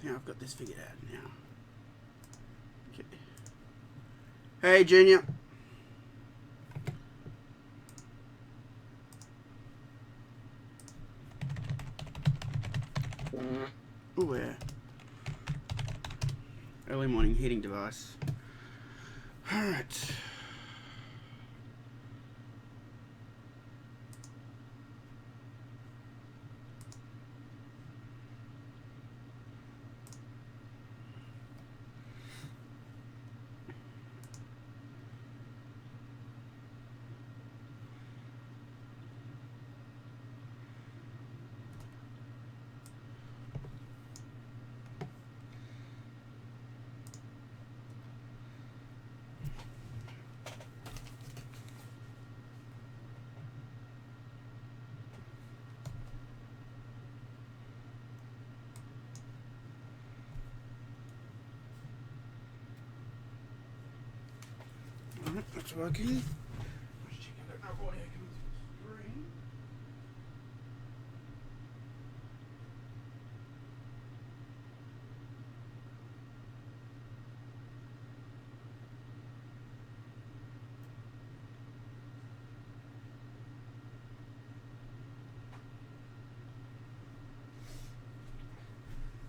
think I've got this figured out now. Okay. Hey, Junior. Ooh, yeah. Early morning heating device. Alright. That's working.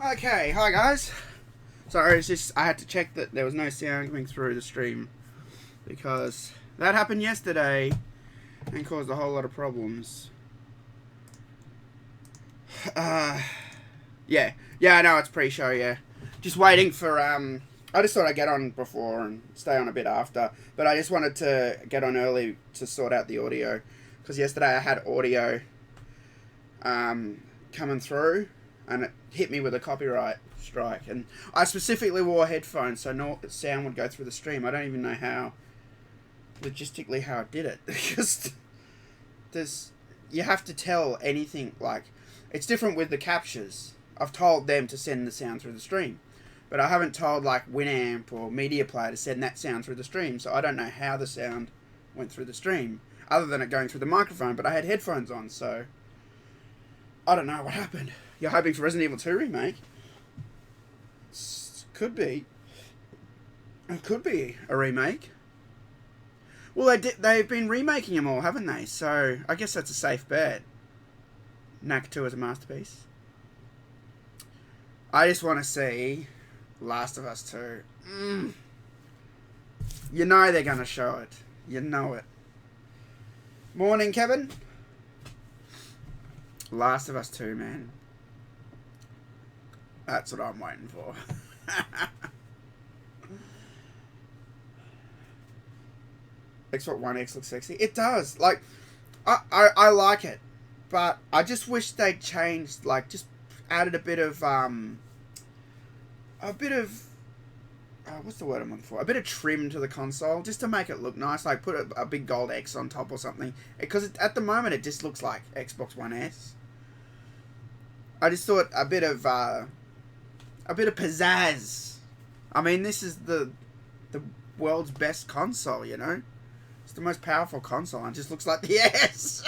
Okay, hi guys. Sorry, it's just I had to check that there was no sound coming through the stream because that happened yesterday and caused a whole lot of problems. Yeah, I know it's pre-show. Yeah, just waiting for I just thought I'd get on before and stay on a bit after, but I just wanted to get on early to sort out the audio because yesterday I had audio coming through and it hit me with a copyright strike, and I specifically wore headphones so no sound would go through the stream. I don't even know how logistically how it did it because you have to tell anything, like it's different with the captures. I've told them to send the sound through the stream, but I haven't told like Winamp or Media Player to send that sound through the stream, so I don't know how the sound went through the stream other than it going through the microphone, but I had headphones on, so I don't know what happened. You're hoping for Resident Evil 2 remake? Could be. It could be a remake. Well, they've been remaking them all, haven't they? So I guess that's a safe bet. Knack 2 is a masterpiece. I just want to see Last of Us 2. You know they're going to show it. You know it. Morning, Kevin. Last of Us 2, man. That's what I'm waiting for. Xbox One X looks sexy. It does. Like, I like it, but I just wish they'd changed. Like, just added a bit of what's the word I'm looking for? A bit of trim to the console, just to make it look nice. Like, put a big gold X on top or something. Because at the moment it just looks like Xbox One S. I just thought a bit of pizzazz. I mean, this is the world's best console, you know? It's the most powerful console and it just looks like the S.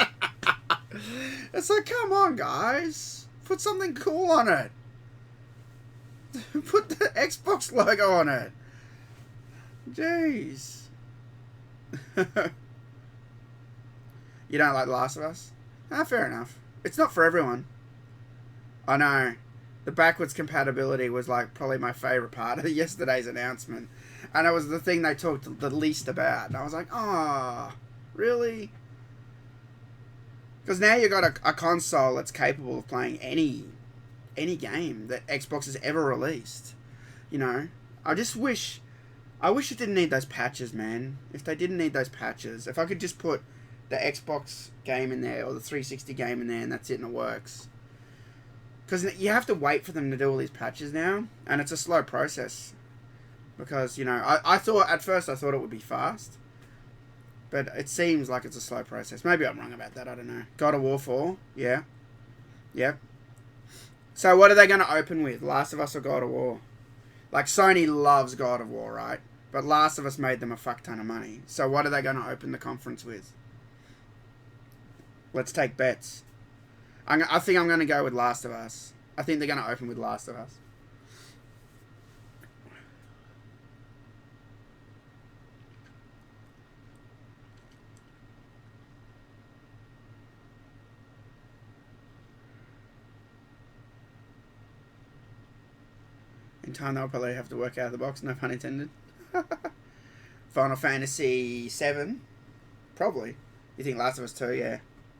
It's like, come on, guys. Put something cool on it. Put the Xbox logo on it. Jeez. You don't like The Last of Us? Ah, fair enough. It's not for everyone. I know. The backwards compatibility was like probably my favourite part of yesterday's announcement. And it was the thing they talked the least about. And I was like, oh, really? Because now you've got a console that's capable of playing any game that Xbox has ever released. You know? I wish it didn't need those patches, man. If they didn't need those patches, if I could just put the Xbox game in there or the 360 game in there and that's it and it works. Because you have to wait for them to do all these patches now, and it's a slow process. Because, you know, I thought, at first I thought it would be fast. But it seems like it's a slow process. Maybe I'm wrong about that, I don't know. God of War 4, yeah. Yep. So what are they going to open with? Last of Us or God of War? Like, Sony loves God of War, right? But Last of Us made them a fuck ton of money. So what are they going to open the conference with? Let's take bets. I think I'm going to go with Last of Us. I think they're going to open with Last of Us. In time, they'll probably have to work out of the box. No pun intended. Final Fantasy 7, probably. You think Last of Us 2? Yeah,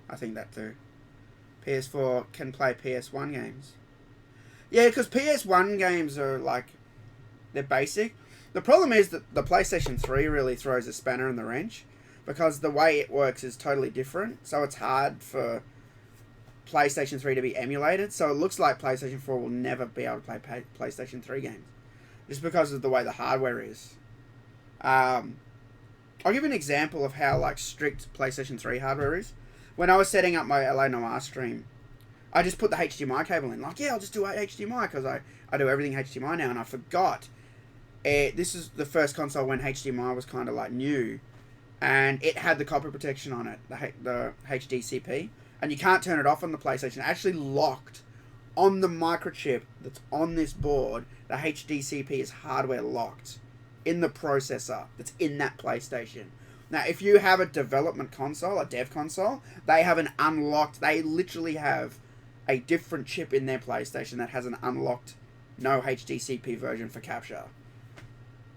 I think that too. PS4 can play PS1 games. Yeah, because PS1 games are like, they're basic. The problem is that the PlayStation 3 really throws a spanner in the wrench because the way it works is totally different. So it's hard for PlayStation 3 to be emulated. So it looks like PlayStation 4 will never be able to play PlayStation 3 games just because of the way the hardware is. I'll give an example of how like strict PlayStation 3 hardware is. When I was setting up my LA Noir stream, I just put the HDMI cable in. Like, yeah, I'll just do HDMI because I do everything HDMI now. And I forgot. This is the first console when HDMI was kind of like new. And it had the copy protection on it, the HDCP. And you can't turn it off on the PlayStation. It actually locked on the microchip that's on this board. The HDCP is hardware locked in the processor that's in that PlayStation. Now, if you have a development console, a dev console, they have an unlocked... They literally have a different chip in their PlayStation that has an unlocked no HDCP version for capture.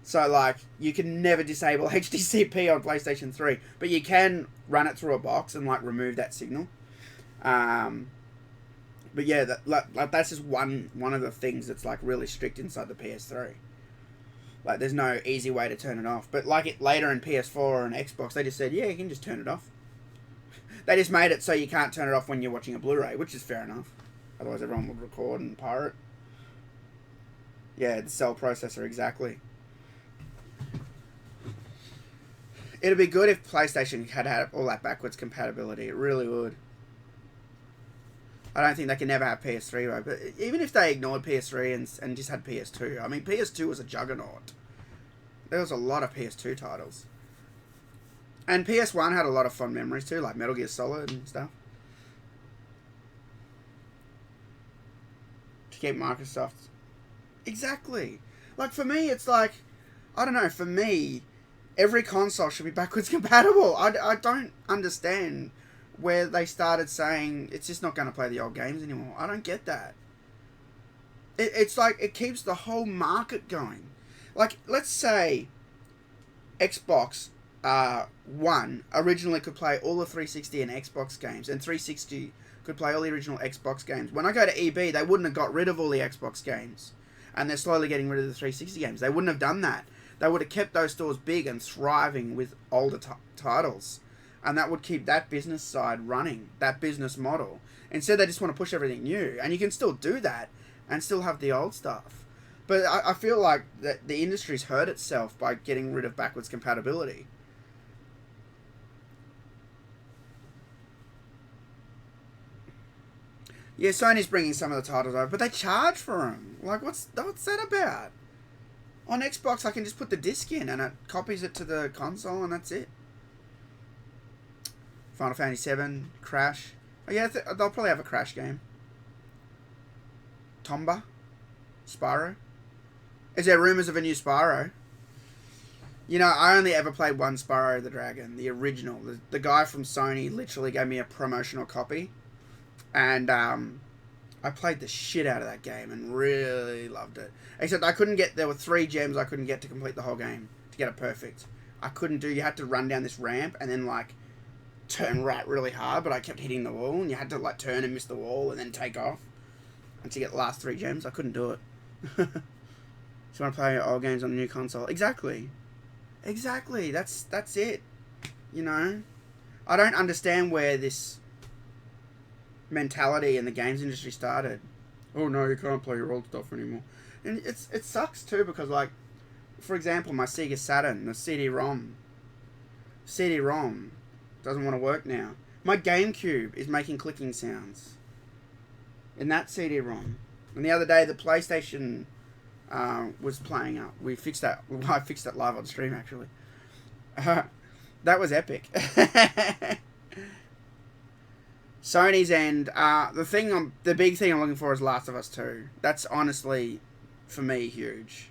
So, like, you can never disable HDCP on PlayStation 3, but you can run it through a box and, like, remove that signal. But yeah, that's just one of the things that's, like, really strict inside the PS3. Like, there's no easy way to turn it off. But, like, it later in PS4 and Xbox, they just said, yeah, you can just turn it off. They just made it so you can't turn it off when you're watching a Blu-ray, which is fair enough. Otherwise, everyone would record and pirate. Yeah, the cell processor, exactly. It'd be good if PlayStation had all that backwards compatibility. It really would. I don't think they can never have PS3, right? But even if they ignored PS3 and just had PS2, I mean, PS2 was a juggernaut. There was a lot of PS2 titles. And PS1 had a lot of fun memories too, like Metal Gear Solid and stuff. To keep Microsoft... Exactly. Like, for me, it's like... I don't know, for me, every console should be backwards compatible. I don't understand where they started saying it's just not going to play the old games anymore. I don't get that. It's like it keeps the whole market going. Like, let's say Xbox One originally could play all the 360 and Xbox games, and 360 could play all the original Xbox games. When I go to EB, they wouldn't have got rid of all the Xbox games, and they're slowly getting rid of the 360 games. They wouldn't have done that. They would have kept those stores big and thriving with older titles. And that would keep that business side running, that business model. Instead, they just want to push everything new. And you can still do that and still have the old stuff. But I feel like that the industry's hurt itself by getting rid of backwards compatibility. Yeah, Sony's bringing some of the titles over, but they charge for them. Like, what's that about? On Xbox, I can just put the disc in and it copies it to the console and that's it. Final Fantasy 7, Crash. Oh yeah, they'll probably have a Crash game. Tomba? Spyro? Is there rumours of a new Spyro? You know, I only ever played one Spyro the Dragon, the original. The guy from Sony literally gave me a promotional copy. And I played the shit out of that game and really loved it. Except there were 3 gems I couldn't get to complete the whole game, to get it perfect. You had to run down this ramp and then, like, turn right really hard, but I kept hitting the wall, and you had to, like, turn and miss the wall and then take off. And to get the last 3 gems, I couldn't do it. So you want to play old games on a new console? Exactly. That's it. You know? I don't understand where this mentality in the games industry started. Oh no, you can't play your old stuff anymore. And it sucks too, because, like, for example, my Sega Saturn, the CD-ROM doesn't want to work now. My GameCube is making clicking sounds in that CD-ROM. And the other day, the PlayStation was playing up. We fixed that. I fixed that live on stream, actually. That was epic. Sony's end. The big thing I'm looking for is Last of Us 2. That's honestly, for me, huge.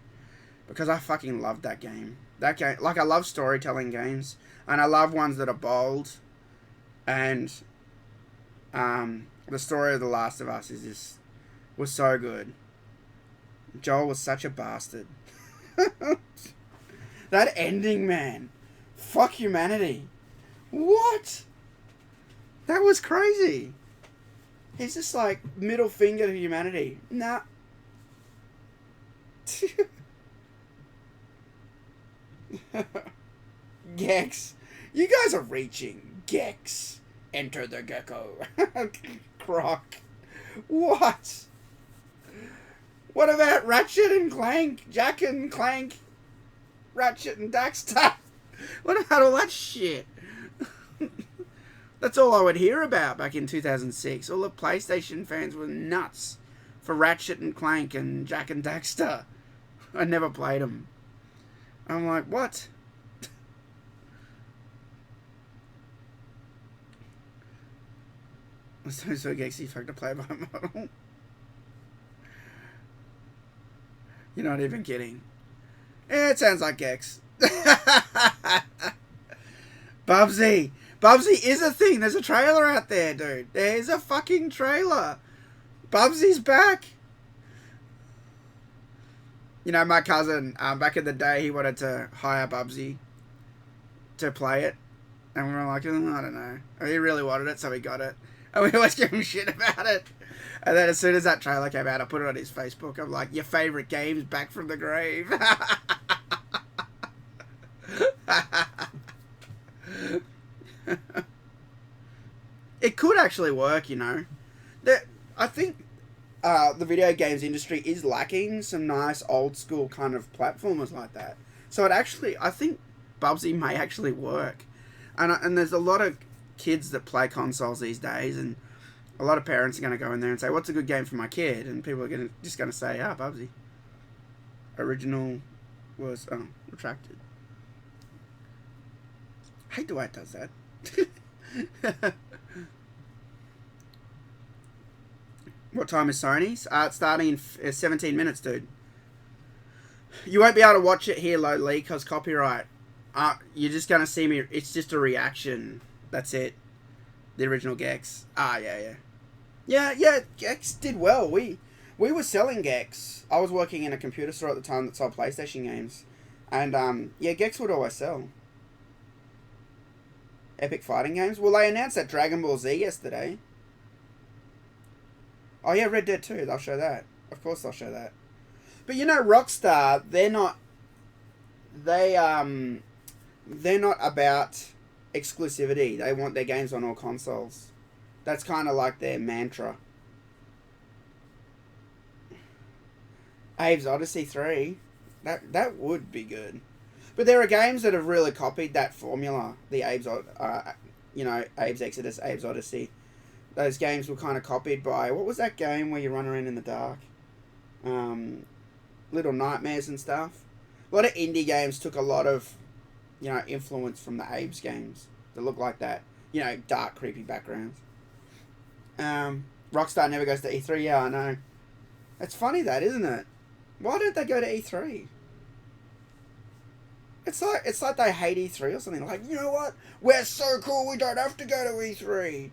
Because I fucking loved that game. That game, like, I love storytelling games. And I love ones that are bold. And the story of The Last of Us was so good. Joel was such a bastard. That ending, man. Fuck humanity. What? That was crazy. He's just like, middle finger to humanity. Nah. Gex. You guys are reaching. Gex. Enter the gecko. Croc. What? What about Ratchet and Clank? Jack and Clank? Ratchet and Daxter? What about all that shit? That's all I would hear about back in 2006. All the PlayStation fans were nuts for Ratchet and Clank and Jack and Daxter. I never played them. I'm like, what? So Gexy fucked a play by model. You're not even kidding. Yeah, it sounds like Gex. Bubsy. Bubsy is a thing. There's a trailer out there, dude. There's a fucking trailer. Bubsy's back. You know, my cousin, back in the day, he wanted to hire Bubsy to play it. And we were like, I don't know. He really wanted it, so he got it. And we always give him shit about it. And then as soon as that trailer came out, I put it on his Facebook. I'm like, your favourite game's back from the grave. It could actually work, you know. I think the video games industry is lacking some nice old school kind of platformers like that. So it actually, I think Bubsy may actually work. And there's a lot of kids that play consoles these days, and a lot of parents are going to go in there and say, what's a good game for my kid? And people are just going to say, Bubsy. Original was retracted. I hate the way it does that. What time is Sony's? It's starting in 17 minutes, dude. You won't be able to watch it here, Lee, because copyright. You're just going to see me. It's just a reaction. That's it. The original Gex. Yeah, Gex did well. We were selling Gex. I was working in a computer store at the time that sold PlayStation games. And, Gex would always sell. Epic fighting games. Well, they announced that Dragon Ball Z yesterday. Oh, yeah, Red Dead 2. They'll show that. Of course they'll show that. But, you know, Rockstar, they're not about exclusivity. They want their games on all consoles. That's kind of like their mantra. Abe's Odyssey 3. That would be good. But there are games that have really copied that formula. The Abe's Exodus, Abe's Odyssey. Those games were kind of copied by... What was that game where you run around in the dark? Little Nightmares and stuff. A lot of indie games took a lot of, influence from the Abe's games that look like that. Dark, creepy backgrounds. Rockstar never goes to E3. Yeah, I know. It's funny that, isn't it? Why don't they go to E3? It's like they hate E3 or something. Like, you know what? We're so cool, we don't have to go to E3.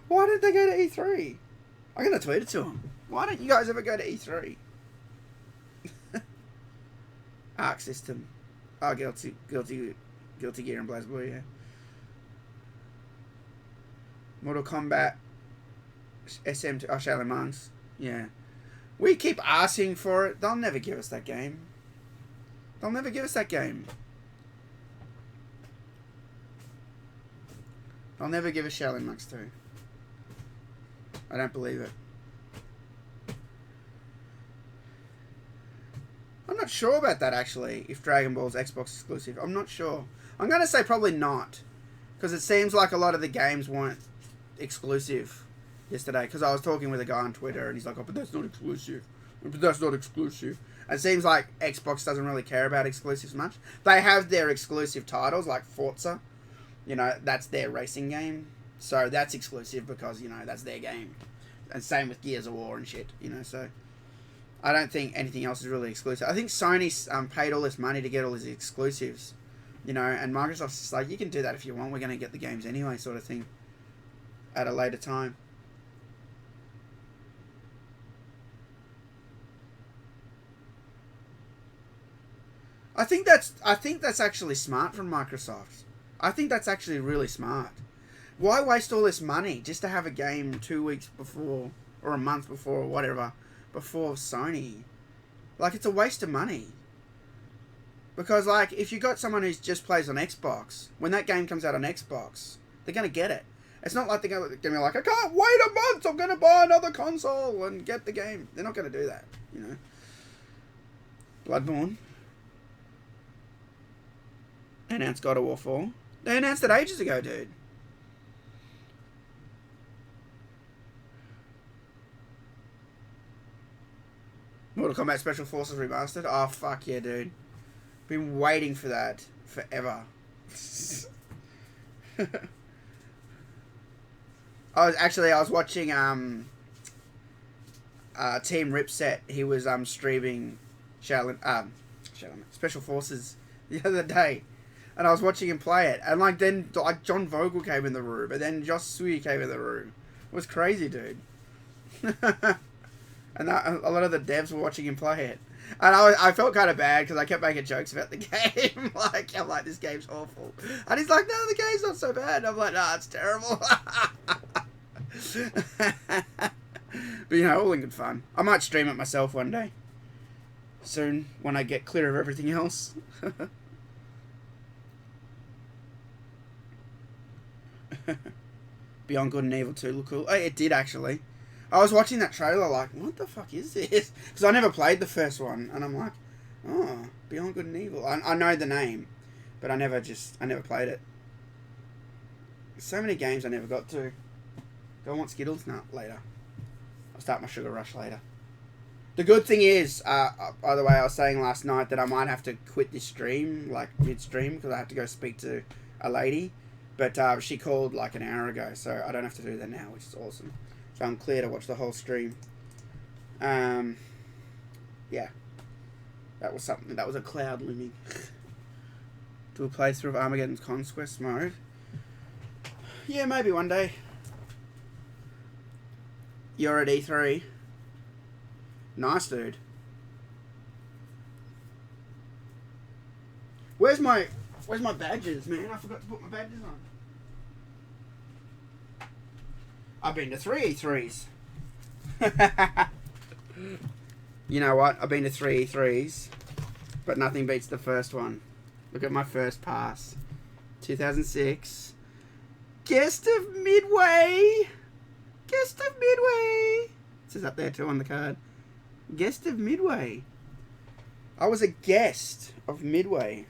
Why don't they go to E3? I'm going to tweet it to them. Why don't you guys ever go to E3? Arc System. Oh, Guilty Gear and BlazBlue, yeah. Mortal Kombat. SM2. Oh, Shaolin Monks. Yeah. We keep asking for it. They'll never give us that game. They'll never give us that game. They'll never give us Shaolin Monks 2. I don't believe it. I'm not sure about that, actually, if Dragon Ball's Xbox exclusive. I'm not sure. I'm going to say probably not. Because it seems like a lot of the games weren't exclusive yesterday. Because I was talking with a guy on Twitter, and he's like, oh, but that's not exclusive. But that's not exclusive. And it seems like Xbox doesn't really care about exclusives much. They have their exclusive titles, like Forza. That's their racing game. So that's exclusive because, that's their game. And same with Gears of War and shit, so... I don't think anything else is really exclusive. I think Sony's paid all this money to get all these exclusives, and Microsoft's just like, you can do that if you want. We're going to get the games anyway, sort of thing, at a later time. I think that's actually smart from Microsoft. I think that's actually really smart. Why waste all this money just to have a game 2 weeks before or a month before or whatever before Sony? Like, it's a waste of money. Because, like, if you got someone who just plays on Xbox, when that game comes out on Xbox, they're going to get it. It's not like they're going to be like, I can't wait a month, I'm going to buy another console and get the game. They're not going to do that, you know. Bloodborne. They announced God of War 4. They announced it ages ago, dude. Mortal Kombat Special Forces Remastered. Oh, fuck yeah, dude. Been waiting for that forever. I was watching Team Ripset. He was streaming Special Forces the other day, and I was watching him play it, and then John Vogel came in the room, and then Josh Sui came in the room. It was crazy, dude. And a lot of the devs were watching him play it. And I felt kind of bad because I kept making jokes about the game. I'm like, this game's awful. And he's like, no, the game's not so bad. And I'm like, nah, it's terrible. But, you know, all in good fun. I might stream it myself one day. Soon, when I get clear of everything else. Beyond Good and Evil 2 look cool. Oh, it did, actually. I was watching that trailer like, what the fuck is this? Because I never played the first one, and I'm like, oh, Beyond Good and Evil. I know the name, but I never played it. So many games I never got to. Do I want Skittles? No, later. I'll start my sugar rush later. The good thing is, by the way, I was saying last night that I might have to quit this stream, like mid-stream, because I have to go speak to a lady. But she called like an hour ago, so I don't have to do that now, which is awesome. So I'm clear to watch the whole stream. Yeah. That was something. That was a cloud looming. Do a playthrough of Armageddon's Conquest mode. Yeah, maybe one day. You're at E3. Nice, dude. Where's my badges, man? I forgot to put my badges on. I've been to 3 E3s. You know what? I've been to 3 E3s, but nothing beats the first one. Look at my first pass. 2006. Guest of Midway. Guest of Midway. It says up there too on the card. Guest of Midway. I was a guest of Midway.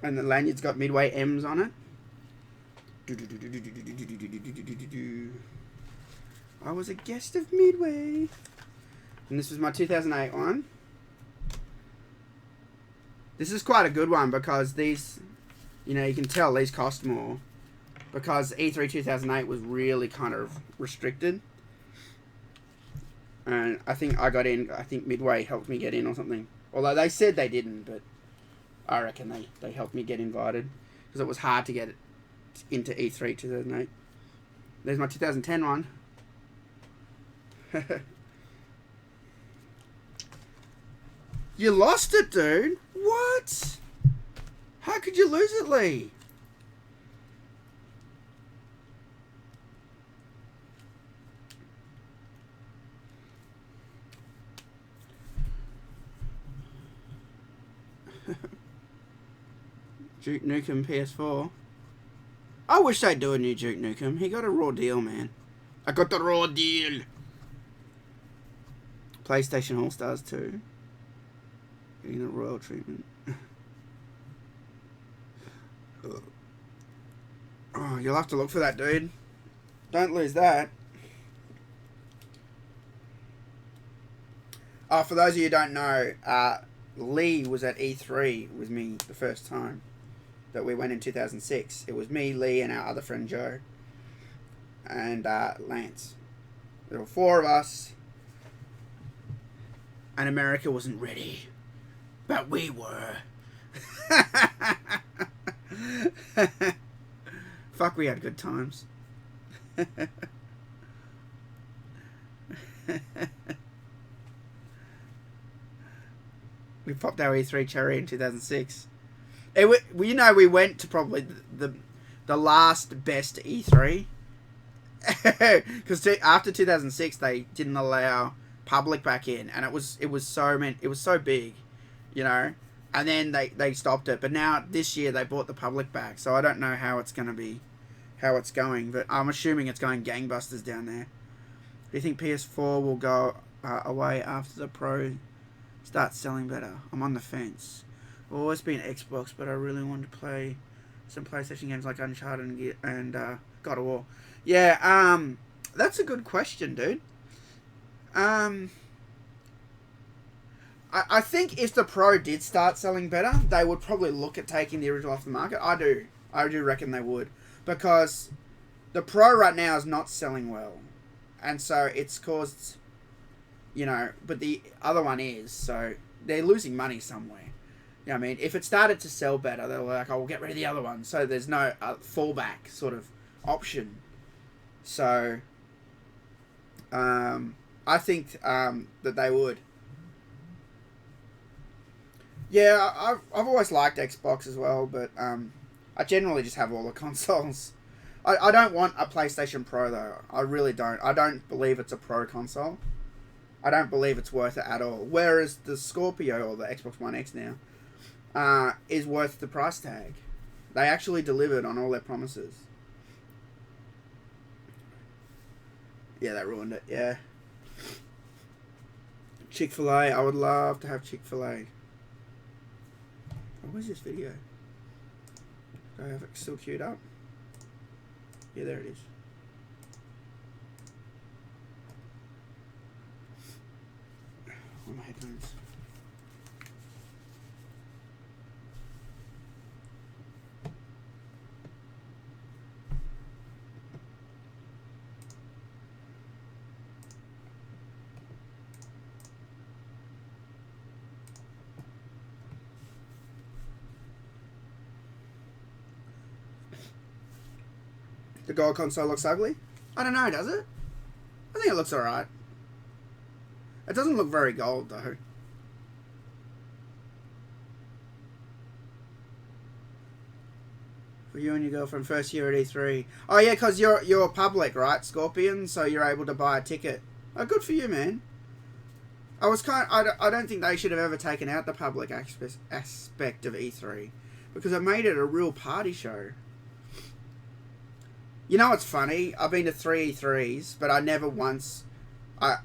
And the lanyard's got Midway M's on it. I was a guest of Midway. And this was my 2008 one. This is quite a good one because these, you know, you can tell these cost more. Because E3 2008 was really kind of restricted. And I think I got in, I think Midway helped me get in or something. Although they said they didn't, but I reckon they helped me get invited. Because it was hard to get it into E3 2008. There's my 2010 one. You lost it, dude. What? How could you lose it, Lee? Duke Nukem PS4. I wish they'd do a new Duke Nukem. He got a raw deal, man. I got the raw deal. PlayStation All-Stars 2. Getting the royal treatment. Oh, you'll have to look for that, dude. Don't lose that. For those of you who don't know, Lee was at E3 with me the first time that we went in 2006. It was me, Lee, and our other friend Joe. And Lance. There were 4 of us. And America wasn't ready. But we were. Fuck, we had good times. We popped our E3 cherry in 2006. You know, we went to probably the last best E3 because after 2006 they didn't allow public back in, and it was so big, you know, and then they stopped it. But now this year they brought the public back, so I don't know how it's going, but I'm assuming it's going gangbusters down there. Do you think PS4 will go away after the Pro starts selling better? I'm on the fence. I've always been Xbox, but I really want to play some PlayStation games like Uncharted and God of War. Yeah, that's a good question, dude. I think if the Pro did start selling better, they would probably look at taking the original off the market. I do reckon they would, because the Pro right now is not selling well, and so it's caused, you know, but the other one is, so they're losing money somewhere. You know what I mean? If it started to sell better, they're like, oh, we'll get rid of the other one, so there's no fallback sort of option. So, I think that they would. Yeah, I've always liked Xbox as well, but I generally just have all the consoles. I don't want a PlayStation Pro, though. I really don't. I don't believe it's a Pro console. I don't believe it's worth it at all. Whereas the Scorpio, or the Xbox One X now, is worth the price tag. They actually delivered on all their promises. Yeah, that ruined it, yeah. Chick-fil-A. I would love to have Chick-fil-A. Oh, where's this video? Do I have it still queued up? Yeah, there it is. Where are my headphones? The gold console looks ugly? I don't know, does it? I think it looks alright. It doesn't look very gold, though. For you and your girlfriend, first year at E3. Oh, yeah, because you're public, right, Scorpion? So you're able to buy a ticket. Oh, good for you, man. I don't think they should have ever taken out the public aspect of E3, because it made it a real party show. You know what's funny? I've been to 3 E3s, but I never once... Well,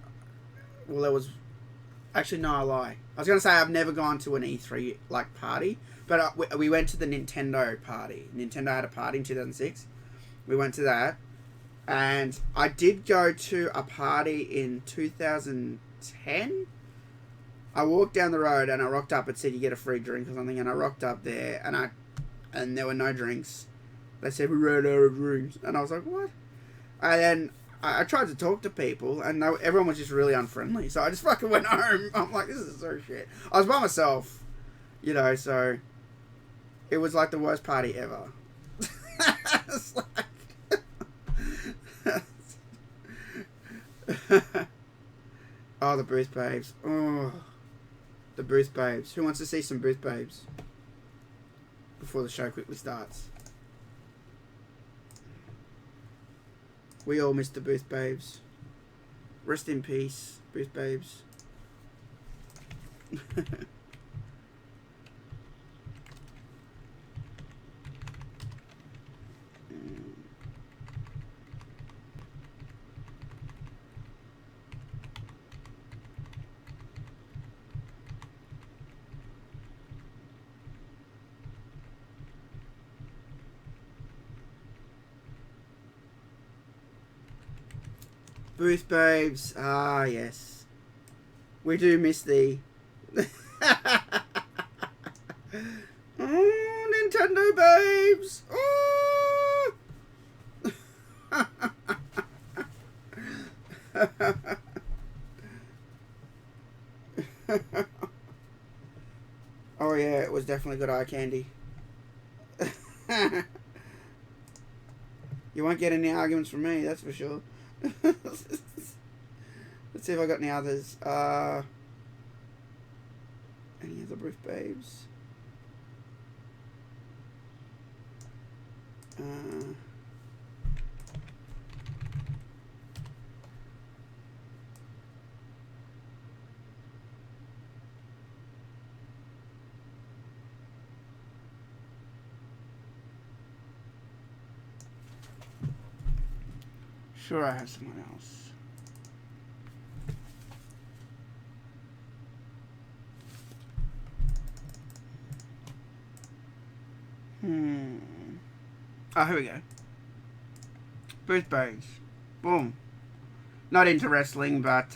there was... Actually, no, I lie. I was going to say I've never gone to an E3, like, party, but we went to the Nintendo party. Nintendo had a party in 2006. We went to that. And I did go to a party in 2010. I walked down the road and I rocked up. It said you get a free drink or something, and I rocked up there, and there were no drinks. They said we ran out of drinks, and I was like, what? And then I tried to talk to people, and everyone was just really unfriendly. So I just fucking went home. I'm like, this is so shit. I was by myself, you know, so it was like the worst party ever. It's like... Oh, the Booth Babes. Oh, the Booth Babes. Who wants to see some Booth Babes before the show quickly starts? We all miss the Booth Babes. Rest in peace, Booth Babes. Booth Babes. Ah, yes. We do miss thee. Oh, Nintendo Babes. Oh. Oh, yeah, it was definitely good eye candy. You won't get any arguments from me, that's for sure. Let's see if I got any others. Any the Bruce Babes. Sure, I have someone else. Oh, here we go. Bruce Babes. Boom. Not into wrestling, but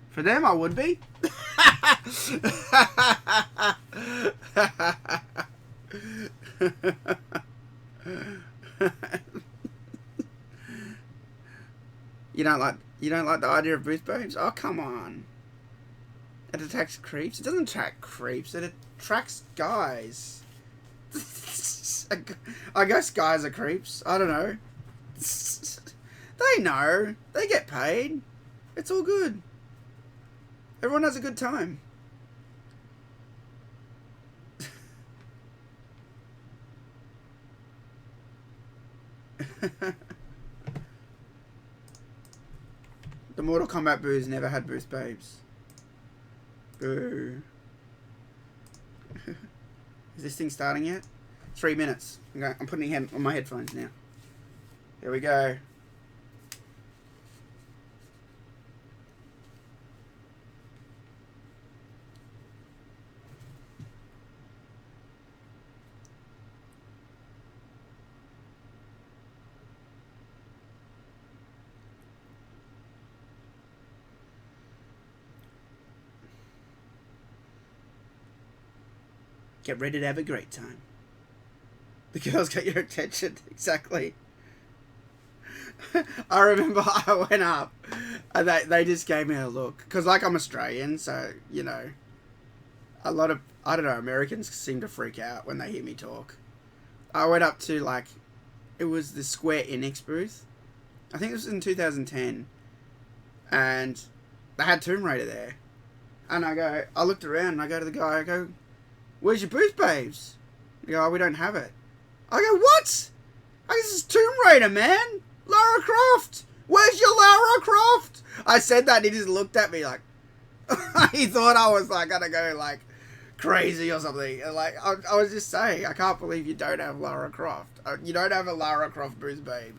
for them, I would be. You don't like the idea of Bruce Babes? Oh, come on. It attracts creeps. It doesn't attract creeps. It attracts guys. I guess guys are creeps. I don't know. They know. They get paid. It's all good. Everyone has a good time. The Mortal Kombat boos never had Bruce Babes. Boo. Is this thing starting yet? 3 minutes. I'm putting it on my headphones now. Here we go. Get ready to have a great time. The girls got your attention. Exactly. I remember I went up and they just gave me a look. Because, like, I'm Australian, so, you know, a lot of, I don't know, Americans seem to freak out when they hear me talk. I went up to, like, it was the Square Enix booth. I think it was in 2010. And they had Tomb Raider there. And I looked around and I go to the guy, I go, "Where's your Bruce Babes?" They go, "Oh, we don't have it." I go, "What?" This is Tomb Raider, man. Lara Croft. Where's your Lara Croft? I said that and he just looked at me like, he thought I was like gonna go like crazy or something. And like, I was just saying, I can't believe you don't have Lara Croft. You don't have a Lara Croft Bruce Babe.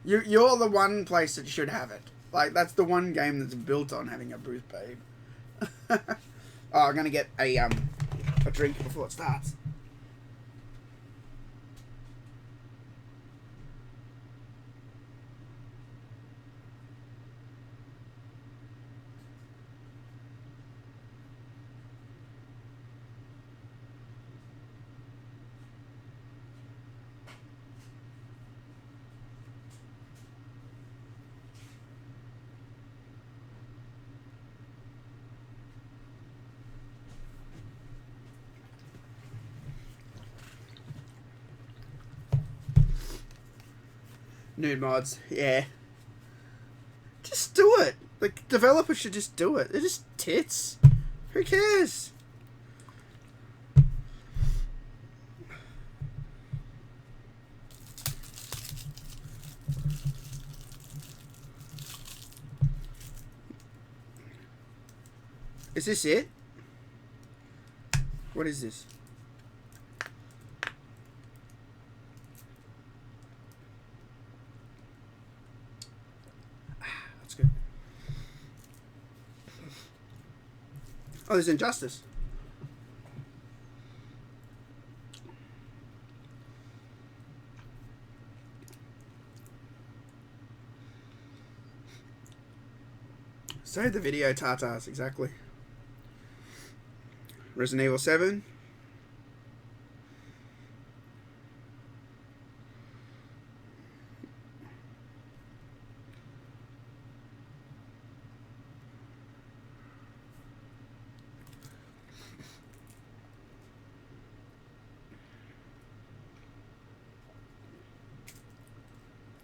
You're the one place that should have it. Like, that's the one game that's built on having a Bruce Babe. Oh, I'm gonna get a drink before it starts. Nude mods, yeah. Just do it. Like, developers should just do it. They're just tits. Who cares? Is this it? What is this? That's good. Oh, there's Injustice. Save the video, Tartars, exactly. Resident Evil 7.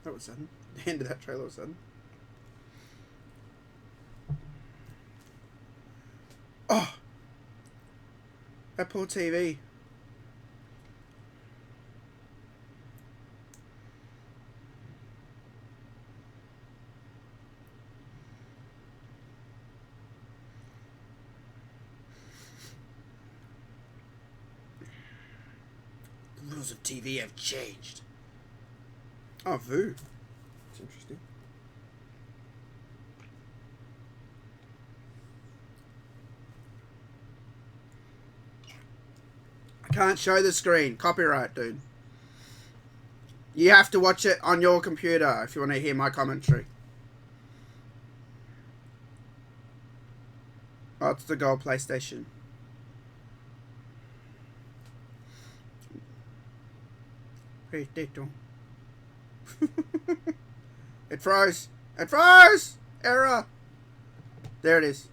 That was sudden. The end of that trailer was sudden. Oh! That poor TV. The rules of TV have changed. Oh, Vu. That's interesting. I can't show the screen. Copyright, dude. You have to watch it on your computer if you want to hear my commentary. Oh, it's the gold PlayStation. It froze. It froze! Error. There it is.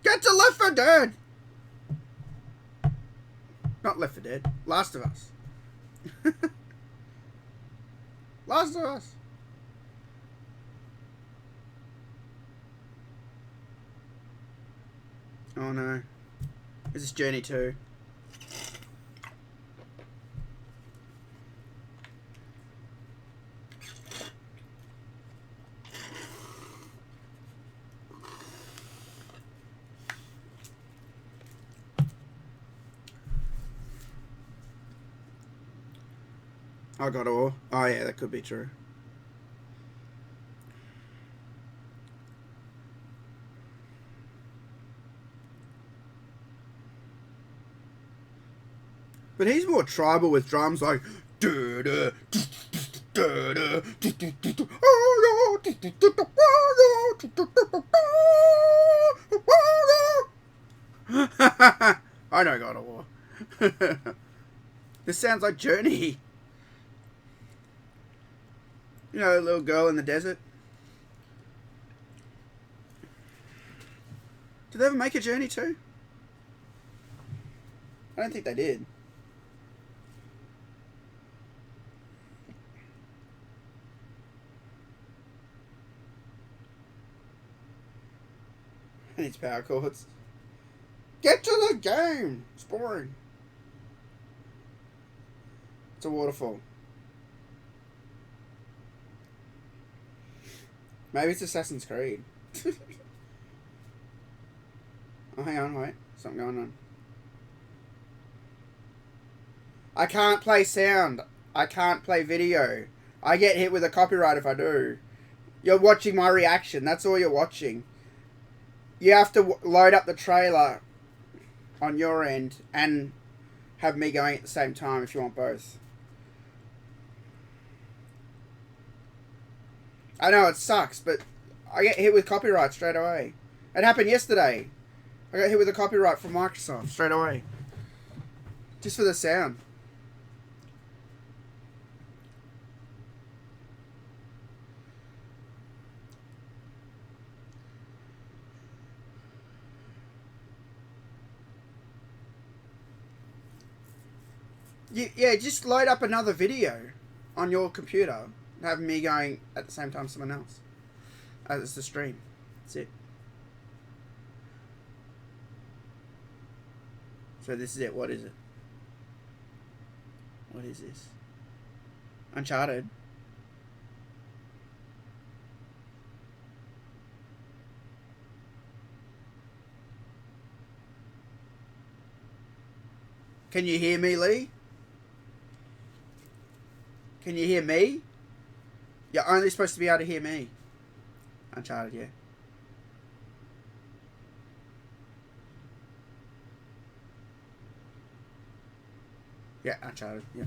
Get to Left 4 Dead! Not Left 4 Dead. Last of Us. Last of Us. Oh no. Is this Journey 2? I got all. Oh yeah, that could be true. But he's more tribal with drums like I know God of War. This sounds like Journey. You know, a little girl in the desert. Did they ever make a Journey 2? I don't think they did. I need power chords. Get to the game! It's boring. It's a waterfall. Maybe it's Assassin's Creed. Oh, hang on, wait. Something going on. I can't play sound. I can't play video. I get hit with a copyright if I do. You're watching my reaction. That's all you're watching. You have to load up the trailer on your end and have me going at the same time if you want both. I know it sucks, but I get hit with copyright straight away. It happened yesterday. I got hit with a copyright from Microsoft straight away. Just for the sound. Yeah, just load up another video on your computer and have me going at the same time as someone else. As the stream. That's it. So this is it. What is it? What is this? Uncharted. Can you hear me, Lee? Can you hear me? You're only supposed to be able to hear me. Uncharted, yeah. Yeah, Uncharted, yeah.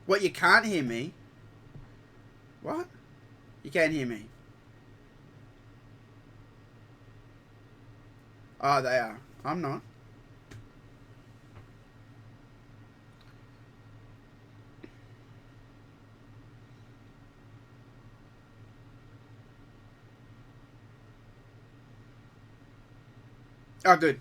What, you can't hear me? What? You can't hear me? Oh, they are. I'm not. Oh, good.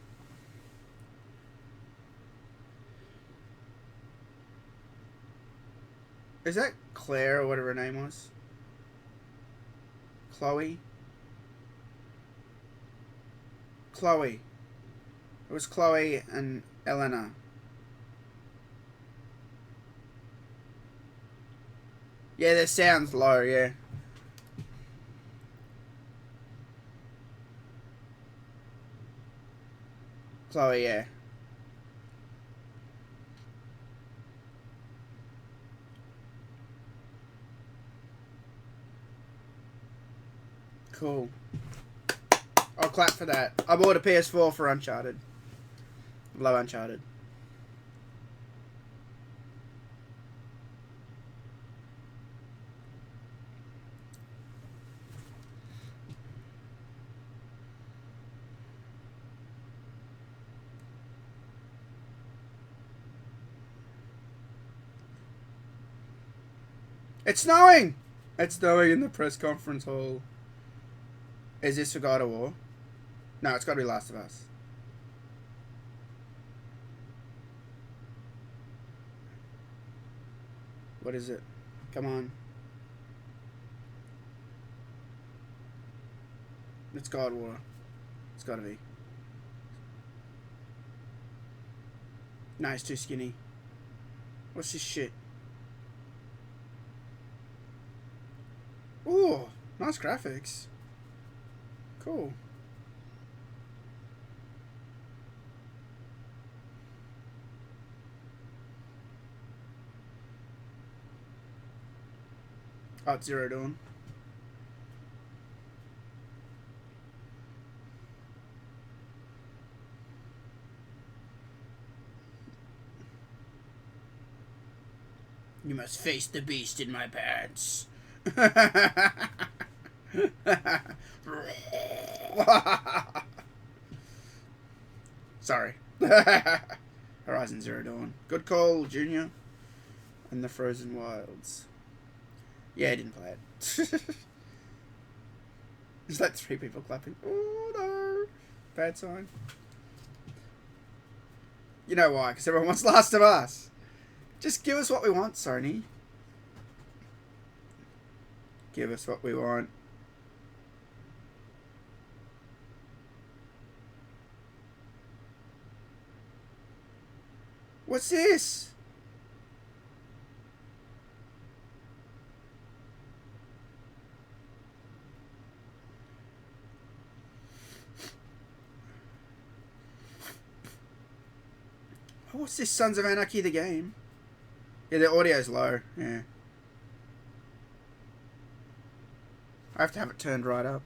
Is that Claire or whatever her name was? Chloe? Chloe. It was Chloe and Elena. Yeah, their sound's low, yeah. Chloe, yeah. Cool. I'll clap for that. I bought a PS4 for Uncharted. Love Uncharted. It's snowing! It's snowing in the press conference hall. Is this for God of War? No, it's got to be Last of Us. What is it? Come on. It's God of War. It's got to be. No, it's too skinny. What's this shit? Ooh, nice graphics. Cool. Oh, it's Zero Dawn. You must face the beast in my pants. Sorry. Horizon Zero Dawn. Good call, Junior. And the Frozen Wilds. Yeah, I didn't play it. There's like 3 people clapping. Oh no. Bad sign. You know why? Because everyone wants Last of Us. Just give us what we want, Sony. Give us what we want. What's this? Oh, what's this? Sons of Anarchy, the game? Yeah, the audio's low. Yeah. I have to have it turned right up.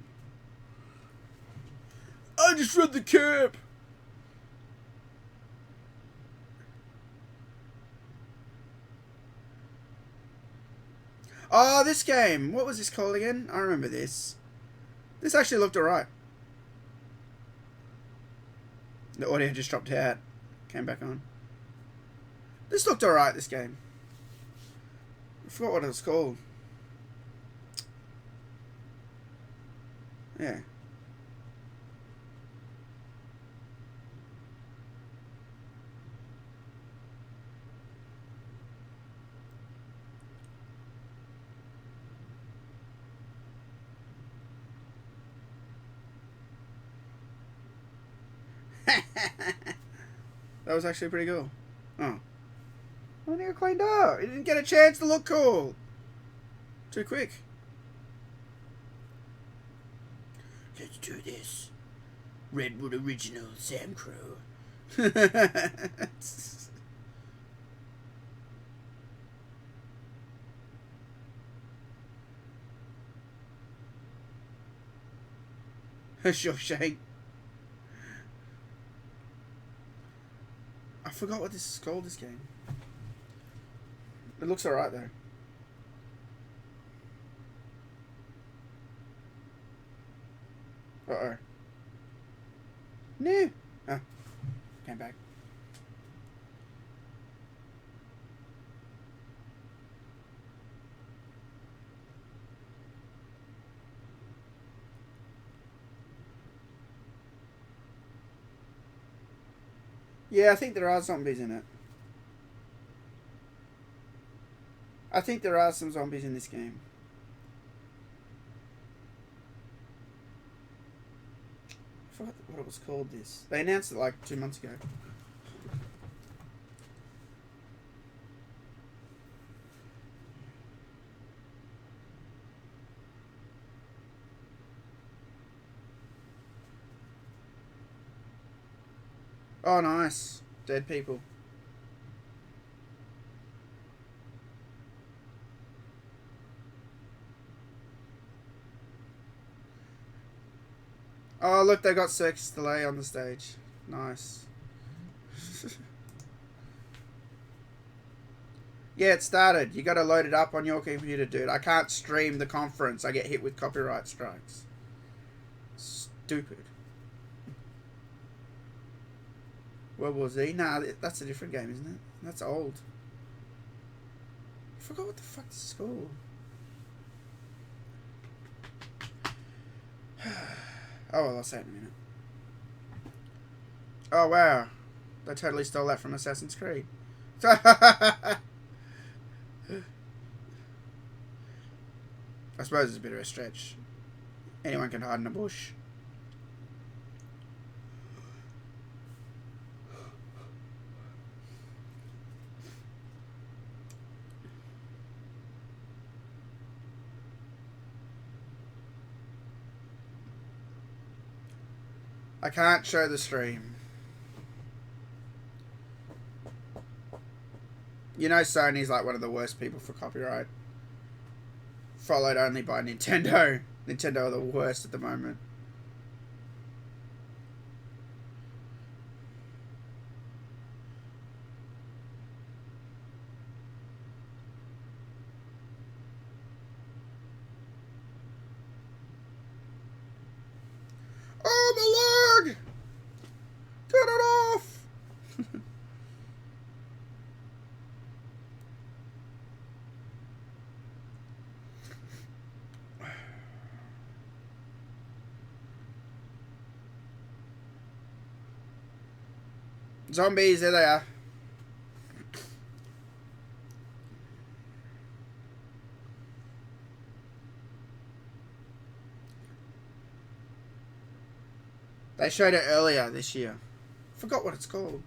I just read the cap. Oh, this game. What was this called again? I remember this. This actually looked alright. The audio just dropped out. Came back on. This looked alright, this game. I forgot what it was called. Yeah. That was actually pretty cool. Oh. I think it cleaned up. It didn't get a chance to look cool. Too quick. Let's do this. Redwood Original Sam Crow. Shawshank. I forgot what this is called, this game. It looks alright though. Uh-oh. No. Ah. Came back. Yeah, I think there are zombies in it. I think there are some zombies in this game. I forgot what it was called, this. They announced it like 2 months ago. Oh, nice. Dead people. Oh, look, they got sex delay on the stage. Nice. Yeah, it started. You gotta load it up on your computer, dude. I can't stream the conference. I get hit with copyright strikes. Stupid. World War Z? Nah, that's a different game, isn't it? That's old. I forgot what the fuck this is called. Oh, well, I'll say it in a minute. Oh, wow. They totally stole that from Assassin's Creed. I suppose it's a bit of a stretch. Anyone can hide in a bush. I can't show the stream. You know Sony's like one of the worst people for copyright. Followed only by Nintendo. Nintendo are the worst at the moment. Oh, my leg! Get it off! Zombies, there they are. They showed it earlier this year. Forgot what it's called.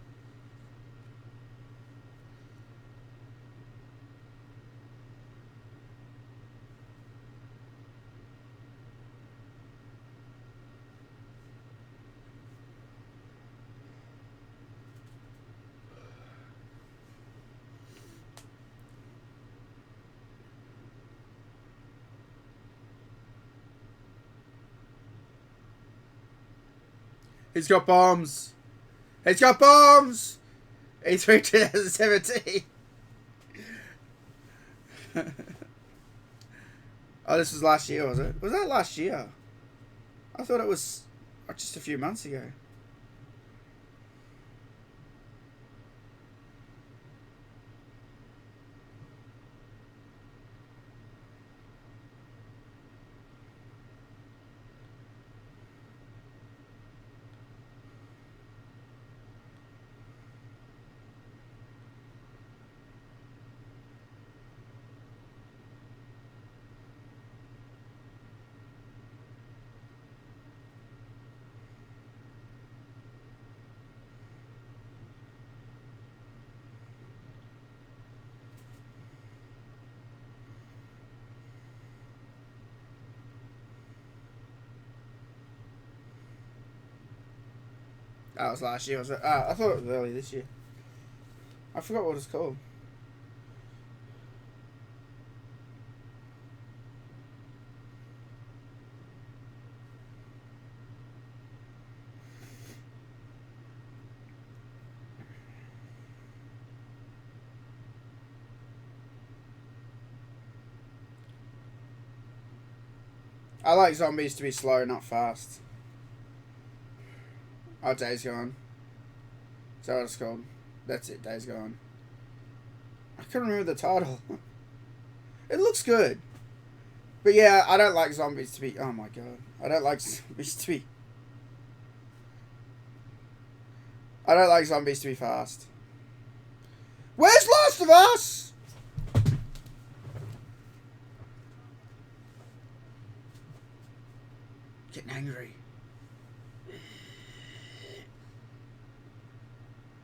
He's got bombs. He's got bombs. E3 2017. Oh, this was last year, was it? Was that last year? I thought it was just a few months ago. That was last year, was it? I thought it was early this year. I forgot what it's called. I like zombies to be slow, not fast. Oh, Days Gone. Is that what it's called? That's it, Days Gone. I can't remember the title. It looks good. But yeah, I don't like zombies to be... Oh my god. I don't like zombies to be... I don't like zombies to be fast. Where's Last of Us? Getting angry.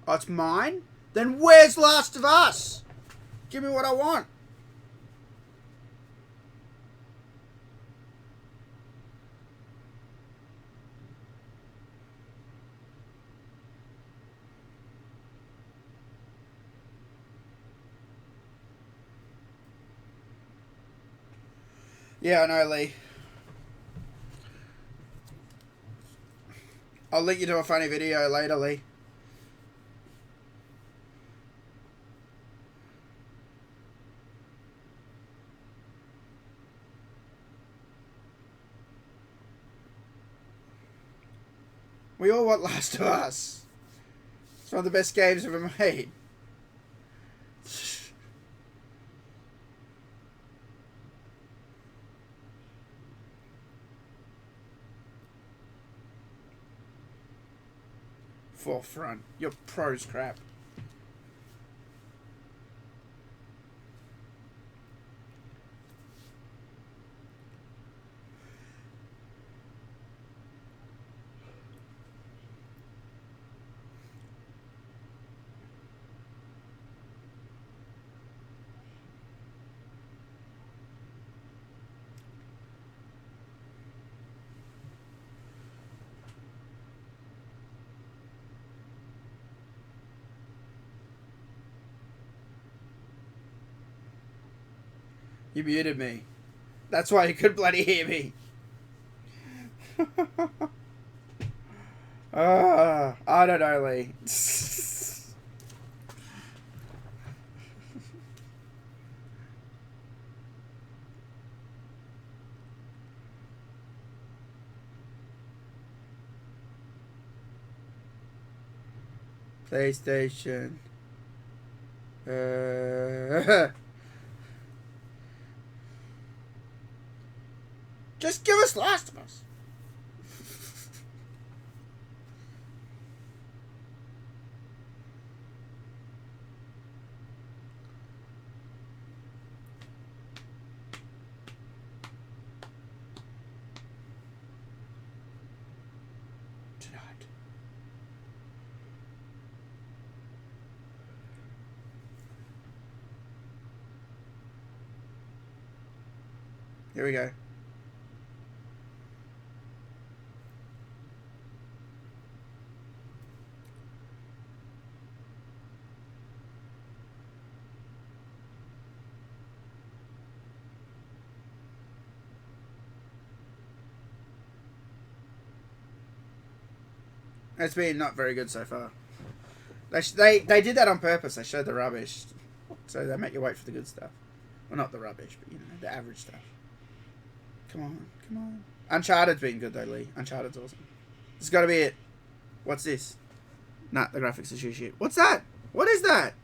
Oh, it's mine? Then where's Last of Us? Give me what I want. Yeah, I know, Lee. I'll link you to a funny video later, Lee. We all want Last of Us. It's one of the best games ever made. Forefront. Your pro's crap. You muted me. That's why you couldn't bloody hear me. I don't know, Lee. PlayStation. Just give us Last of Us. Tonight. Here we go. It's been not very good so far. They did that on purpose. They showed the rubbish, so they make you wait for the good stuff. Well, not the rubbish, but you know, the average stuff. Come on, come on. Uncharted's been good though, Lee. Uncharted's awesome. This has got to be it. What's this? Nah, the graphics are shit. What's that? What is that?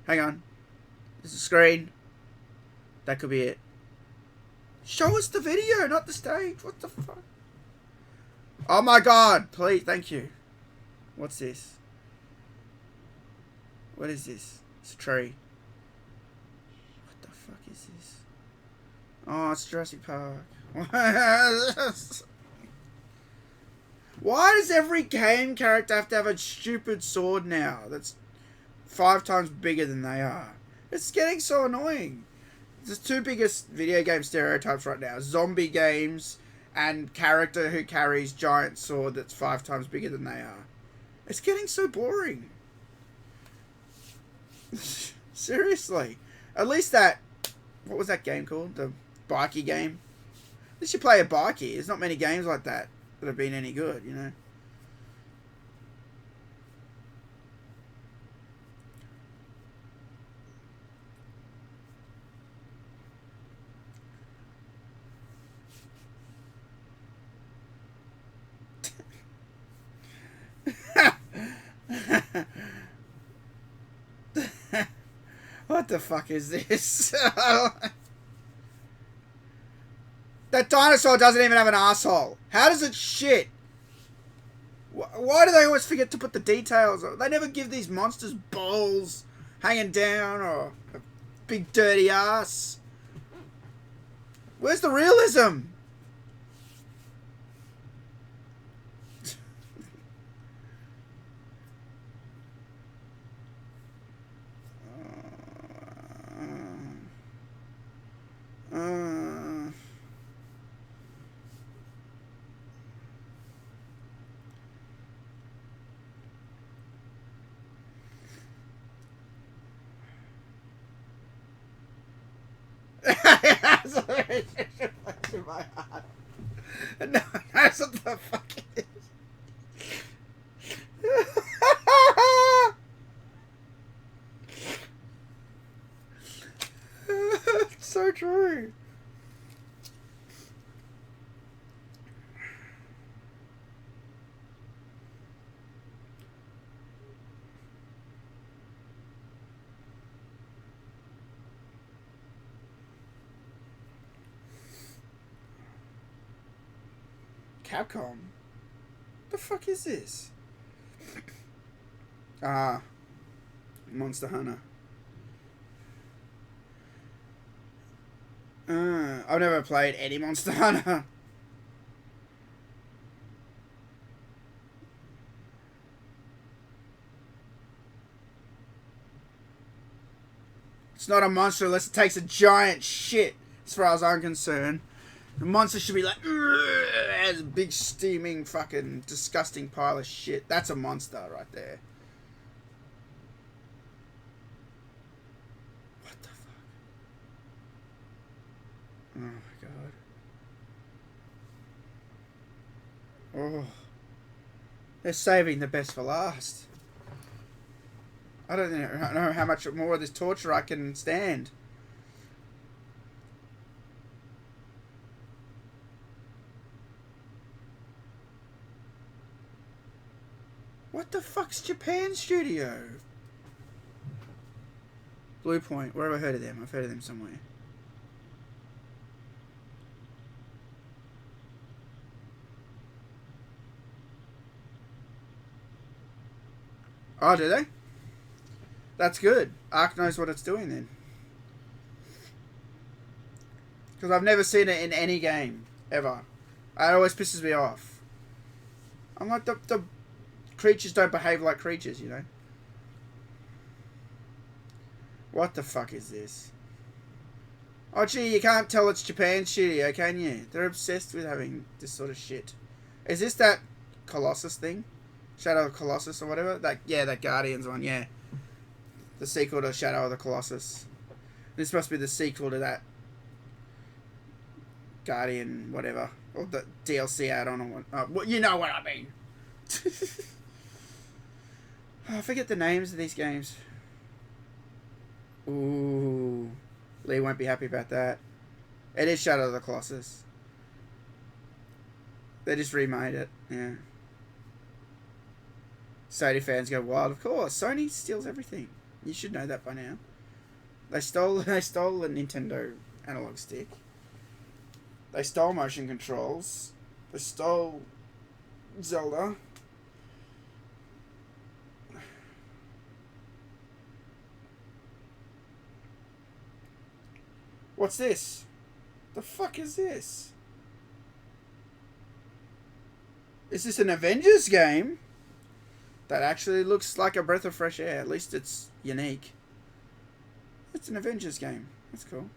Hang on. There's a screen. That could be it. Show us the video, not the stage. What the fuck? Oh my god, please, thank you. What's this? What is this? It's a tree. What the fuck is this? Oh, it's Jurassic Park. Why does every game character have to have a stupid sword now that's 5 times bigger than they are? It's getting so annoying. The two biggest video game stereotypes right now. Zombie games and character who carries giant sword that's 5 times bigger than they are. It's getting so boring. Seriously. At least that... What was that game called? The bikey game? At least you play a bikey. There's not many games like that that have been any good, you know? What the fuck is this? That dinosaur doesn't even have an asshole. How does it shit? Why do they always forget to put the details on? They never give these monsters balls hanging down or a big dirty ass. Where's the realism? My heart. No, that's what the fuck it is. It's so true. Capcom? The fuck is this? Ah, Monster Hunter. I've never played any Monster Hunter. It's not a monster unless it takes a giant shit, as far as I'm concerned. The monster should be like, as a big steaming fucking disgusting pile of shit. That's a monster right there. What the fuck? Oh my god. Oh. They're saving the best for last. I don't know how much more of this torture I can stand. What the fuck's Japan Studio? Blue Point. Where have I heard of them? I've heard of them somewhere. Oh, do they? That's good. Ark knows what it's doing then. Because I've never seen it in any game. Ever. It always pisses me off. I'm like, the creatures don't behave like creatures, you know? What the fuck is this? Oh, gee, you can't tell it's Japan Studio, can you? They're obsessed with having this sort of shit. Is this that Colossus thing? Shadow of Colossus or whatever? That Guardians one, yeah. The sequel to Shadow of the Colossus. This must be the sequel to that Guardian whatever. Or the DLC add-on or what. Well, you know what I mean. I forget the names of these games. Ooh. Lee won't be happy about that. It is Shadow of the Colossus. They just remade it. Yeah. Sony fans go wild. Of course. Sony steals everything. You should know that by now. They stole the Nintendo analog stick. They stole motion controls. They stole Zelda. What's this? The fuck is this? Is this an Avengers game? That actually looks like a breath of fresh air. At least it's unique. It's an Avengers game. That's cool.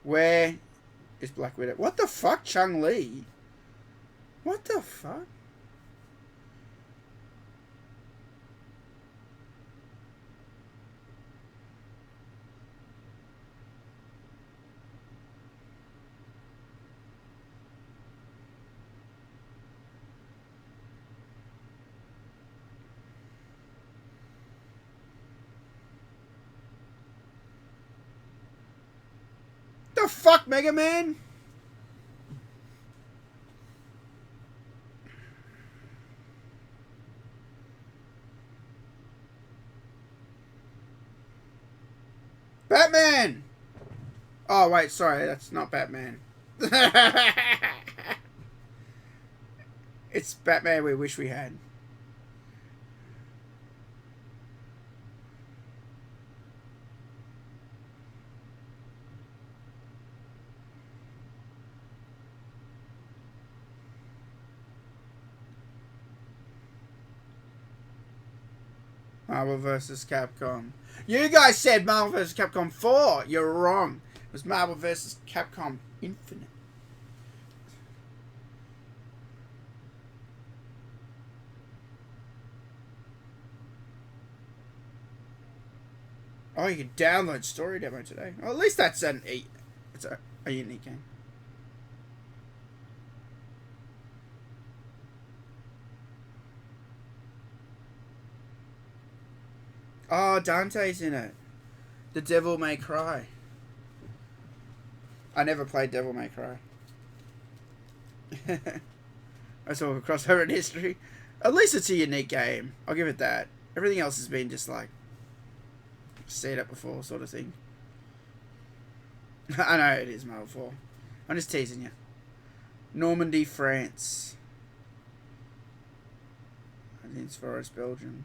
Where is Black Widow? What the fuck, Chung-Li? What the fuck? The fuck, Mega Man? Batman! Oh, wait, sorry, that's not Batman. It's Batman we wish we had. Marvel vs. Capcom. You guys said Marvel vs. Capcom 4. You're wrong. It was Marvel vs. Capcom Infinite. Oh, you can download story demo today. Well, at least that's it's a unique game. Oh, Dante's in it. The Devil May Cry. I never played Devil May Cry. I saw a crossover in history. At least it's a unique game. I'll give it that. Everything else has been just like seen it before sort of thing. I know it is Marvel 4. I'm just teasing you. Normandy, France. Forest, Belgium.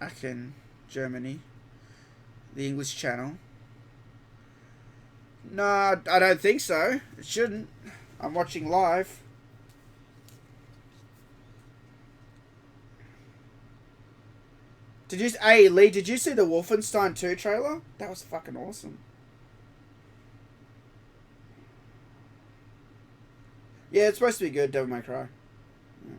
Aachen, Germany. The English Channel. No, I don't think so. It shouldn't. I'm watching live. Hey Lee, did you see the Wolfenstein 2 trailer? That was fucking awesome. Yeah, it's supposed to be good, Devil May Cry. Yeah.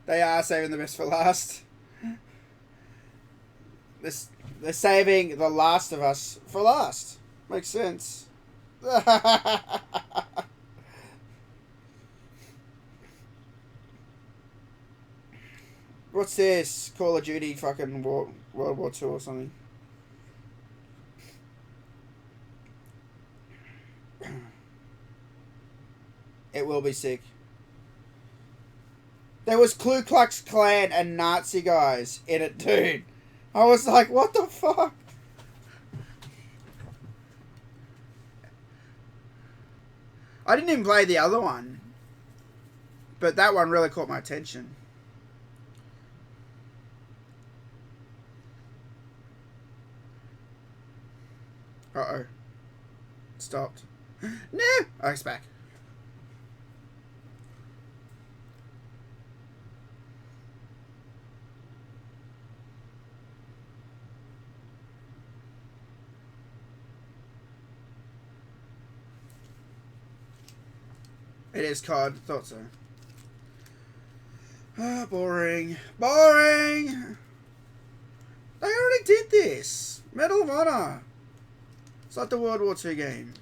They are saving the best for last. They're saving The Last of Us for last. Makes sense. What's this? Call of Duty fucking World War II or something. It will be sick. There was Ku Klux Klan and Nazi guys in it, dude. I was like, what the fuck? I didn't even play the other one. But that one really caught my attention. Uh-oh. Stopped. No! Oh, it's back. It is COD. Thought so. Ah, boring. Boring! They already did this. Medal of Honor. It's like the World War II game.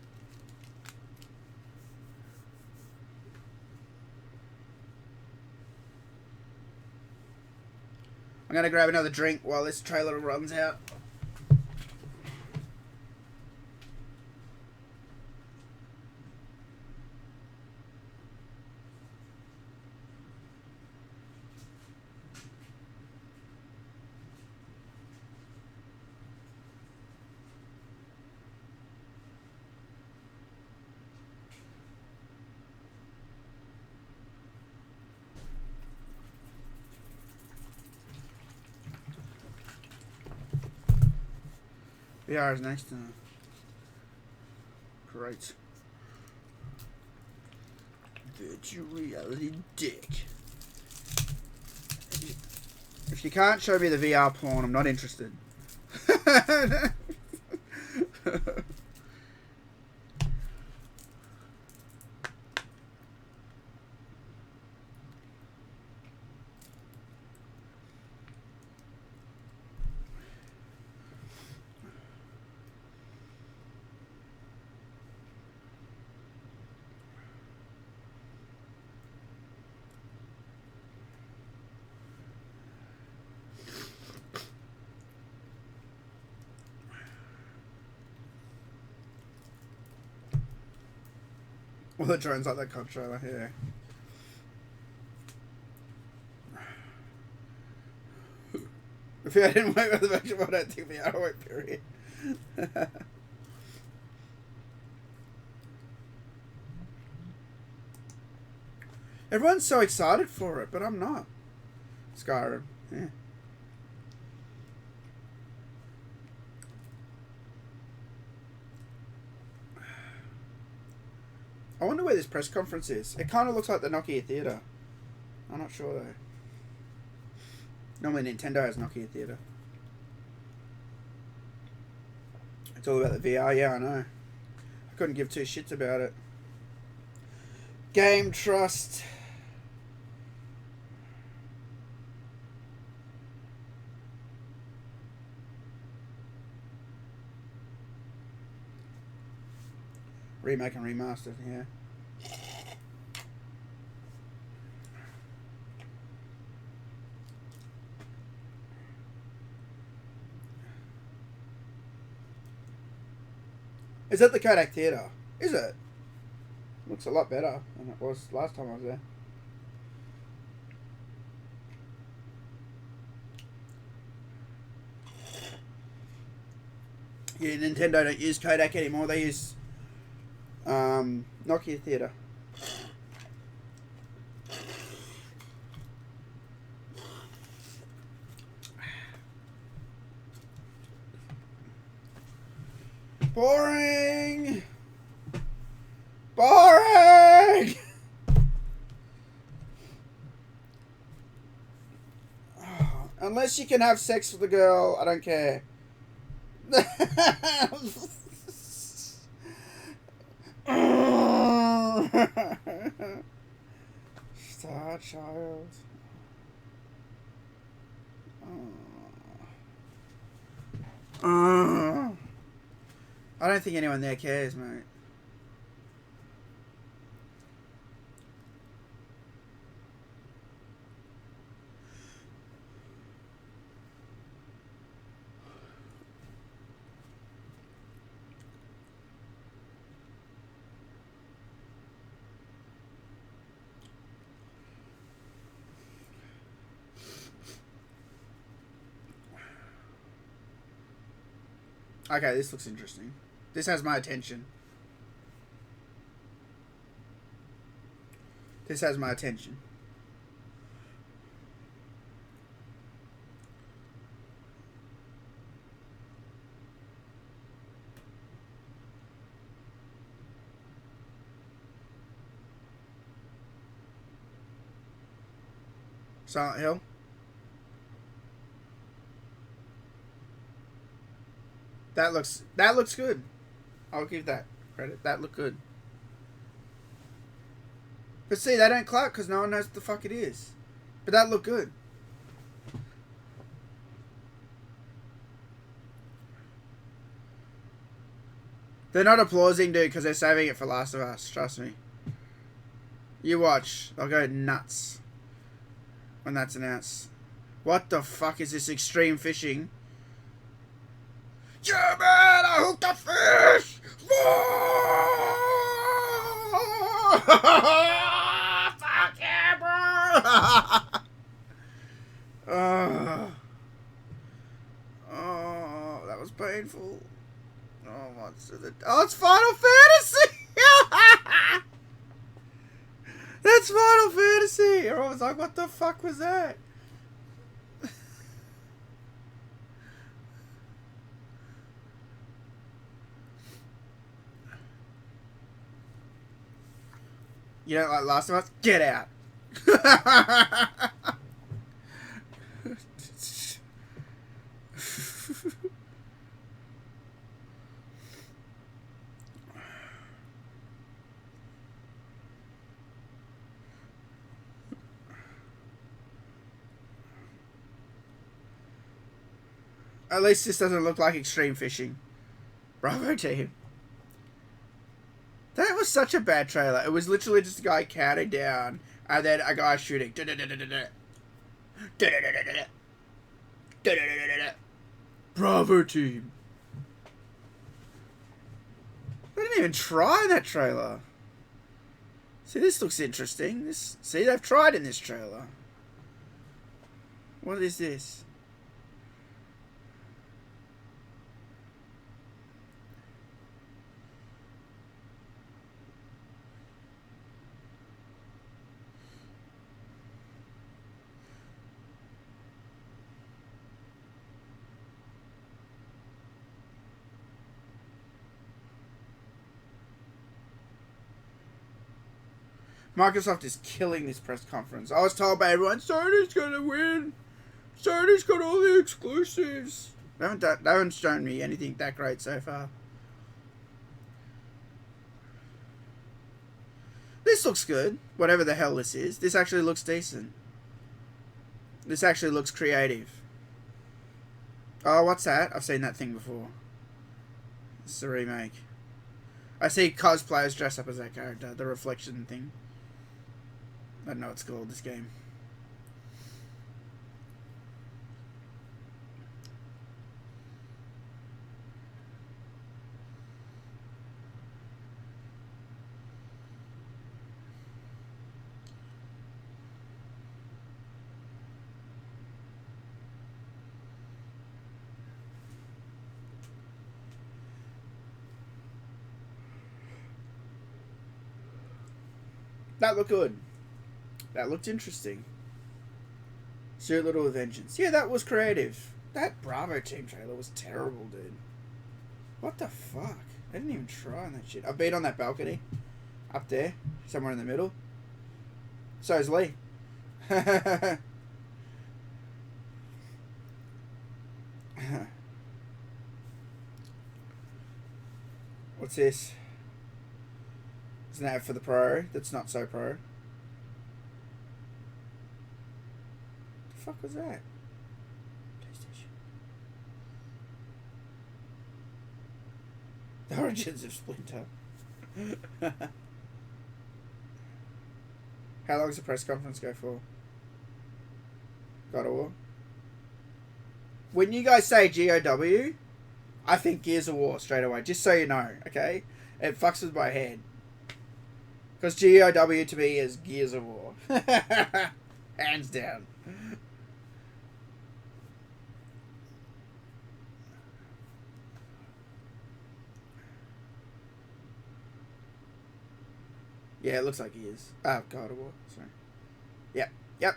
I'm going to grab another drink while this trailer runs out. VR is next. Great. Virtual reality dick. If you can't show me the VR porn, I'm not interested. All the drones like that cock trailer, yeah. If I didn't wait with the version, I don't think we are wait period. Everyone's so excited for it, but I'm not. Skyrim, yeah. I wonder where this press conference is. It kind of looks like the Nokia Theatre. I'm not sure though. Normally Nintendo has Nokia Theatre. It's all about the VR, yeah, I know. I couldn't give two shits about it. Game Trust. Remake and remastered, yeah. Is that the Kodak Theatre? Is it? Looks a lot better than it was last time I was there. Yeah, Nintendo don't use Kodak anymore. They use Nokia Theatre. Boring! Boring! Unless you can have sex with a girl, I don't care. Star Child. I don't think anyone there cares, mate. Okay, this looks interesting. This has my attention. This has my attention. Silent Hill. That looks good. I'll give that credit. That looked good. But see, they don't clap because no one knows what the fuck it is. But that looked good. They're not applauding, dude, because they're saving it for Last of Us. Trust me. You watch. They'll go nuts when that's announced. What the fuck is this extreme fishing? Yeah, man, I hooked a fish! Fuck yeah, bro! Oh, that was painful. Oh, it's Final Fantasy! That's Final Fantasy! Everyone was like, what the fuck was that? You don't like Last of Us? Get out! At least this doesn't look like extreme fishing. Bravo team. That was such a bad trailer. It was literally just a guy counting down and then a guy shooting. Bravo team. They didn't even try that trailer. See, this looks interesting. See, they've tried in this trailer. What is this? Microsoft is killing this press conference. I was told by everyone, Sony's gonna win. Sony's got all the exclusives. They haven't shown me anything that great so far. This looks good. Whatever the hell this is. This actually looks decent. This actually looks creative. Oh, what's that? I've seen that thing before. It's a remake. I see cosplayers dress up as that character. The reflection thing. I don't know what it's called, this game. That looked good. That looked interesting. Stuart Little with Vengeance. Yeah, that was creative. That Bravo Team trailer was terrible, dude. What the fuck? I didn't even try on that shit. I've been on that balcony. Up there. Somewhere in the middle. So is Lee. What's this? It's an ad for the Pro. That's not so Pro. The fuck was that? PlayStation. The Origins of Splinter. How long does the press conference go for? God of War. When you guys say GOW, I think Gears of War straight away. Just so you know, okay? It fucks with my head. Because GOW to me is Gears of War. Hands down. Yeah, it looks like he is. Oh, God of War. Sorry. Yep.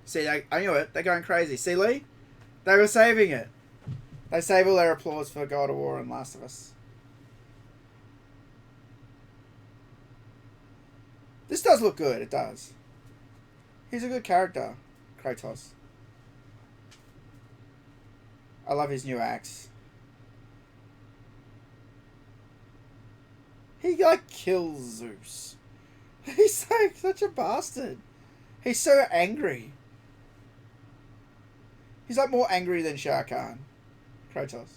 See, I knew it. They're going crazy. See, Lee? They were saving it. They save all their applause for God of War and Last of Us. This does look good. It does. He's a good character, Kratos. I love his new axe. He, like, kills Zeus. He's, like, such a bastard. He's so angry. He's, like, more angry than Shah Khan. Kratos.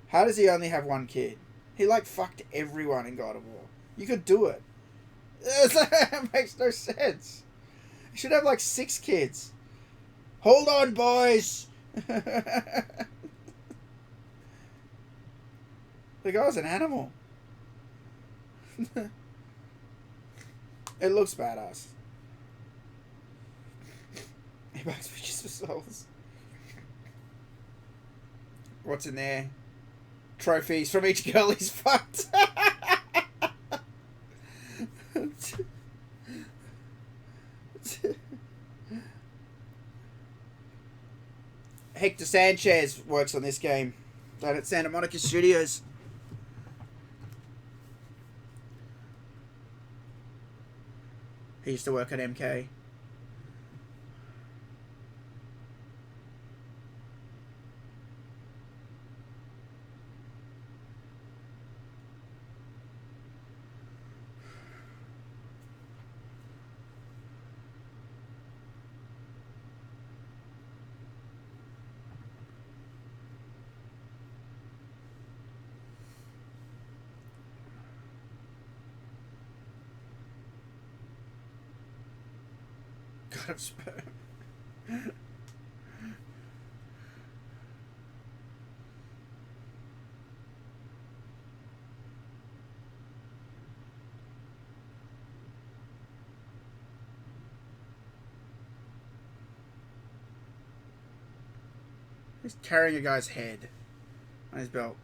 How does he only have one kid? He, like, fucked everyone in God of War. You could do it. It makes no sense. You should have, like, 6 kids. Hold on, boys! The guy's an animal. It looks badass. He bugs bitches for souls. What's in there? Trophies from each girl he's fucked. Hector Sanchez works on this game. Down at Santa Monica Studios. He used to work at MK. God of sperm. He's carrying a guy's head on his belt.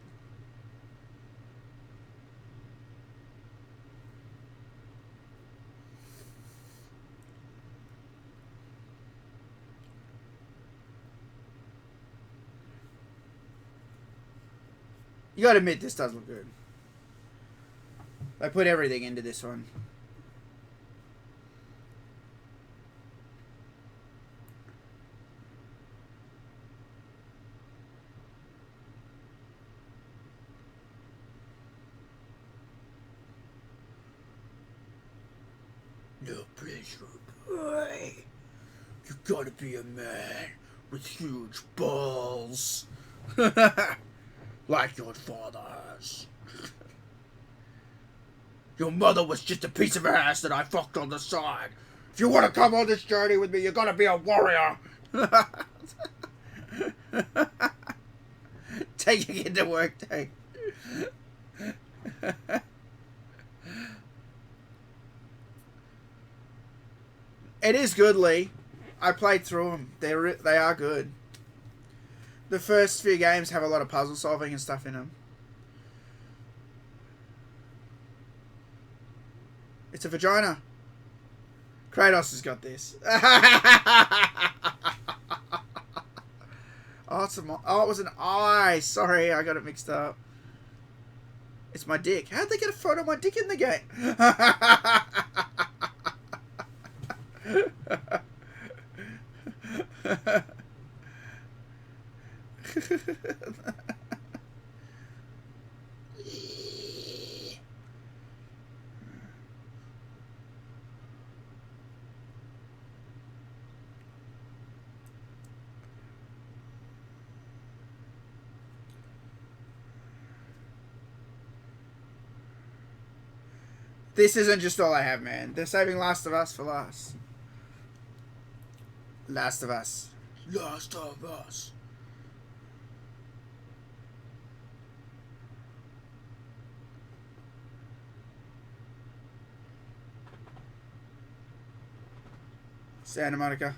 You gotta admit, this does look good. They put everything into this one. No pressure, boy. You gotta be a man with huge balls. Like your father's. Your mother was just a piece of ass that I fucked on the side. If you want to come on this journey with me, you gotta be a warrior. Taking it to work day. It is good, Lee. I played through them. They are good. The first few games have a lot of puzzle solving and stuff in them. It's a vagina. Kratos has got this. Oh, it was an eye. Sorry, I got it mixed up. It's my dick. How'd they get a photo of my dick in the game? This isn't just all I have, man. They're saving Last of Us for last. Last of Us. Last of Us. Santa Monica.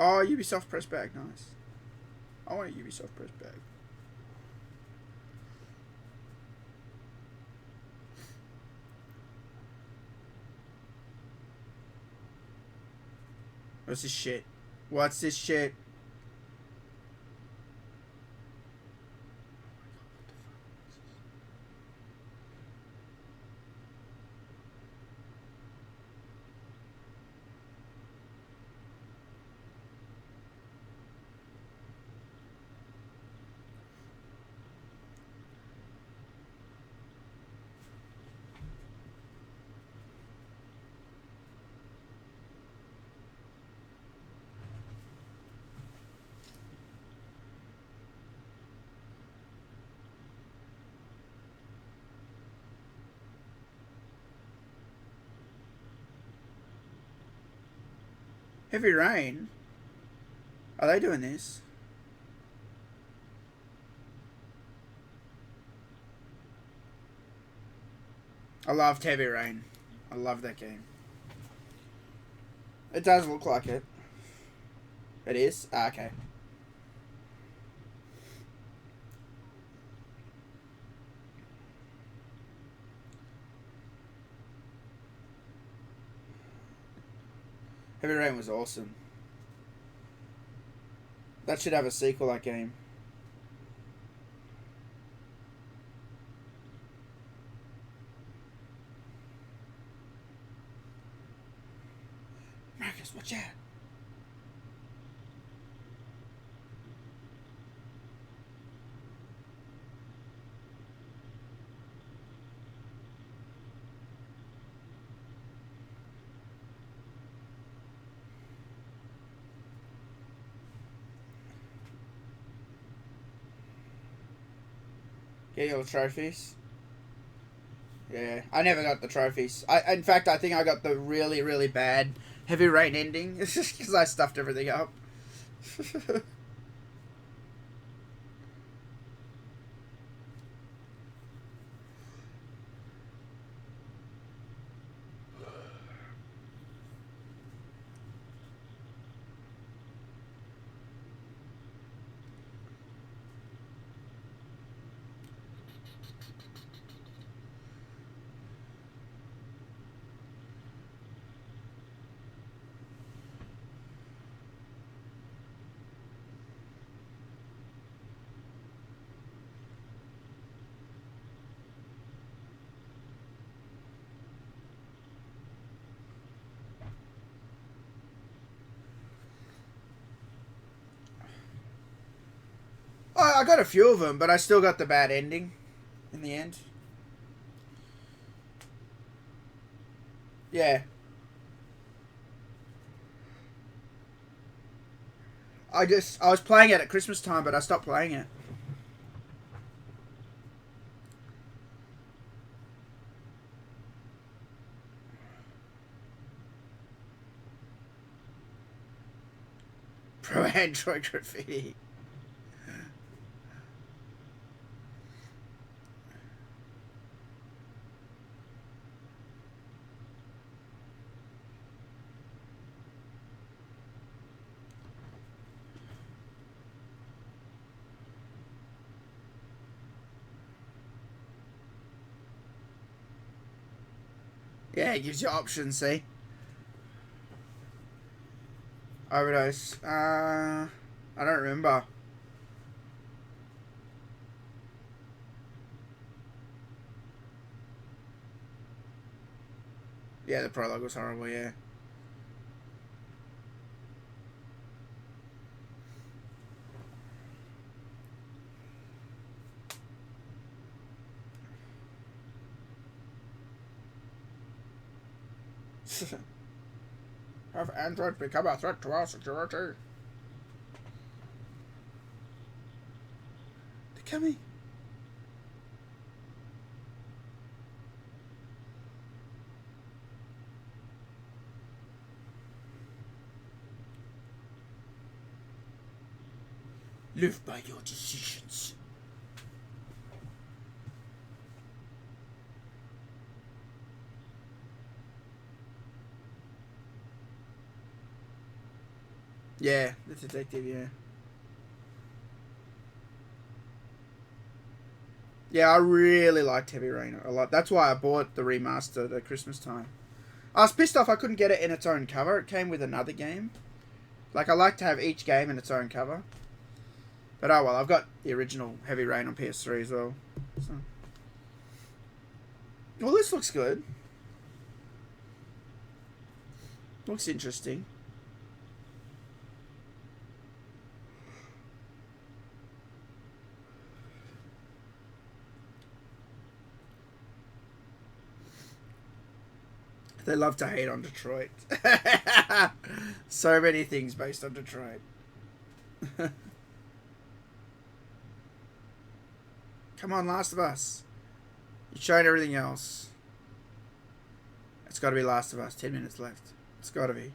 Oh, Ubisoft press bag. Nice. I want a Ubisoft press bag. What's this shit? What's this shit? Heavy Rain? Are they doing this? I loved Heavy Rain. I love that game. It does look like it. It is? Ah, okay. Heavy Rain was awesome. That should have a sequel, that game. Marcus, watch out. Get your trophies. Yeah, I never got the trophies. In fact, I think I got the really, really bad Heavy Rain ending. It's just because I stuffed everything up. I got a few of them, but I still got the bad ending in the end. Yeah. I was playing it at Christmas time, but I stopped playing it. Pro Android graffiti. Yeah, it gives you options, see? Overdose. I don't remember. Yeah, the prologue was horrible, yeah. Have androids become a threat to our security? They're coming. Live by your decisions. Yeah, the detective, yeah. Yeah, I really liked Heavy Rain a lot. That's why I bought the remaster at Christmas time. I was pissed off I couldn't get it in its own cover. It came with another game. Like, I like to have each game in its own cover. But oh well, I've got the original Heavy Rain on PS3 as well. So. Well, this looks good. Looks interesting. They love to hate on Detroit. So many things based on Detroit. Come on, Last of Us. You've shown everything else. It's got to be Last of Us. 10 minutes left. It's got to be.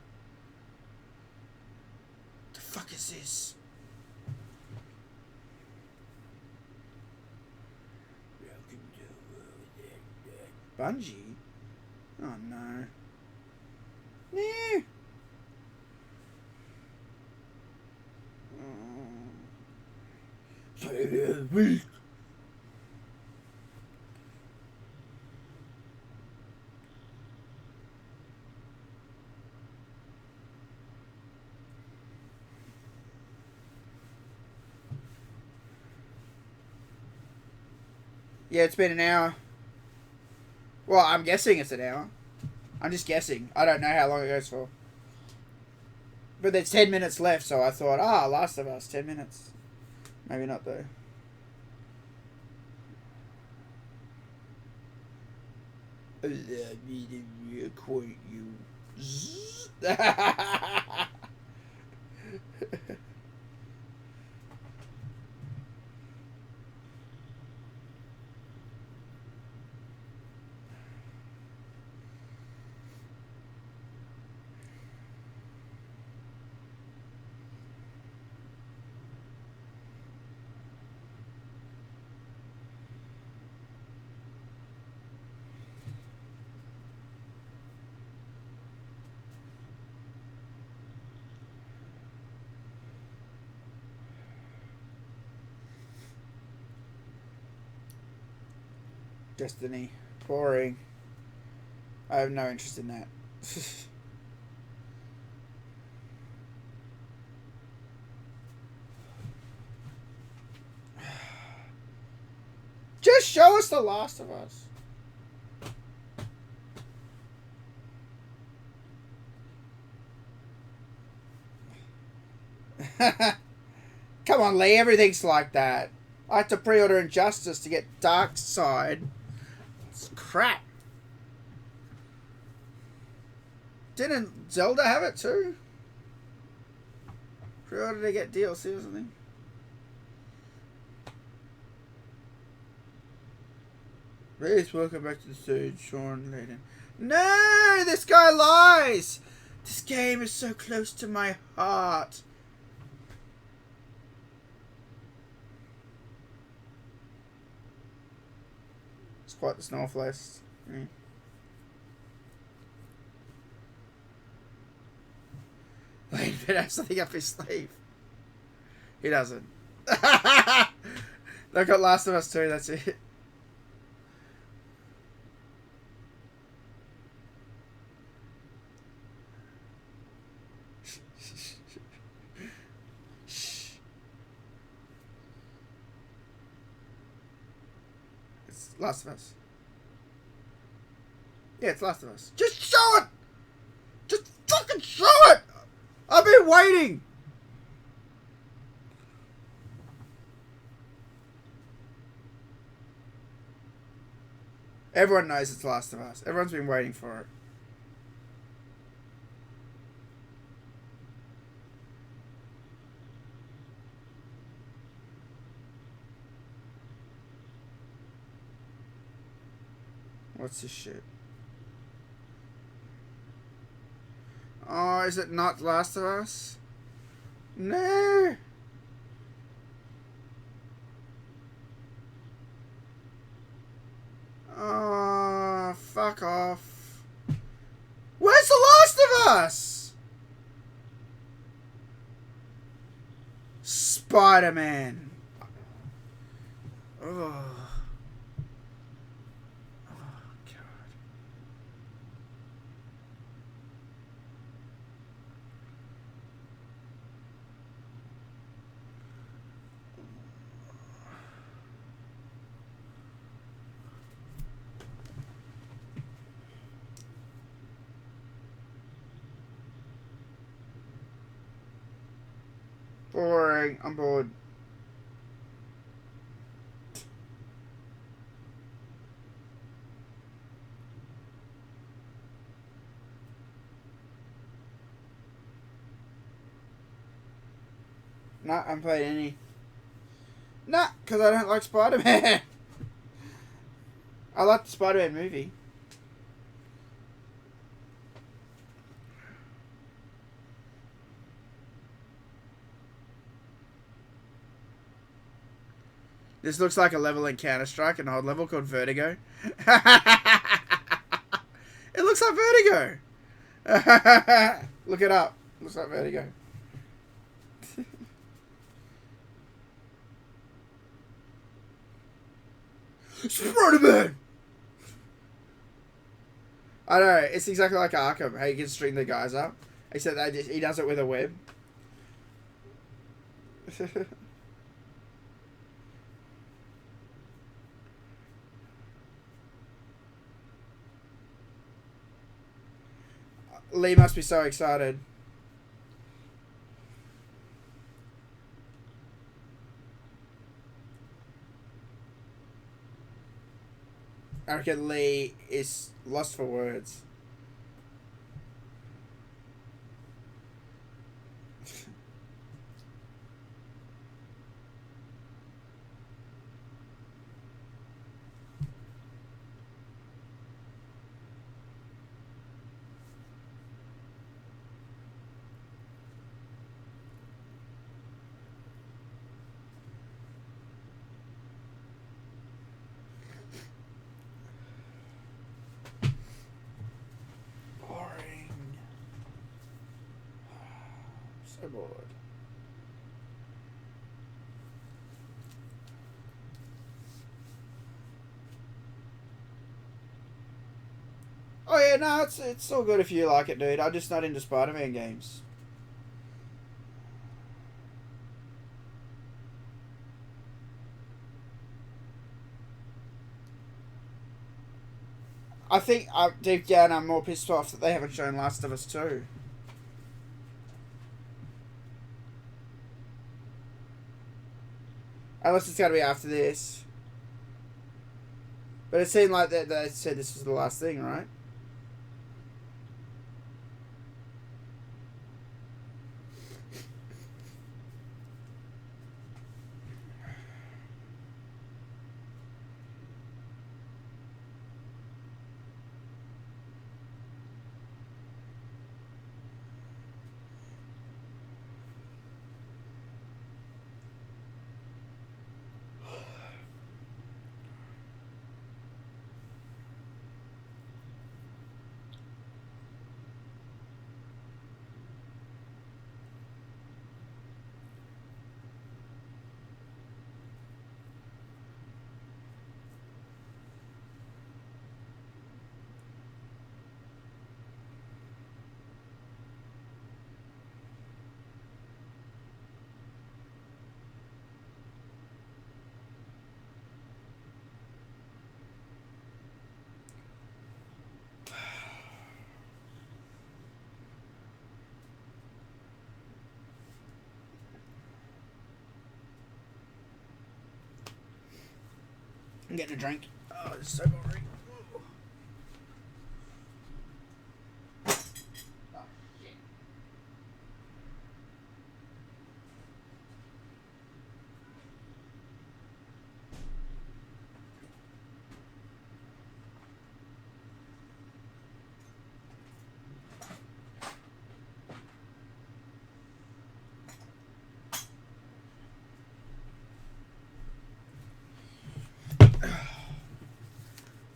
The fuck is this? Bungie? Oh no. No. Yeah, it's been an hour. Well, I'm guessing it's an hour. I'm just guessing. I don't know how long it goes for. But there's 10 minutes left, so I thought, Last of Us, 10 minutes. Maybe not, though. Allow me to reacquaint you. Destiny. Boring. I have no interest in that. Just show us The Last of Us. Come Come on, Lee. Everything's like that. I had to pre-order Injustice to get Dark Side. It's crap. Didn't Zelda have it too? Pre-order to get DLC or something? Please welcome back to the stage, Sean Layden. No! This guy lies! This game is so close to my heart. It's quite the snowflakes. Mm. Wait, but has something up his sleeve. He doesn't. They've got Last of Us 2, that's it. It's Last of Us. Yeah, it's Last of Us. Just show it! Just fucking show it! I've been waiting! Everyone knows it's Last of Us. Everyone's been waiting for it. What's this shit? Oh, is it not Last of Us? No! Oh, fuck off. Where's The Last of Us? Spider-Man. Oh. Boring. I'm bored. Nah, I haven't played any. Nah, because I don't like Spider-Man. I like the Spider-Man movie. This looks like a level in Counter-Strike, an old level called Vertigo. It looks like Vertigo. Look it up. Looks like Vertigo. Spider-Man! I know, it's exactly like Arkham, how you can string the guys up. Except that he does it with a web. Lee must be so excited. I reckon Lee is lost for words. So bored. Oh yeah, no, it's all good if you like it, dude. I'm just not into Spider-Man games. I think deep down I'm more pissed off that they haven't shown Last of Us 2. Unless it's got to be after this. But it seemed like they said this was the last thing, right? I'm getting a drink. Oh, it's so boring.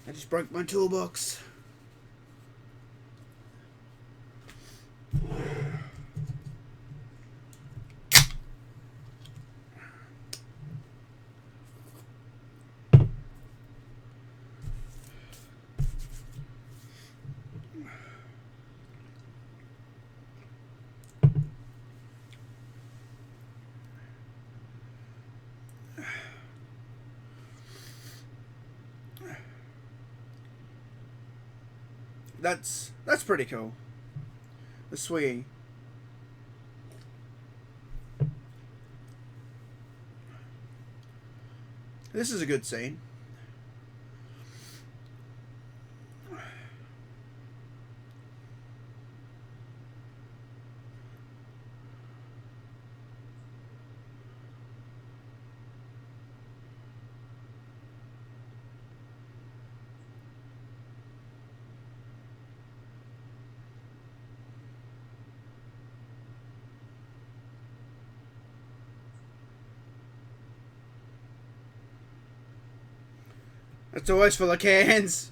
I just broke my toolbox. That's pretty cool. The swinging. This is a good scene. It's always full of cans.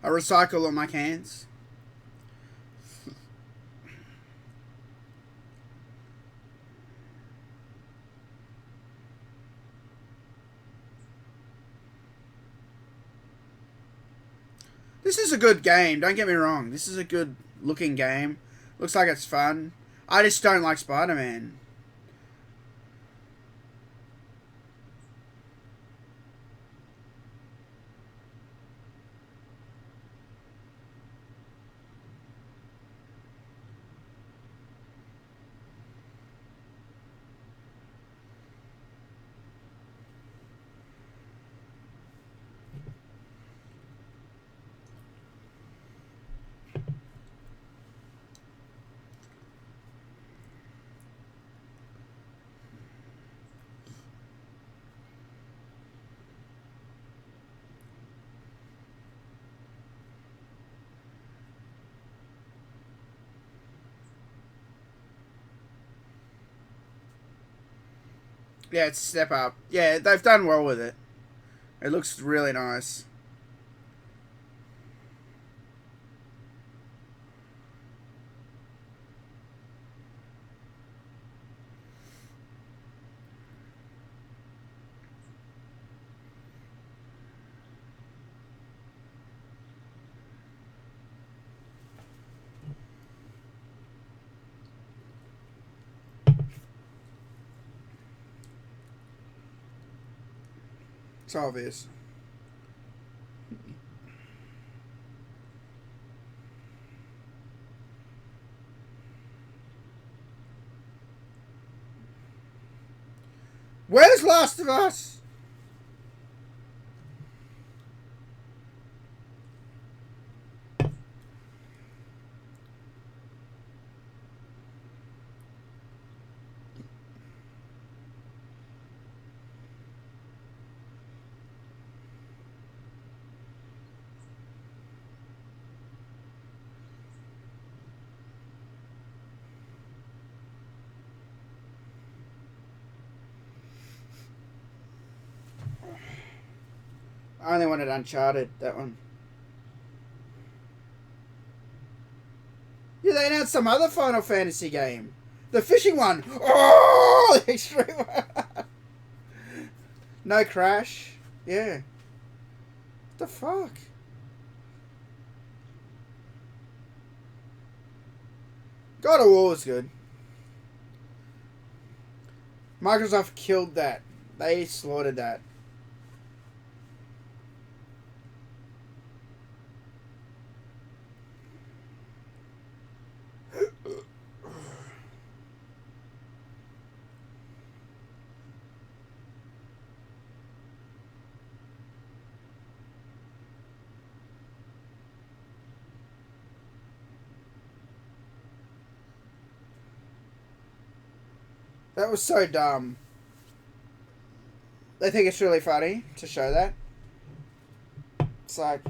I recycle all my cans. This is a good game, don't get me wrong. This is a good looking game. Looks like it's fun. I just don't like Spider-Man. Yeah, it's a step up. Yeah, they've done well with it. It looks really nice. It's obvious. Where's Last of Us? I only wanted Uncharted, that one. Yeah, they announced some other Final Fantasy game. The fishing one. Oh, the extreme one. No Crash. Yeah. What the fuck? God of War was good. Microsoft killed that. They slaughtered that. That was so dumb. They think it's really funny to show that. It's like...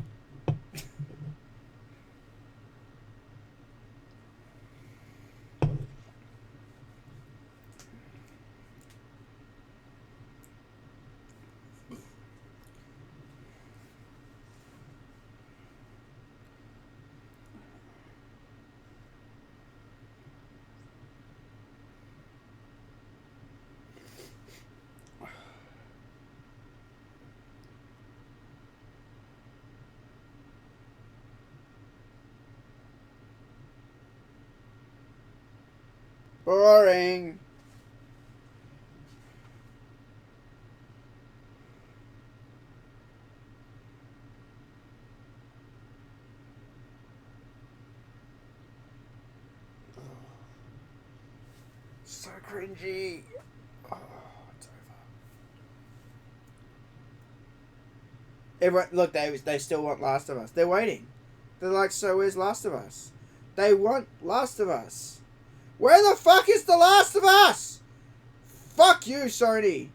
boring. So cringy. Oh, it's over. Everyone, look, they still want Last of Us. They're waiting. They're like, so where's Last of Us? They want Last of Us. Where the fuck is the Last of Us? Fuck you, Sony.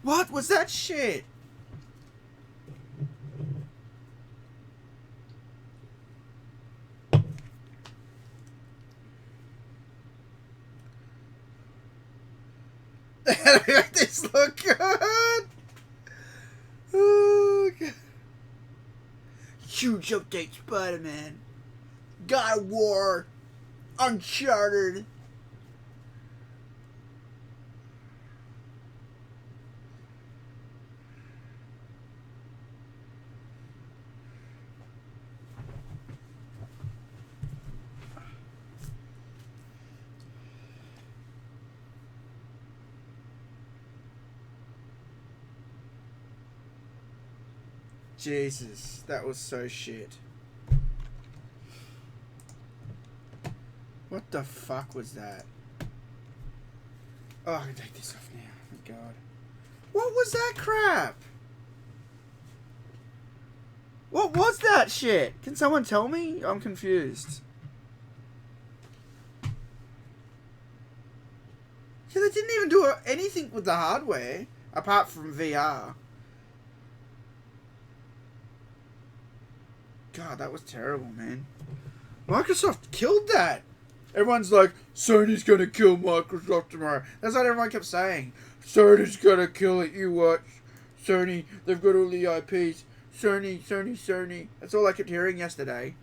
What was that shit? Make this look good. Oh, God. Huge update, Spider-Man. God of War. Uncharted. Jesus, that was so shit. What the fuck was that? Oh, I can take this off now. Thank God. What was that crap? What was that shit? Can someone tell me? I'm confused. Yeah, they didn't even do anything with the hardware apart from VR. God, that was terrible, man. Microsoft killed that. Everyone's like, Sony's gonna kill Microsoft tomorrow. That's what everyone kept saying. Sony's gonna kill it, you watch. Sony, they've got all the IPs. Sony, Sony, Sony. That's all I kept hearing yesterday.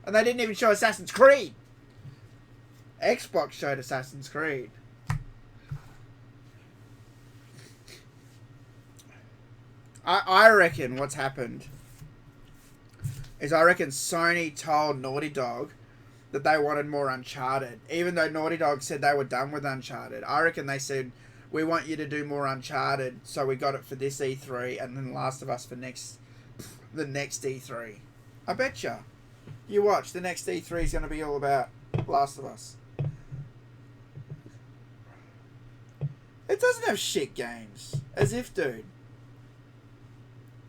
And they didn't even show Assassin's Creed. Xbox showed Assassin's Creed. I reckon what's happened is I reckon Sony told Naughty Dog that they wanted more Uncharted. Even though Naughty Dog said they were done with Uncharted. I reckon they said, we want you to do more Uncharted, so we got it for this E3 and then Last of Us for the next E3. I betcha. You watch, the next E3 is going to be all about Last of Us. It doesn't have shit games. As if, dude.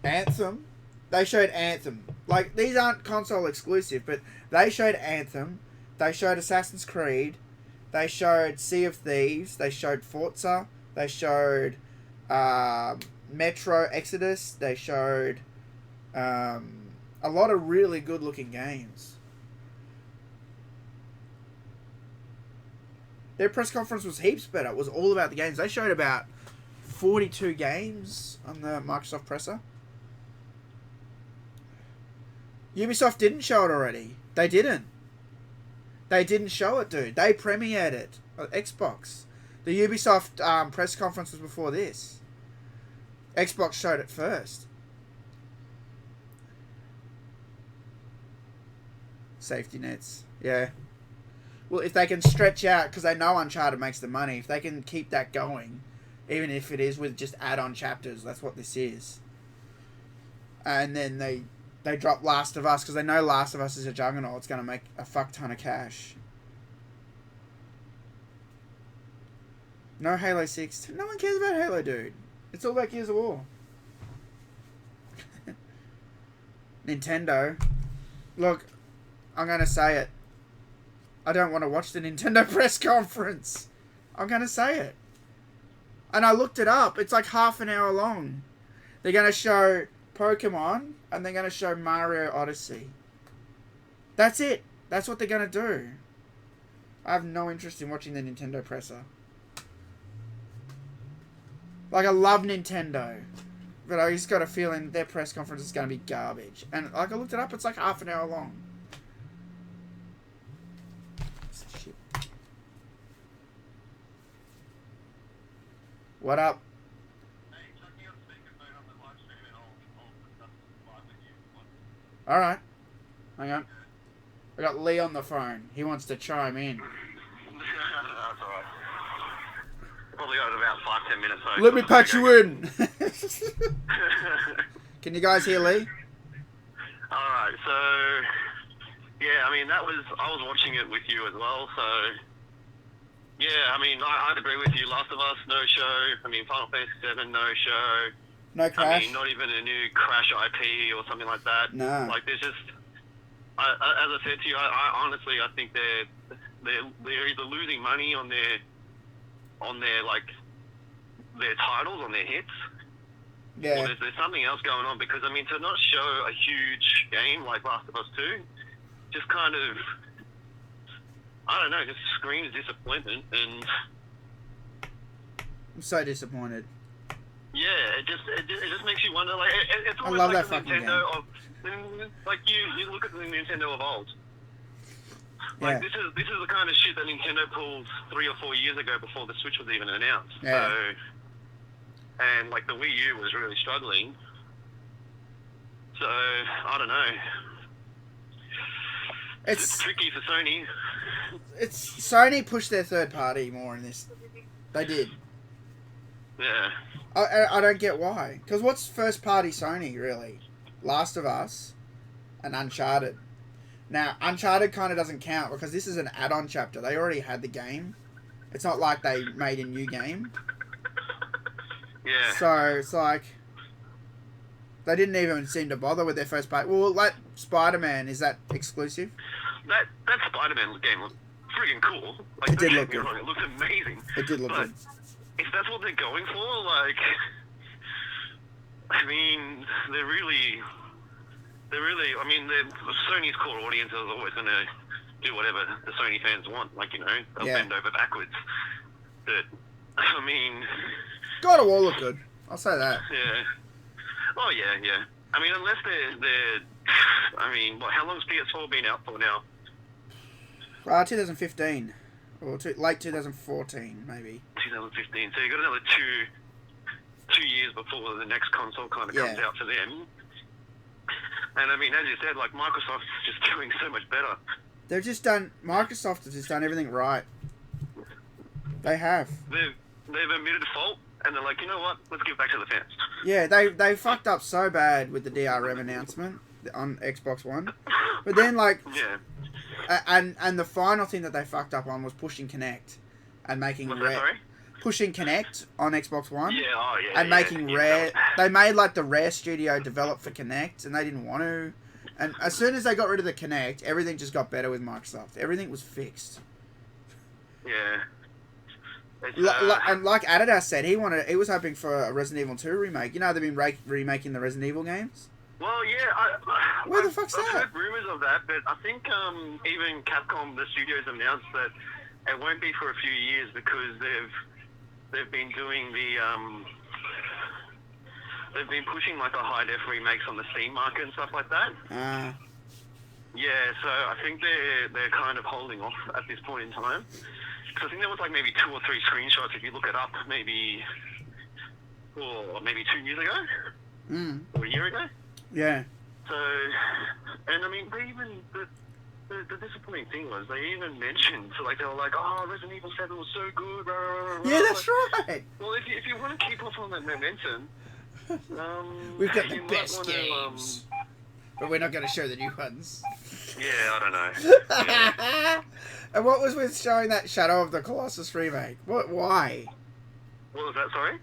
Anthem. They showed Anthem. Like, these aren't console exclusive, but they showed Anthem. They showed Assassin's Creed. They showed Sea of Thieves. They showed Forza. They showed Metro Exodus. They showed a lot of really good looking games. Their press conference was heaps better. It was all about the games. They showed about 42 games on the Microsoft presser. Ubisoft didn't show it already. They didn't. They didn't show it, dude. They premiered it on Xbox. The Ubisoft press conference was before this. Xbox showed it first. Safety nets. Yeah. Well, if they can stretch out, because they know Uncharted makes the money, if they can keep that going, even if it is with just add-on chapters, that's what this is. And then they drop Last of Us, because they know Last of Us is a juggernaut. It's going to make a fuck ton of cash. No Halo 6. No one cares about Halo, dude. It's all about Gears of War. Nintendo. Look, I'm going to say it. I don't want to watch the Nintendo press conference. I'm going to say it. And I looked it up. It's like half an hour long. They're going to show Pokemon, and they're going to show Mario Odyssey. That's it. That's what they're going to do. I have no interest in watching the Nintendo presser. Like, I love Nintendo, but I just got a feeling their press conference is going to be garbage. And, like, I looked it up, it's like half an hour long. Shit. What up? Alright. Hang on. I got Lee on the phone. He wants to chime in. That's alright. Probably got about 5-10 minutes. So let me patch you in. Can you guys hear Lee? Alright, so... Yeah, I mean, I was watching it with you as well, so... Yeah, I mean, I'd agree with you. Last of Us, no show. I mean, Final Fantasy 7, no show. No Crash? I mean, not even a new Crash IP or something like that. No. Like, there's just... as I said to you, I honestly, I think they're either losing money on their titles, on their hits. Yeah. Or there's something else going on, because, I mean, to not show a huge game like Last of Us 2, just kind of, I don't know, just screams disappointment, and... I'm so disappointed. Yeah, it just makes you wonder, like, it's almost love like that the fucking Nintendo of, like, you look at the Nintendo of old. Like, Yeah. this is the kind of shit that Nintendo pulled 3 or 4 years ago before the Switch was even announced. Yeah. So, and, like, the Wii U was really struggling. So, I don't know. It's tricky for Sony. It's Sony pushed their third party more in this. They did. Yeah. I don't get why. Because what's first party Sony, really? Last of Us and Uncharted. Now, Uncharted kind of doesn't count because this is an add-on chapter. They already had the game. It's not like they made a new game. Yeah. So, it's like... They didn't even seem to bother with their first party. Well, like Spider-Man, is that exclusive? That Spider-Man game looked friggin' cool. Like, It did look don't get me good. wrong, it looked amazing. It did look But good. if that's what they're going for, like... I mean, they're really... I mean, Sony's core audience is always going to do whatever the Sony fans want. Like, you know, they'll bend over backwards. But, I mean... God of War looked good. I'll say that. Yeah. Oh, yeah. I mean, unless they're... I mean, how long's PS4 been out for now? 2015. Or late 2014, maybe. 2015. So you've got another two years before the next console kind of comes out for them. And I mean, as you said, like, Microsoft's just doing so much better. Microsoft has just done everything right. They have. They've admitted fault, and they're like, you know what? Let's give back to the fans. Yeah, they fucked up so bad with the DRM announcement on Xbox One. But then, like... Yeah. And the final thing that they fucked up on was pushing Kinect and making What's that, sorry? pushing Kinect on Xbox One. Yeah, oh yeah. And making Rare... They made, like, the Rare studio develop for Kinect, and they didn't want to. And as soon as they got rid of the Kinect, everything just got better with Microsoft. Everything was fixed. Yeah. And like Adidas said, he was hoping for a Resident Evil 2 remake. You know, they've been remaking the Resident Evil games. Well, yeah. Where the fuck's that? I've heard rumours of that, but I think even Capcom, the studios, announced that it won't be for a few years because they've been doing they've been pushing like a high def remakes on the Steam market and stuff like that. Yeah, so I think they're kind of holding off at this point in time. Because I think there was like maybe 2 or 3 screenshots if you look it up, maybe 2 years ago, or a year ago. Yeah. So, and I mean, they even the disappointing thing was they even mentioned, so like they were like, oh, Resident Evil 7 was so good. Blah, blah, blah. Yeah, that's right. Well, if you want to keep off on that momentum. We've got the best games, but we're not going to show the new ones. Yeah, I don't know. Yeah. And what was with showing that Shadow of the Colossus remake? Why? What was that, sorry?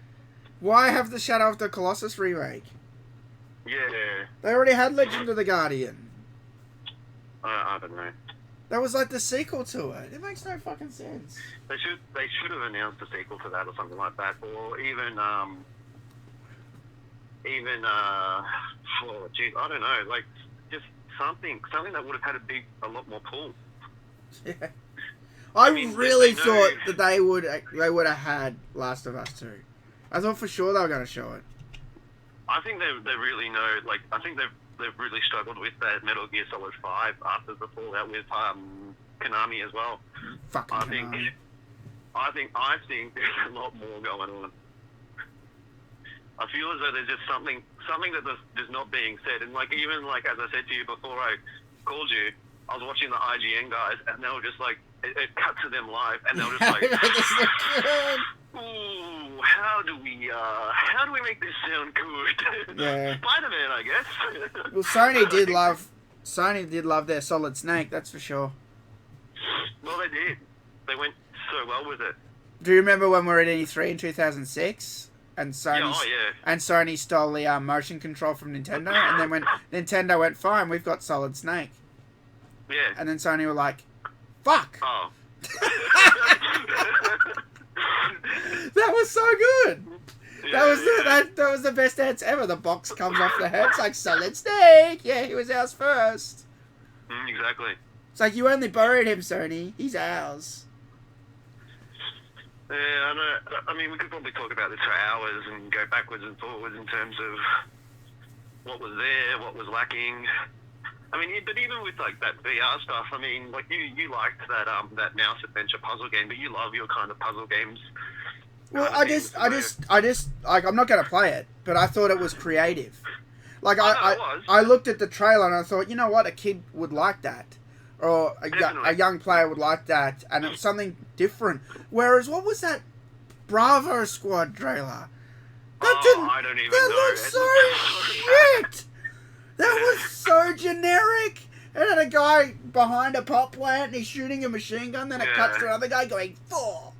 Why have the Shadow of the Colossus remake? Yeah. They already had Legend of the Guardian. I don't know. That was like the sequel to it. It makes no fucking sense. They should have announced a sequel to that or something like that, or even oh geez, I don't know, like just something that would have had a lot more pull. Yeah. I mean, really thought that they would have had Last of Us 2. I thought for sure they were going to show it. I think they really know. Like, I think they've really struggled with that Metal Gear Solid 5 after the fallout with Konami as well. Fucking Konami. I think there's a lot more going on. I feel as though there's just something that is not being said. And like, even like as I said to you before I called you, I was watching the IGN guys, and they were just like, it cut to them live, and they were just like, ooh, how do we make this sound good? Yeah. Spider-Man, I guess. Well, Sony did love their Solid Snake, that's for sure. Well, they did. They went so well with it. Do you remember when we were at E3 in 2006? And Sony stole the motion control from Nintendo, and then when Nintendo went, fine, we've got Solid Snake. Yeah. And then Sony were like, fuck. Oh. That was so good. That was the best dance ever. The box comes off the head. It's like, Solid Snake. Yeah, he was ours first. Exactly. It's like, you only borrowed him, Sony. He's ours. Yeah, I know. I mean, we could probably talk about this for hours and go backwards and forwards in terms of what was there, what was lacking. I mean, but even with like that VR stuff, I mean, like you liked that mouse adventure puzzle game, but you love your kind of puzzle games. Well, I just like, I'm not going to play it, but I thought it was creative. Like I looked at the trailer and I thought, you know what, a kid would like that. Or a young player would like that, and it was something different. Whereas, what was that Bravo Squad trailer? I don't even know. That looked so shit! That was so generic! And then a guy behind a pot plant, and he's shooting a machine gun, then it cuts to another guy going, 4,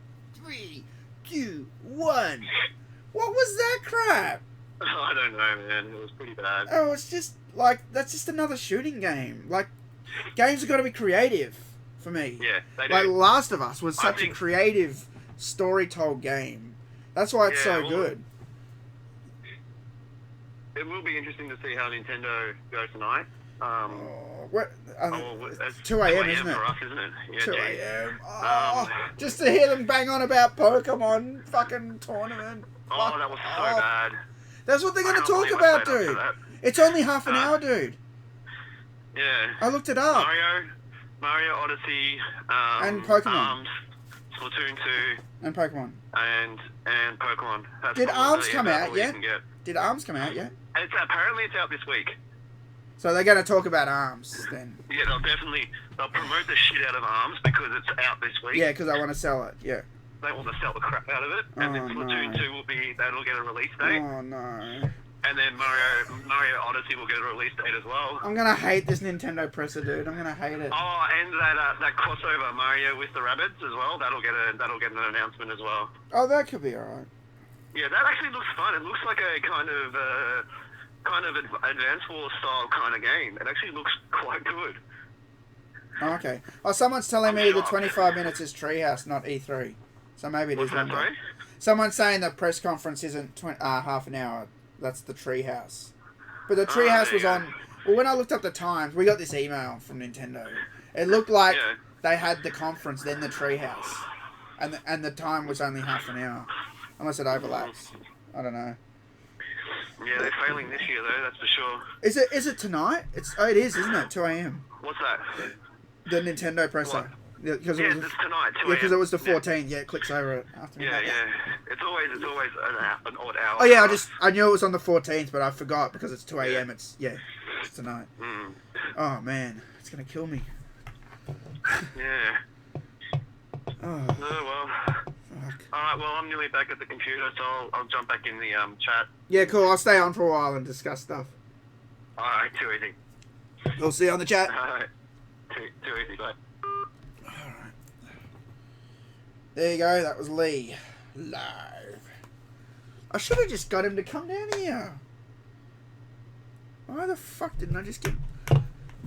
3, 2, 1. What was that crap? I don't know, man. It was pretty bad. Oh, it's just, like, that's just another shooting game. Like, games have got to be creative for me. Yeah, they do. Like Last of Us was such a creative, story-told game. That's why it's so good. It will be interesting to see how Nintendo goes tonight. It's 2 a.m., isn't it? For us, isn't it? Yeah, 2 a.m. Oh, just to hear them bang on about Pokemon fucking tournament. Oh, that was so bad. That's what they're going to talk about, dude. It's only half an hour, dude. Yeah. I looked it up. Mario Odyssey, and Pokemon. ARMS, Splatoon 2. And Pokemon. And Pokemon. Did ARMS come out yet? Did ARMS come out yet? Apparently it's out this week. So they're going to talk about ARMS then? Yeah, they'll promote the shit out of ARMS because it's out this week. Yeah, because I want to sell it, yeah. They want to sell the crap out of it. And then Splatoon 2 that'll get a release date. Oh, no. And then Mario Odyssey will get a release date as well. I'm gonna hate this Nintendo presser, dude. I'm gonna hate it. Oh, and that crossover Mario with the rabbits as well. That'll get an announcement as well. Oh, that could be alright. Yeah, that actually looks fun. It looks like a kind of Advance Wars style kind of game. It actually looks quite good. Oh, okay. Oh, someone's telling me the 25 minutes is Treehouse, not E3. So maybe it is longer. Sorry? Someone's saying the press conference isn't half an hour. That's the Treehouse. But the Treehouse was on... Well, when I looked up the times, we got this email from Nintendo. It looked like they had the conference, then the Treehouse. And the time was only half an hour. Unless it overlaps. I don't know. Yeah, they're failing this year, though, that's for sure. Is it tonight? It is, isn't it? 2 a.m. What's that? The Nintendo presser. Because it's tonight, 2 a.m. because it was the 14th. Yeah, it clicks over it after Yeah. It's always an odd hour. Oh yeah, I knew it was on the 14th, but I forgot because it's 2 a.m. It's tonight. Mm. Oh man, it's gonna kill me. Yeah. Oh. No, well. Fuck. Alright, well, I'm nearly back at the computer, so I'll jump back in the chat. Yeah, cool. I'll stay on for a while and discuss stuff. Alright, too easy. We'll see you on the chat. Alright. Too easy, bye. Alright. There you go. That was Lee. Live. I should have just got him to come down here. Why the fuck didn't I just get...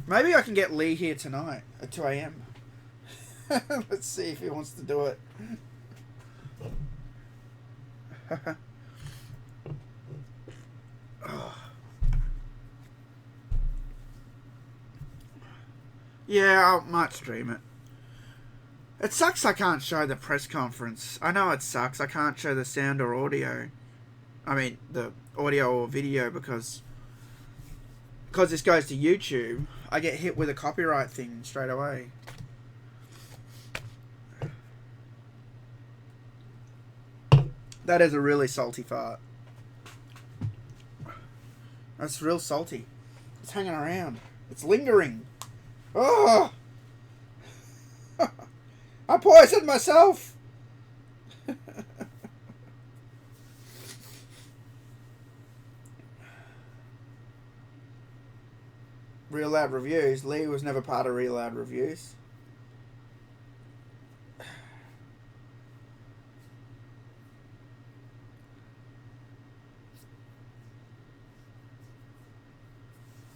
Maybe I can get Lee here tonight at 2 a.m. Let's see if he wants to do it. Yeah, I might stream it. It sucks I can't show the press conference. I know it sucks. I can't show the sound or audio. I mean, the audio or video because this goes to YouTube. I get hit with a copyright thing straight away. That is a really salty fart. That's real salty. It's hanging around. It's lingering. Oh! I poisoned myself! Real Loud Reviews. Lee was never part of Real Loud Reviews.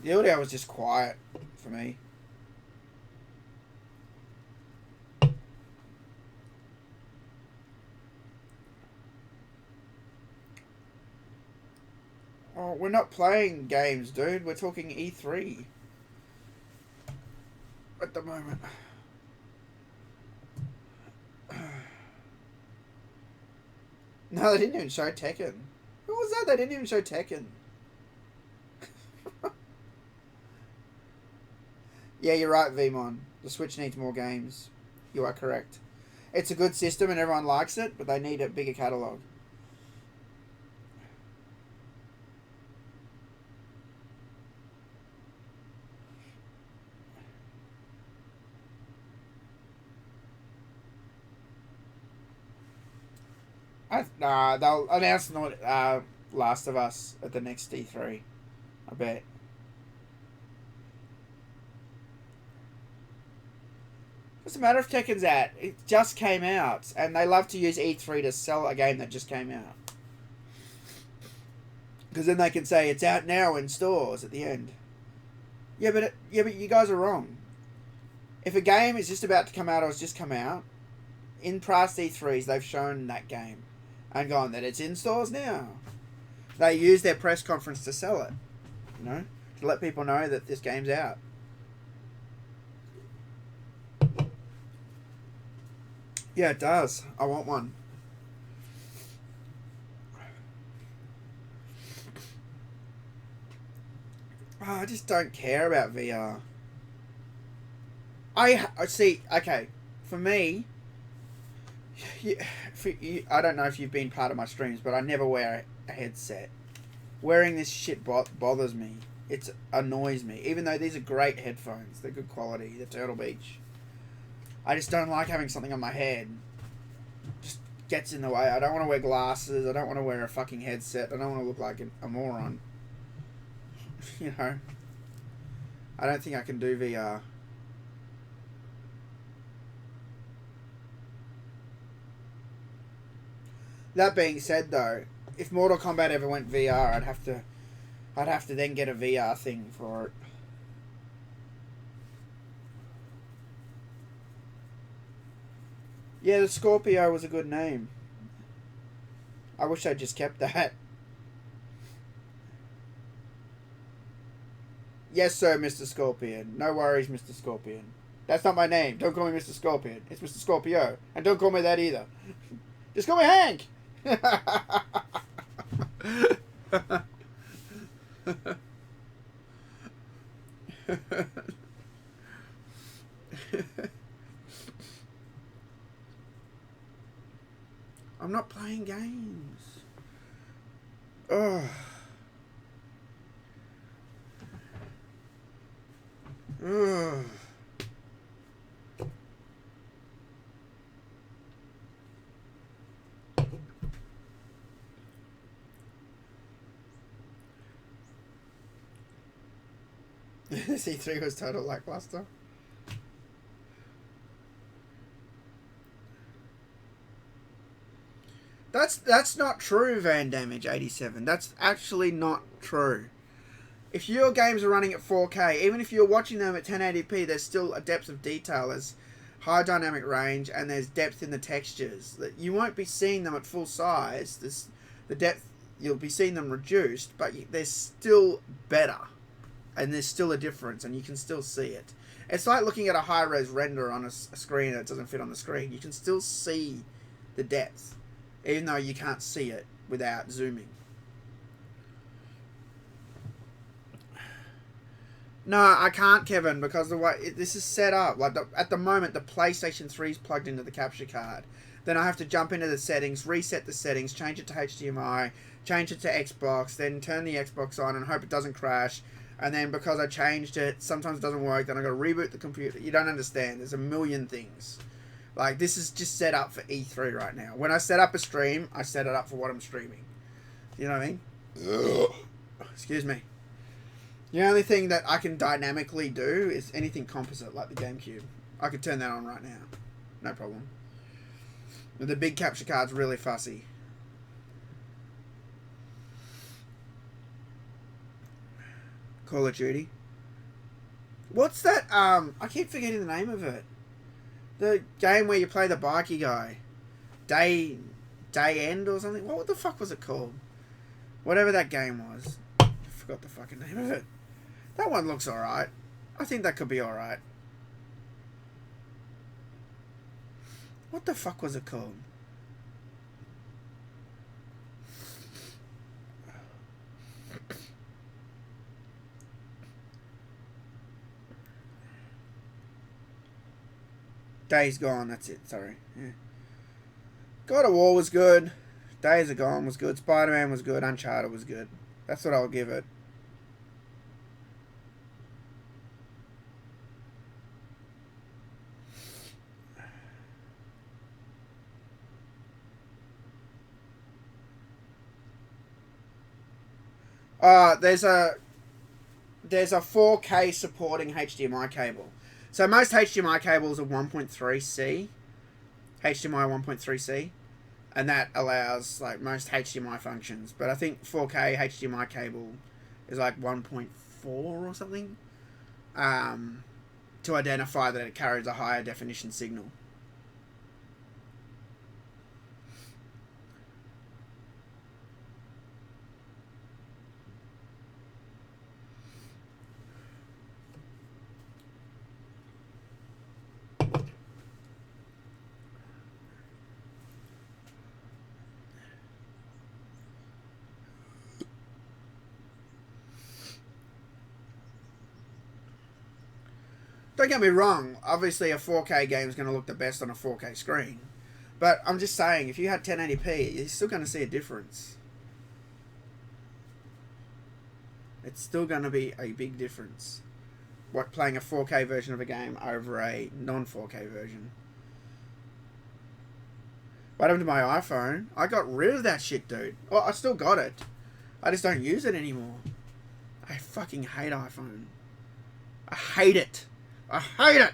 The audio was just quiet for me. Oh, we're not playing games, dude. We're talking E3 at the moment. No, they didn't even show Tekken. Who was that? They didn't even show Tekken. Yeah, you're right, Vmon. The Switch needs more games. You are correct. It's a good system and everyone likes it, but they need a bigger catalogue. They'll announce Last of Us at the next E3. I bet. What's the matter if Tekken's out? It just came out, and they love to use E3 to sell a game that just came out. Because then they can say it's out now in stores at the end. Yeah, but you guys are wrong. If a game is just about to come out or has just come out, in past E3s they've shown that game and gone that it's in stores now. They use their press conference to sell it, you know, to let people know that this game's out. Yeah, it does. I want one. Oh, I just don't care about VR. I see. Okay, for me, I don't know if you've been part of my streams, but I never wear a headset. Wearing this shit bothers me. It annoys me. Even though these are great headphones, they're good quality. The Turtle Beach. I just don't like having something on my head. Just gets in the way. I don't want to wear glasses. I don't want to wear a fucking headset. I don't want to look like a moron. You know? I don't think I can do VR. That being said, though, if Mortal Kombat ever went VR, I'd have to then get a VR thing for it. Yeah, the Scorpio was a good name. I wish I just kept that. Yes, sir, Mr. Scorpion. No worries, Mr. Scorpion. That's not my name. Don't call me Mr. Scorpion. It's Mr. Scorpio. And don't call me that either. Just call me Hank! I'm not playing games. Ugh. Ugh. C3 was total lackluster. That's not true, Van Damage 87. That's actually not true. If your games are running at 4K, even if you're watching them at 1080p, there's still a depth of detail. There's high dynamic range and there's depth in the textures. That you won't be seeing them at full size. The depth, you'll be seeing them reduced, but they're still better. And there's still a difference, and you can still see it. It's like looking at a high-res render on a screen that doesn't fit on the screen. You can still see the depth, even though you can't see it without zooming. No, I can't, Kevin, because the way this is set up, like at the moment, the PlayStation 3 is plugged into the capture card. Then I have to jump into the settings, reset the settings, change it to HDMI, change it to Xbox, then turn the Xbox on and hope it doesn't crash. And then because I changed it, sometimes it doesn't work. Then I got to reboot the computer. You don't understand. There's a million things. Like, this is just set up for E3 right now. When I set up a stream, I set it up for what I'm streaming. You know what I mean? Ugh. Excuse me. The only thing that I can dynamically do is anything composite, like the GameCube. I could turn that on right now. No problem. But the big capture card's really fussy. Call of Duty. What's that? I keep forgetting the name of it. The game where you play the bikie guy. Day End or something? What the fuck was it called? Whatever that game was. I forgot the fucking name of it. That one looks alright. I think that could be alright. What the fuck was it called? Days Gone, that's it, sorry. Yeah. God of War was good. Days of Gone was good. Spider-Man was good. Uncharted was good. That's what I'll give it. There's a 4K supporting HDMI cable. So most HDMI cables are 1.3C, HDMI 1.3C, and that allows like most HDMI functions. But I think 4K HDMI cable is like 1.4 or something, to identify that it carries a higher definition signal. Don't get me wrong, obviously a 4K game is going to look the best on a 4K screen. But I'm just saying, if you had 1080p, you're still going to see a difference. It's still going to be a big difference. What, playing a 4K version of a game over a non-4K version. What happened to my iPhone? I got rid of that shit, dude. Well, I still got it. I just don't use it anymore. I fucking hate iPhone. I hate it. I hate it.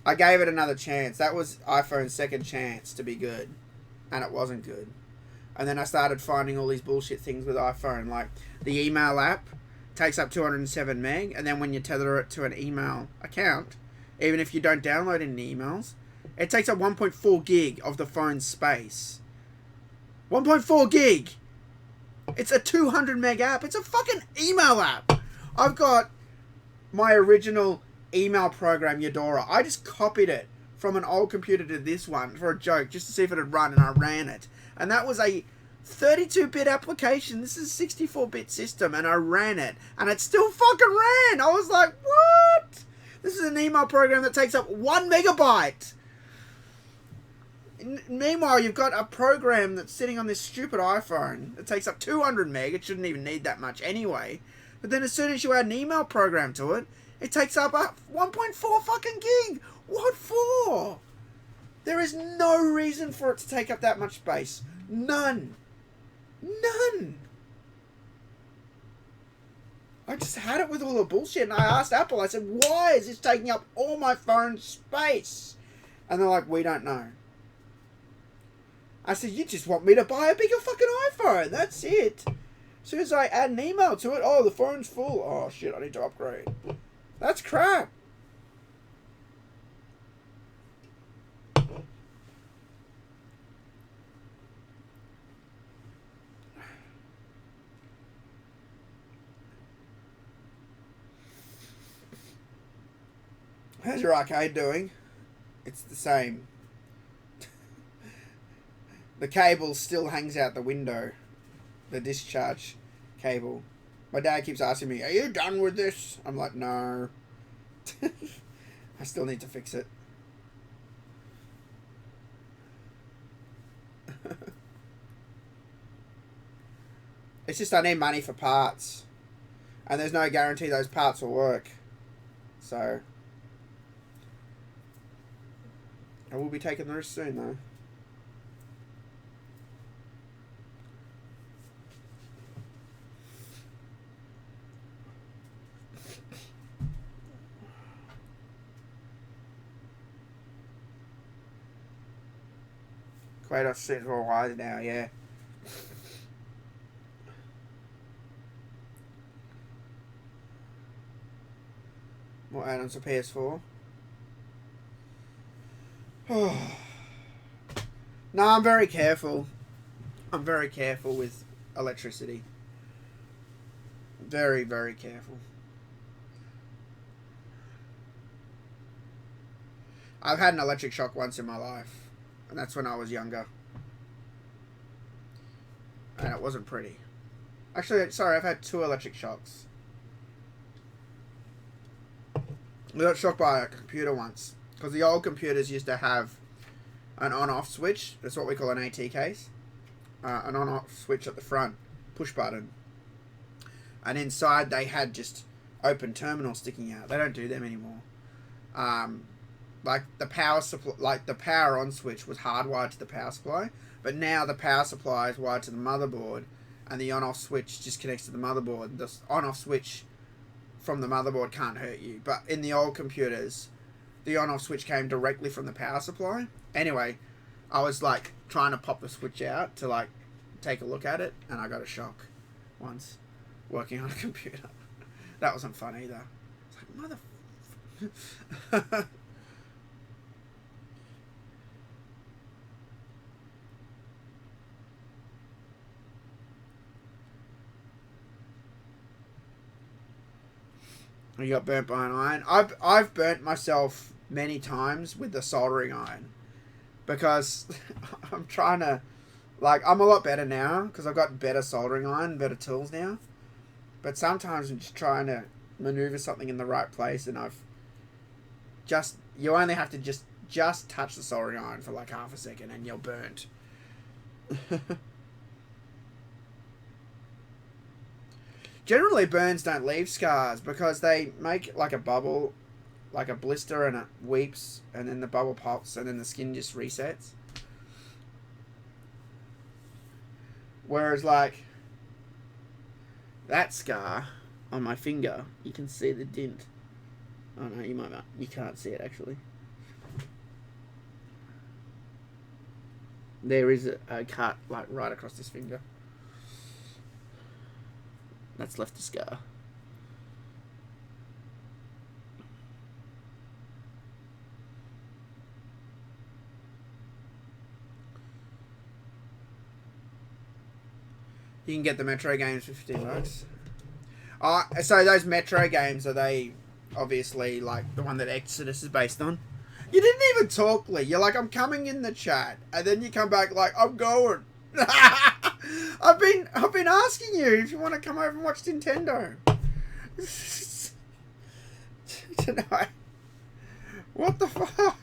I gave it another chance. That was iPhone's second chance to be good. And it wasn't good. And then I started finding all these bullshit things with iPhone. Like the email app takes up 207 meg. And then when you tether it to an email account, even if you don't download any emails, it takes up 1.4 gig of the phone's space. 1.4 gig! It's a 200 meg app. It's a fucking email app. I've got my original email program, Eudora. I just copied it from an old computer to this one for a joke, just to see if it would run, and I ran it. And that was a 32-bit application. This is a 64-bit system, and I ran it, and it still fucking ran. I was like, what? This is an email program that takes up 1 megabyte. Meanwhile, you've got a program that's sitting on this stupid iPhone that takes up 200 meg. It shouldn't even need that much anyway. But then as soon as you add an email program to it, it takes up 1.4 fucking gig. What for? There is no reason for it to take up that much space. None. None. I just had it with all the bullshit, and I asked Apple, I said, why is this taking up all my phone space? And they're like, we don't know. I said, you just want me to buy a bigger fucking iPhone. That's it. As soon as I add an email to it, oh, the phone's full. Oh, shit, I need to upgrade. That's crap. How's your arcade doing? It's the same. The cable still hangs out the window. The discharge cable. My dad keeps asking me, are you done with this? I'm like, no. I still need to fix it. It's just I need money for parts. And there's no guarantee those parts will work. So I will be taking the risk soon, though. Kratos sitting for a while now, yeah. More add-ons for PS4. No, I'm very careful. I'm very careful with electricity. Very, very careful. I've had an electric shock once in my life. And that's when I was younger. And it wasn't pretty. Actually, sorry, I've had 2 electric shocks. I got shocked by a computer once. Because the old computers used to have an on-off switch. That's what we call an AT case. An on-off switch at the front. Push button. And inside they had just open terminals sticking out. They don't do them anymore. Like the power supply, like the power on switch was hardwired to the power supply, but now the power supply is wired to the motherboard, and the on-off switch just connects to the motherboard. The on-off switch from the motherboard can't hurt you, but in the old computers, the on-off switch came directly from the power supply. Anyway, I was like trying to pop the switch out to like take a look at it, and I got a shock once working on a computer. That wasn't fun either. It's like, mother. You got burnt by an iron. I've burnt myself many times with the soldering iron because I'm trying to, like, I'm a lot better now because I've got better soldering iron, better tools now. But sometimes I'm just trying to maneuver something in the right place, and you only have to just touch the soldering iron for like half a second and you're burnt. Generally, burns don't leave scars because they make like a bubble like a blister and it weeps and then the bubble pops and then the skin just resets. Whereas like that scar on my finger, you can see the dint. Oh no, you can't see it actually. There is a cut like right across this finger. That's left a scar. You can get the Metro games for $15. So those Metro games, are they obviously like the one that Exodus is based on? You didn't even talk, Lee. You're like, I'm coming in the chat, and then you come back like, I'm going. I've been asking you if you want to come over and watch Nintendo tonight. What the fuck?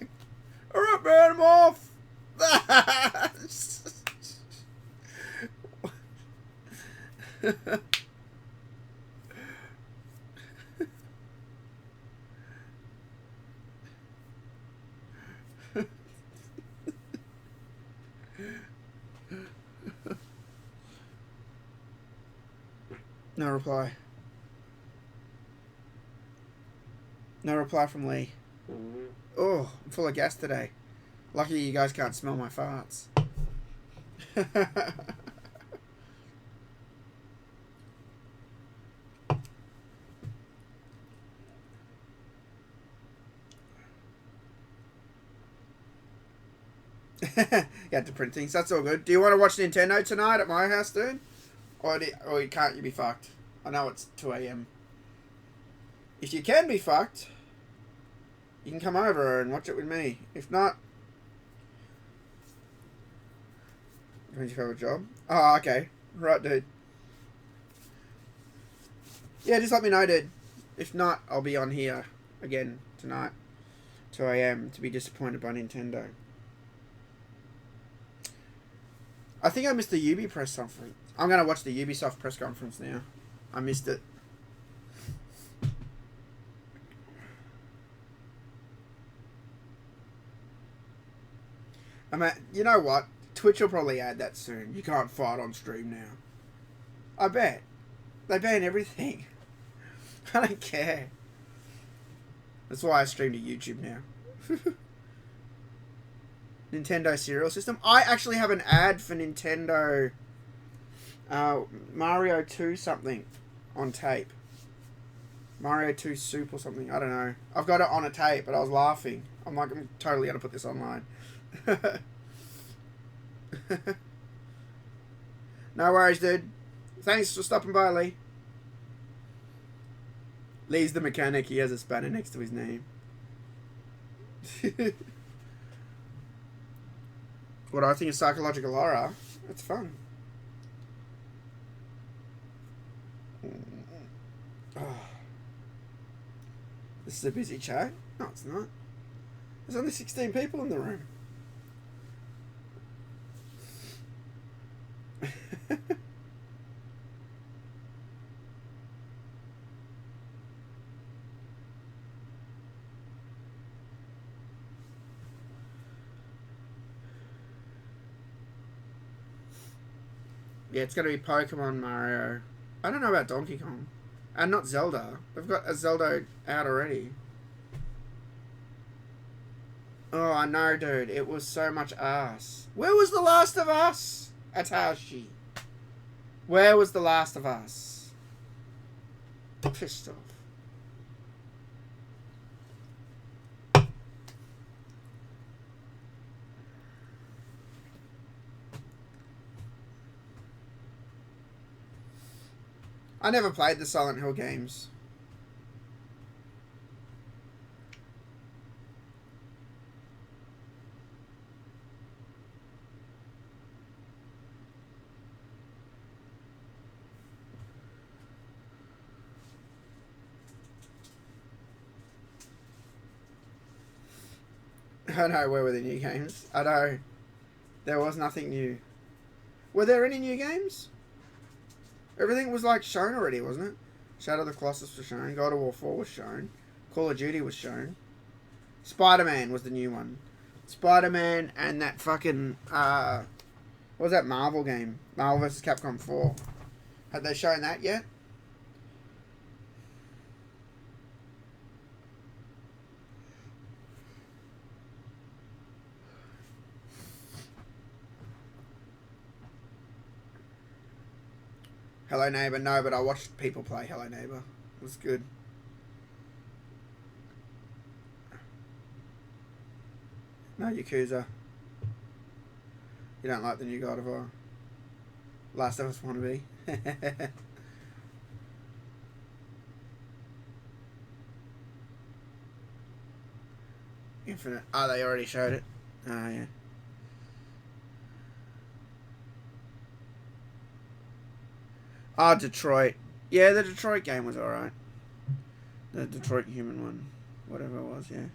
All right, man, I'm off. No reply. No reply from Lee. Oh, I'm full of gas today. Lucky you guys can't smell my farts. You had to print things. That's all good. Do you want to watch Nintendo tonight at my house, dude? Or you can't you be fucked? I know it's 2 a.m. If you can be fucked, you can come over and watch it with me. If not, when's your favourite job? Oh, okay. Right, dude. Yeah, just let me know, dude. If not, I'll be on here again tonight, 2 a.m. to be disappointed by Nintendo. I think I missed the Ubi press conference. I'm going to watch the Ubisoft press conference now. I missed it. You know what? Twitch will probably add that soon. You can't fight on stream now. I bet. They ban everything. I don't care. That's why I stream to YouTube now. Nintendo Serial System. I actually have an ad for Nintendo Mario 2 something on tape. Mario 2 Soup or something. I don't know. I've got it on a tape, but I was laughing. I'm like, I'm totally going to put this online. No worries, dude. Thanks for stopping by, Lee. Lee's the mechanic. He has a spanner next to his name. What I think is psychological horror. It's fun. Oh. This is a busy chat. No, it's not. There's only 16 people in the room. Yeah, it's going to be Pokemon, Mario. I don't know about Donkey Kong. And not Zelda. They've got a Zelda out already. Oh, I know, dude. It was so much ass. Where was The Last of Us? Atashi. Where was The Last of Us? Pissed off. I never played the Silent Hill games. I know, where were the new games? I know. There was nothing new. Were there any new games? Everything was like shown already, wasn't it? Shadow of the Colossus was shown. God of War 4 was shown. Call of Duty was shown. Spider-Man was the new one. Spider-Man and that fucking what was that Marvel game? Marvel vs. Capcom 4. Had they shown that yet? Hello Neighbor, no, but I watched people play Hello Neighbor. It was good. No, Yakuza. You don't like the new God of War? Last of Us wannabe. Infinite. Oh, they already showed it. Oh, yeah. Oh, Detroit. Yeah, the Detroit game was alright. The Detroit Human one. Whatever it was, yeah.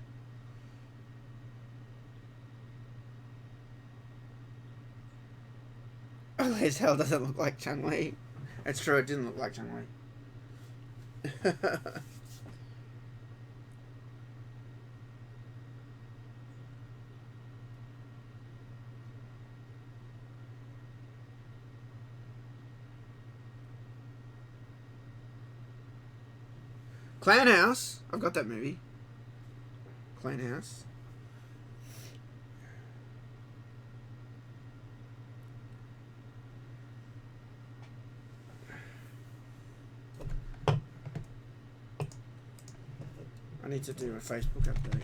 Oh, as hell doesn't look like Chun-Li. It's true, it didn't look like Chun-Li. Clan House. I've got that movie. Clan House. I need to do a Facebook update.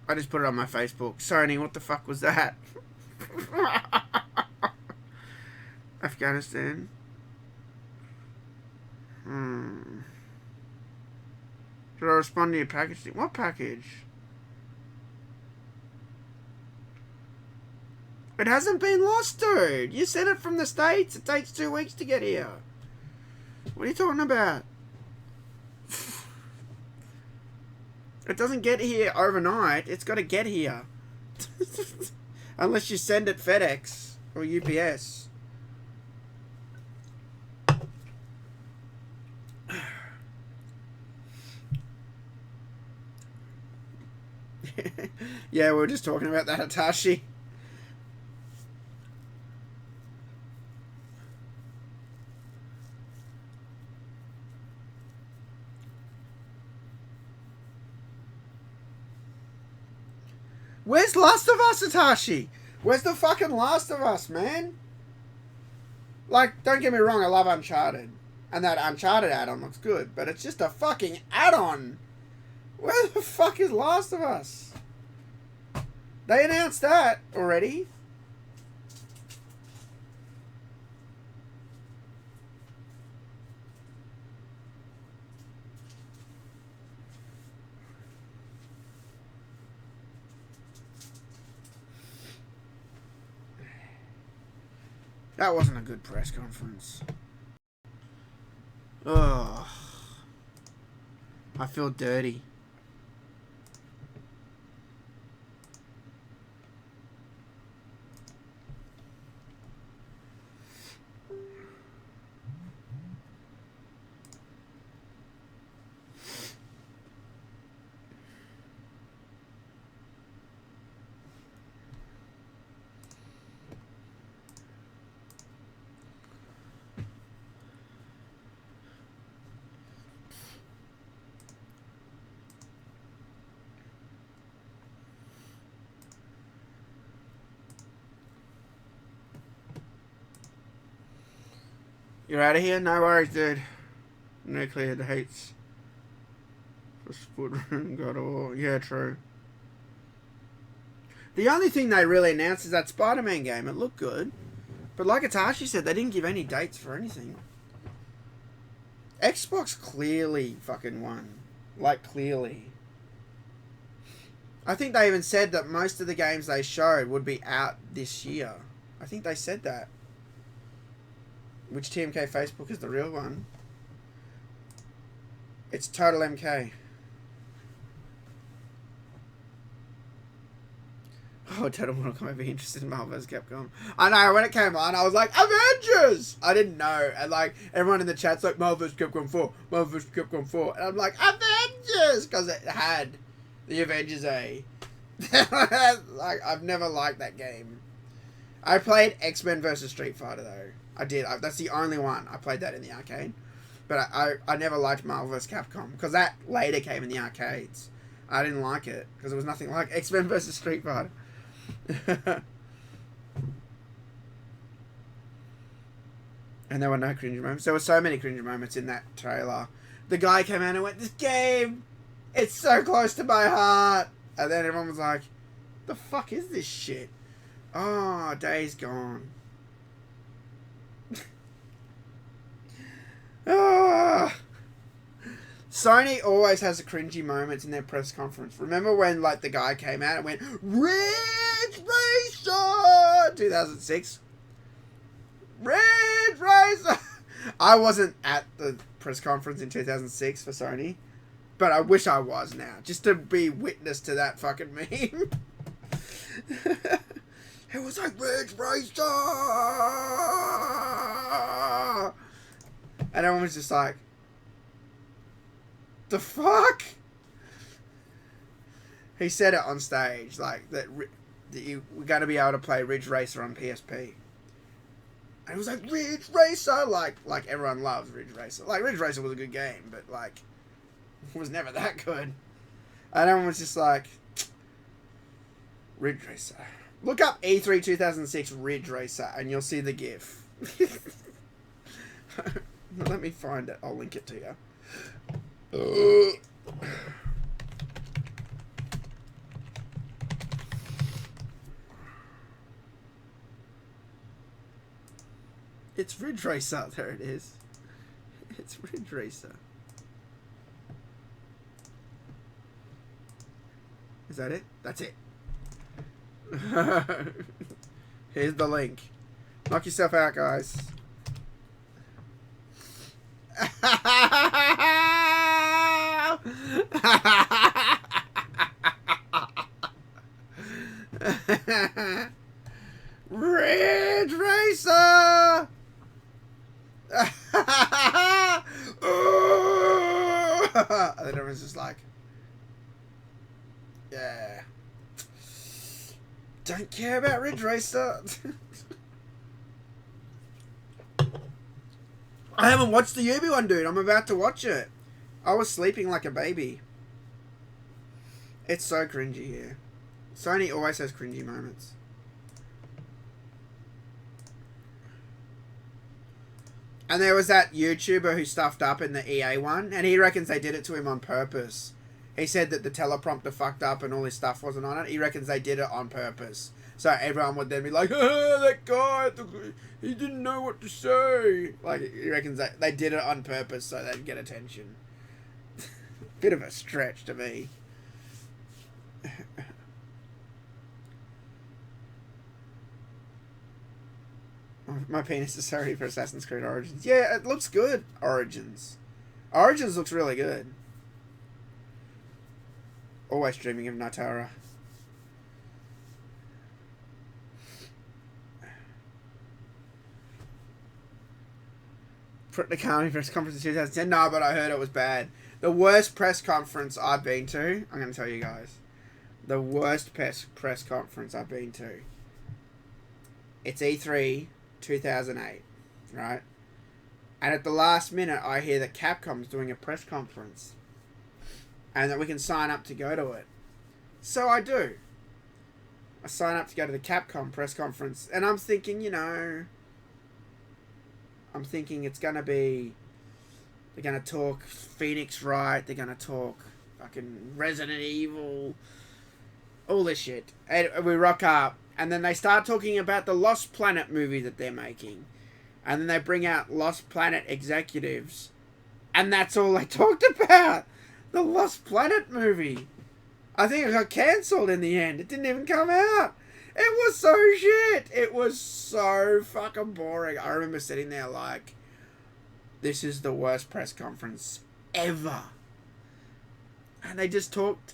I just put it on my Facebook. Sony, what the fuck was that? Afghanistan. Should I respond to your package? What package? It hasn't been lost, dude. You sent it from the States. It takes 2 weeks to get here. What are you talking about? It doesn't get here overnight. It's got to get here. Unless you send it FedEx or UPS. Yeah, we were just talking about that, Hitachi. Where's Last of Us, Hitachi? Where's the fucking Last of Us, man? Like, don't get me wrong, I love Uncharted. And that Uncharted add-on looks good, but it's just a fucking add-on. Where the fuck is Last of Us? They announced that already. That wasn't a good press conference. Ugh. I feel dirty. You're out of here? No worries, dude. Nuclear hates for Spud God of War. Yeah, true. The only thing they really announced is that Spider-Man game. It looked good. But like Atashi said, they didn't give any dates for anything. Xbox clearly fucking won. Like, clearly. I think they even said that most of the games they showed would be out this year. I think they said that. Which TMK Facebook is the real one? It's TotalMK. Oh, Total Mortal Kombat be interested in Marvel vs. Capcom. I know, when it came on, I was like, Avengers! I didn't know. And, like, everyone in the chat's like, Marvel vs. Capcom 4, Marvel vs. Capcom 4. And I'm like, Avengers! Because it had the Avengers A. Like, I've never liked that game. I played X-Men vs. Street Fighter, though. I did. That's the only one. I played that in the arcade. But I never liked Marvel vs. Capcom. Because that later came in the arcades. I didn't like it. Because it was nothing like X-Men vs. Street Fighter. And there were no cringe moments. There were so many cringe moments in that trailer. The guy came out and went, "This game, it's so close to my heart." And then everyone was like, "The fuck is this shit?" Oh, Days Gone. Oh. Sony always has the cringy moments in their press conference. Remember when, like, the guy came out and went, "Ridge Racer!" 2006. Ridge Racer! I wasn't at the press conference in 2006 for Sony, but I wish I was now, just to be witness to that fucking meme. It was like, "Ridge Racer!" And everyone was just like, the fuck? He said it on stage, like, that you were going to be able to play Ridge Racer on PSP. And it was like, Ridge Racer! Like everyone loves Ridge Racer. Like, Ridge Racer was a good game, but, like, it was never that good. And everyone was just like, Ridge Racer. Look up E3 2006 Ridge Racer, and you'll see the GIF. Let me find it. I'll link it to you. It's Ridge Racer. There it is. It's Ridge Racer. Is that it? That's it. Here's the link. Knock yourself out, guys. Ridge Racer! And then everyone's just like, yeah. Don't care about Ridge Racer. I haven't watched the Ubi one, dude. I'm about to watch it. I was sleeping like a baby. It's so cringy here. Sony always has cringy moments. And there was that YouTuber who stuffed up in the EA one, and he reckons they did it to him on purpose. He said that the teleprompter fucked up and all his stuff wasn't on it. He reckons they did it on purpose. So everyone would then be like, that guy, he didn't know what to say. Like, he reckons they did it on purpose so they'd get attention. Bit of a stretch to me. Oh, My penis is sorry for Assassin's Creed Origins. Yeah, it looks good. Origins looks really good. Always dreaming of Natara. The Kami press conference in 2010. No, but I heard it was bad. The worst press conference I've been to, I'm going to tell you guys. The worst press conference I've been to. It's E3 2008, right? And at the last minute, I hear that Capcom's doing a press conference. And that we can sign up to go to it. So I do. I sign up to go to the Capcom press conference. And I'm thinking, it's going to be... They're going to talk Phoenix Wright. They're going to talk fucking Resident Evil. All this shit. And we rock up. And then they start talking about the Lost Planet movie that they're making. And then they bring out Lost Planet executives. And that's all they talked about. The Lost Planet movie. I think it got cancelled in the end. It didn't even come out. It was so shit. It was so fucking boring. I remember sitting there like, this is the worst press conference ever. And they just talked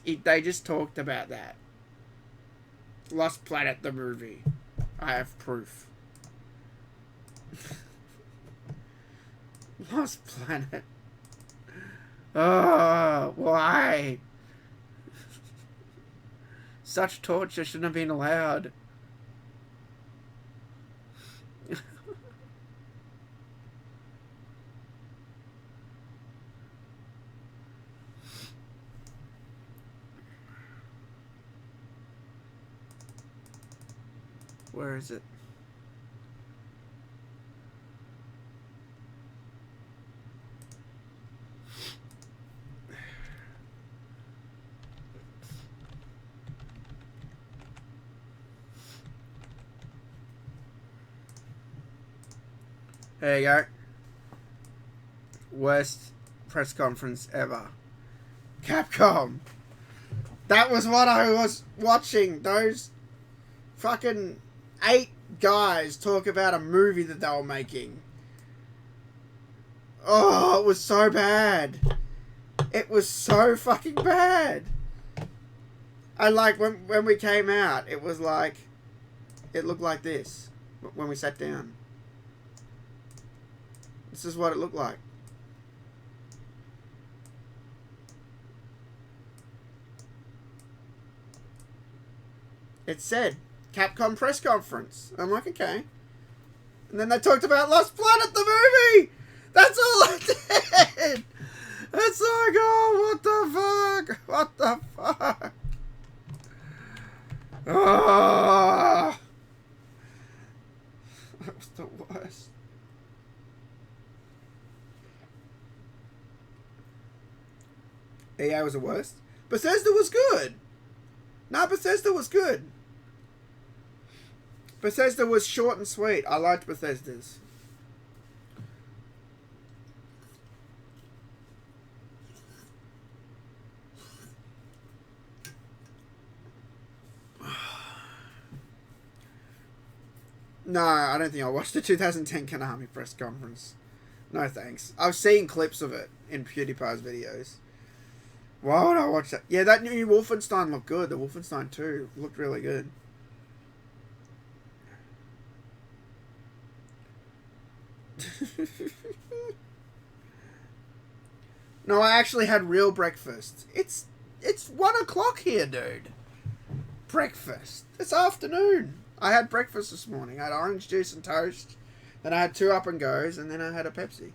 about that. Lost Planet, the movie. I have proof. Lost Planet. Oh, why? Such torture shouldn't have been allowed. Where is it? There you go. Worst press conference ever. Capcom. That was what I was watching. Those fucking 8 guys talk about a movie that they were making. Oh, it was so bad. It was so fucking bad. And like when we came out, it was like, it looked like this when we sat down. This is what it looked like. It said Capcom press conference. I'm like, okay. And then they talked about Lost Planet, the movie. That's all I did. It's like, oh, what the fuck? What the fuck? Oh, that was the worst. EA was the worst. Bethesda was good. No, Bethesda was good. Bethesda was short and sweet. I liked Bethesda's. No, I don't think I watched the 2010 Konami press conference. No thanks. I've seen clips of it in PewDiePie's videos. Why would I watch that? Yeah, that new Wolfenstein looked good. The Wolfenstein 2 looked really good. No, I actually had real breakfast. It's 1 o'clock here, dude. Breakfast. It's afternoon. I had breakfast this morning. I had orange juice and toast. Then I had 2 up and goes, and then I had a Pepsi.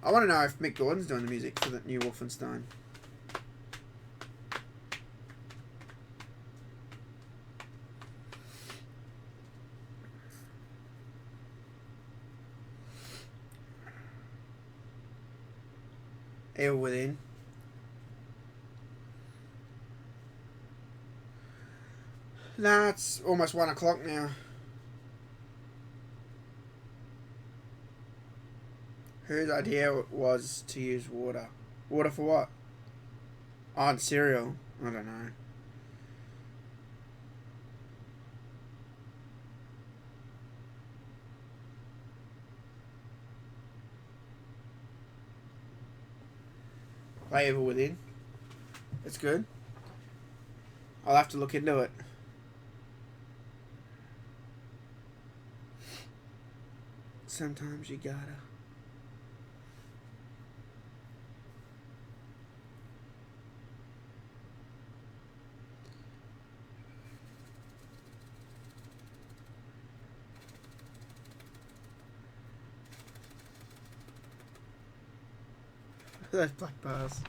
I want to know if Mick Gordon's doing the music for the new Wolfenstein. Evil Within. Nah, it's almost 1 o'clock now. Whose idea was to use water? Water for what? On cereal. I don't know. Play Evil Within. It's good. I'll have to look into it. Sometimes you gotta. Those black bars.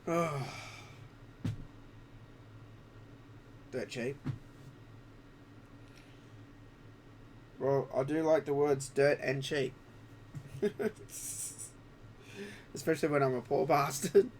Oh. Dirt cheap. Well, I do like the words dirt and cheap. Especially when I'm a poor bastard.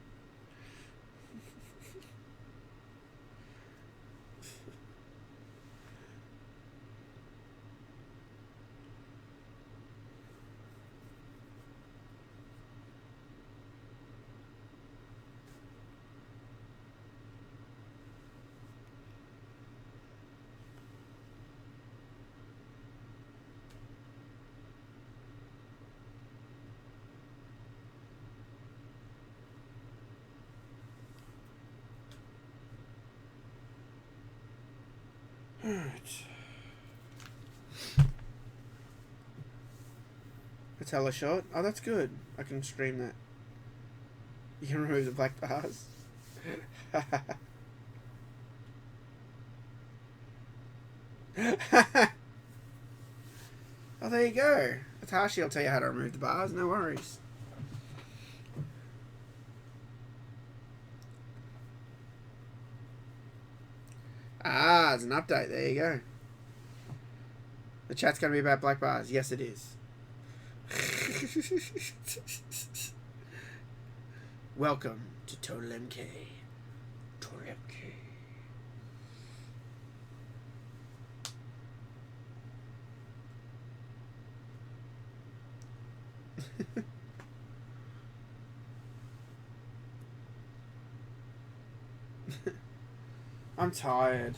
Alright. It's hella short. Oh, that's good. I can stream that. You can remove the black bars. Oh, there you go. Atashi will tell you how to remove the bars. No worries. Ah, it's an update. There you go. The chat's going to be about black bars. Yes, it is. Welcome to TotalMK. TotalMK. I'm tired.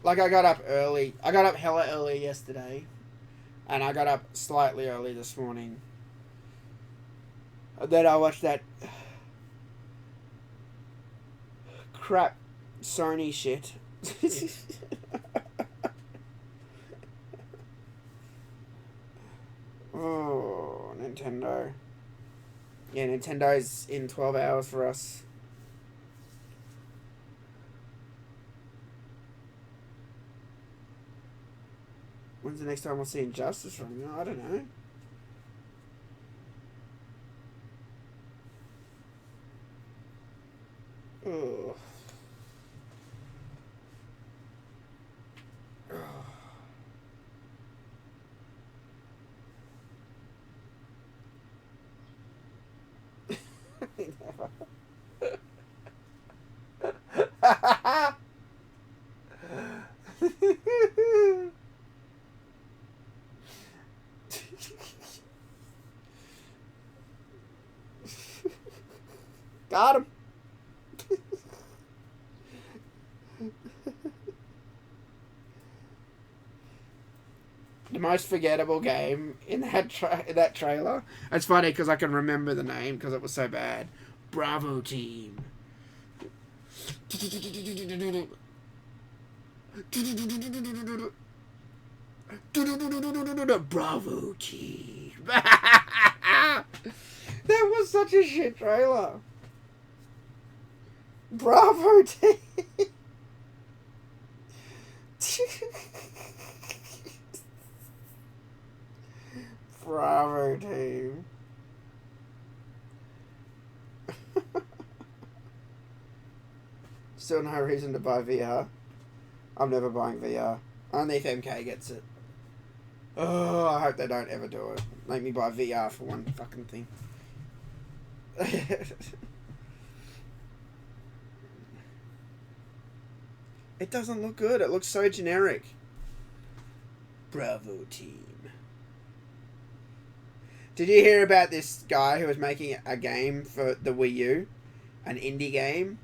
Like, I got up early. I got up hella early yesterday. And I got up slightly early this morning. And then I watched that crap Sony shit. Oh, Nintendo. Yeah, Nintendo's in 12 hours for us. When's the next time we'll see Injustice from you? I don't know. Ugh. Got him. The most forgettable game in that trailer. It's funny because I can remember the name because it was so bad. Bravo Team. Bravo Team. That was such a shit trailer. Bravo Team. Bravo Team. Still no reason to buy VR. I'm never buying VR. Only if MK gets it. Oh, I hope they don't ever do it. Make me buy VR for one fucking thing. It doesn't look good. It looks so generic. Bravo team. Did you hear about this guy who was making a game for the Wii U? An indie game?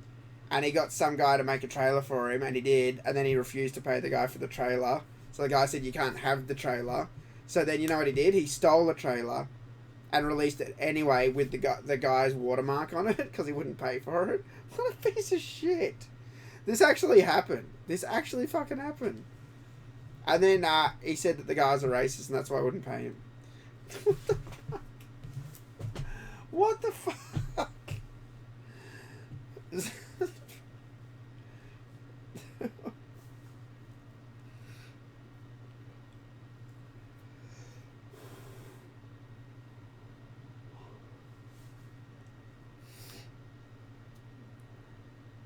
And he got some guy to make a trailer for him, and he did, and then he refused to pay the guy for the trailer. So the guy said, you can't have the trailer. So then you know what he did? He stole the trailer and released it anyway with the guy's watermark on it because he wouldn't pay for it. What a piece of shit. This actually happened. This actually fucking happened. And then he said that the guy's a racist and that's why I wouldn't pay him. What the fuck?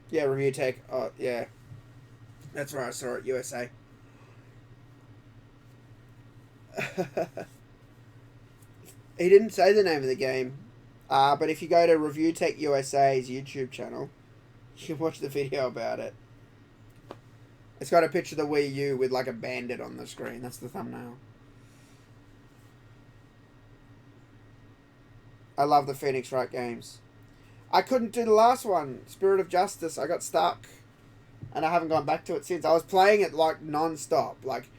Yeah, Review Tech. Oh, yeah. That's where I saw it, USA. He didn't say the name of the game. But if you go to Review Tech USA's YouTube channel, you can watch the video about it. It's got a picture of the Wii U with like a bandit on the screen. That's the thumbnail. I love the Phoenix Wright games. I couldn't do the last one, Spirit of Justice. I got stuck. And I haven't gone back to it since. I was playing it like non-stop. Like,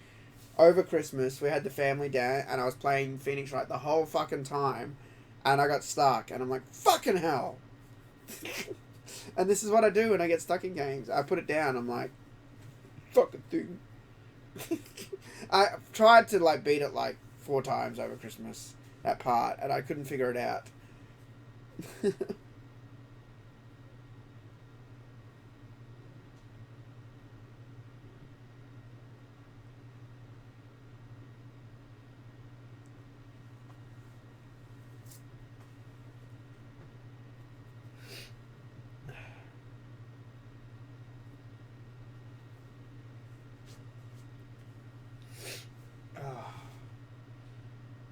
over Christmas, we had the family down, and I was playing Phoenix Wright the whole fucking time. And I got stuck. And I'm like, fucking hell. And this is what I do when I get stuck in games. I put it down. I'm like, fucking thing. I tried to like beat it like 4 times over Christmas. That part. And I couldn't figure it out.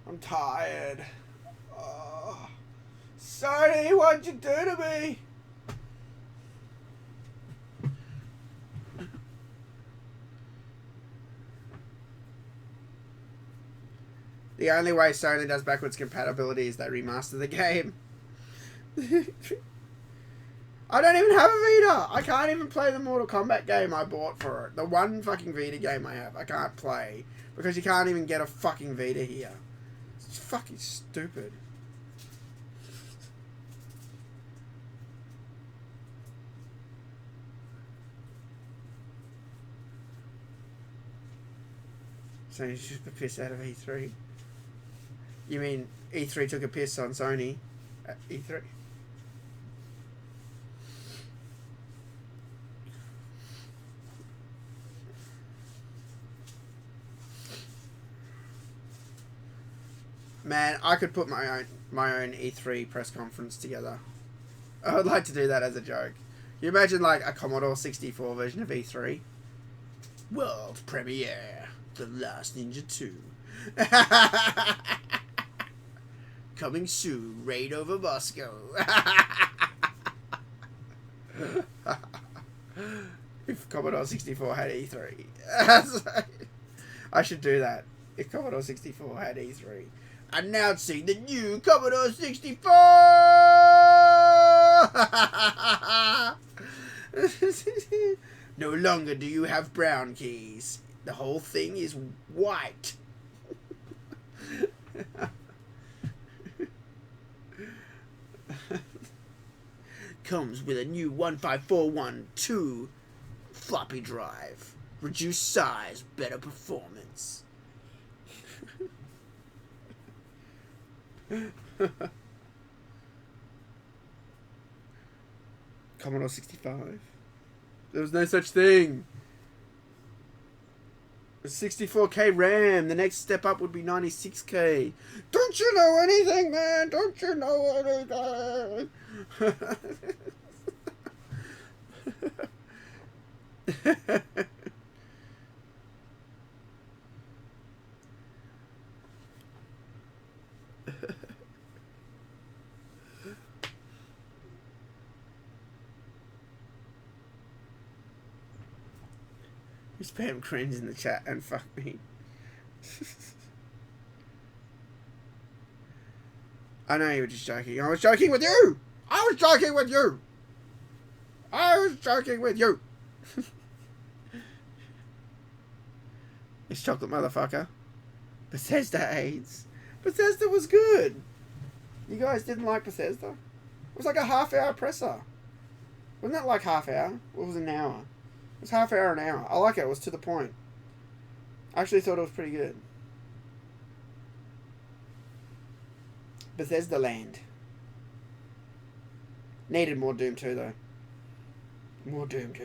I'm tired. Oh. Sony, what'd you do to me? The only way Sony does backwards compatibility is they remaster the game. I don't even have a Vita. I can't even play the Mortal Kombat game I bought for it. The one fucking Vita game I have, I can't play because you can't even get a fucking Vita here. It's fucking stupid. So you just a piss out of E3. You mean E3 took a piss on Sony at E3? Man, I could put my own E3 press conference together. I would like to do that as a joke. You imagine like a Commodore 64 version of E3? World premiere, The Last Ninja 2. Coming soon, raid over Moscow. If Commodore 64 had E3. I should do that. If Commodore 64 had E3. Announcing the new Commodore 64! No longer do you have brown keys. The whole thing is white. Comes with a new 15412 floppy drive. Reduced size, better performance. Commodore 65. There was no such thing. 64K RAM. The next step up would be 96K. Don't you know anything, man? Don't you know anything? You spam cringe in the chat and fuck me. I know you were just joking. I was joking with you! I was joking with you! I was joking with you! It's chocolate motherfucker. Bethesda AIDS. Bethesda was good. You guys didn't like Bethesda? It was like a half-hour presser. Wasn't that like half hour? Or was it an hour? It was half hour, an hour. I like it. It was to the point. I actually thought it was pretty good. Bethesda Land. Needed more Doom 2 though. More Doom 2.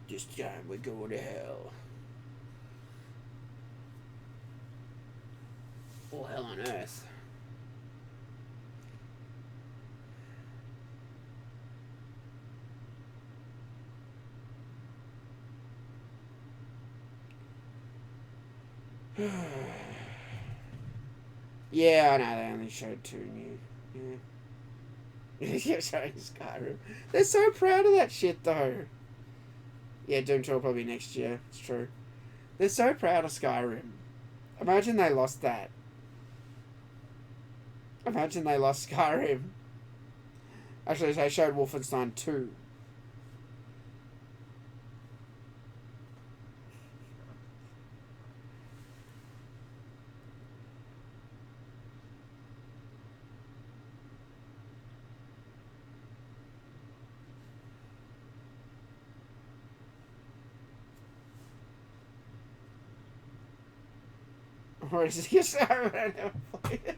This time we go to hell. Or hell on earth. Yeah, I know, they only showed 2 new. Yeah. They're showing Skyrim. They're so proud of that shit, though. Yeah, Doom 2 will probably next year. It's true. They're so proud of Skyrim. Imagine they lost that. Imagine they lost Skyrim. Actually, they showed Wolfenstein 2. Or is it Skyrim? I never played it.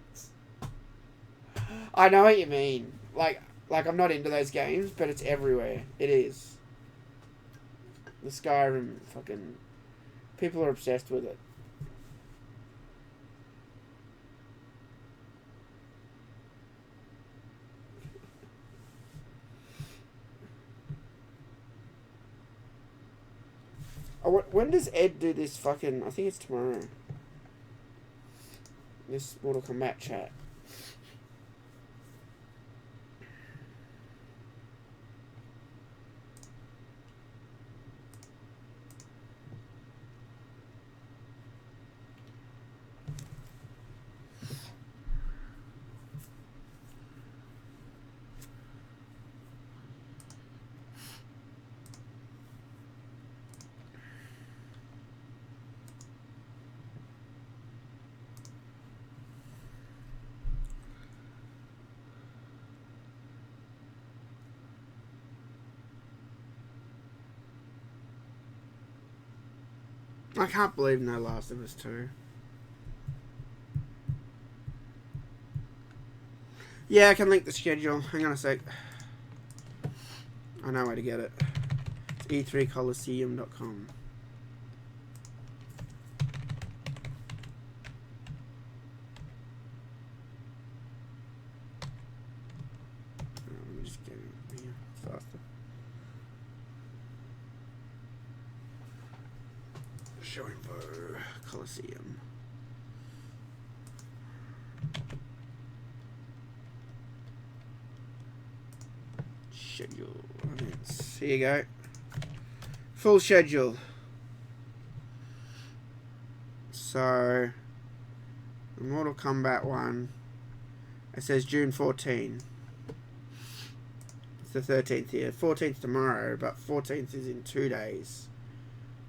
I know what you mean. Like I'm not into those games, but it's everywhere. It is. The Skyrim fucking... People are obsessed with it. Oh, when does Ed do this fucking... I think it's tomorrow. This Mortal Kombat chat. I can't believe no Last of Us 2. Yeah, I can link the schedule. Hang on a sec. I know where to get it. It's e3coliseum.com. Let me just get it here faster. Show info. Coliseum. Schedule. Here you go. Full schedule. So, the Mortal Kombat one. It says June 14. It's the 13th here. 14th tomorrow, but 14th is in 2 days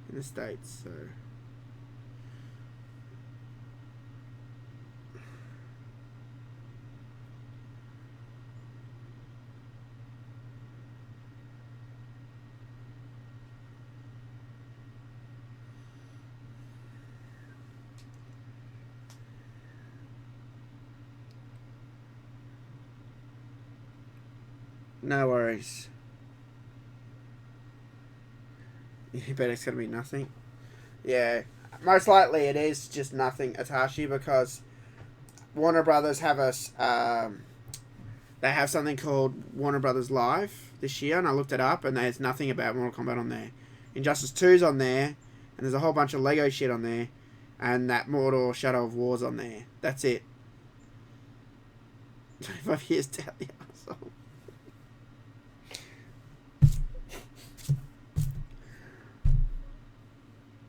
in the States, so. No worries. You bet it's going to be nothing. Yeah, most likely it is just nothing Atashi, because Warner Brothers have they have something called Warner Brothers Live this year, and I looked it up, and there's nothing about Mortal Kombat on there. Injustice 2's on there, and there's a whole bunch of Lego shit on there, and that Mortal Shadow of War's on there. That's it. 25 years down the arsehole.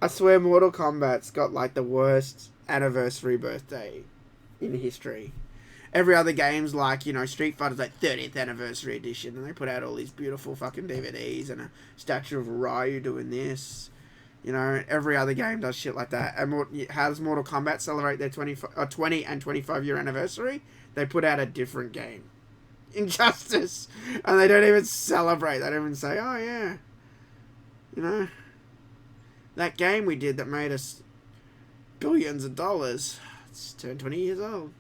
I swear Mortal Kombat's got like the worst anniversary birthday in history. Every other game's like, you know, Street Fighter's like 30th anniversary edition, and they put out all these beautiful fucking DVDs and a statue of Ryu doing this. You know, every other game does shit like that. And how does Mortal Kombat celebrate their 20 and 25 year anniversary? They put out a different game. Injustice. And they don't even celebrate. They don't even say, oh yeah. You know, that game we did that made us billions of dollars, it's turned 20 years old.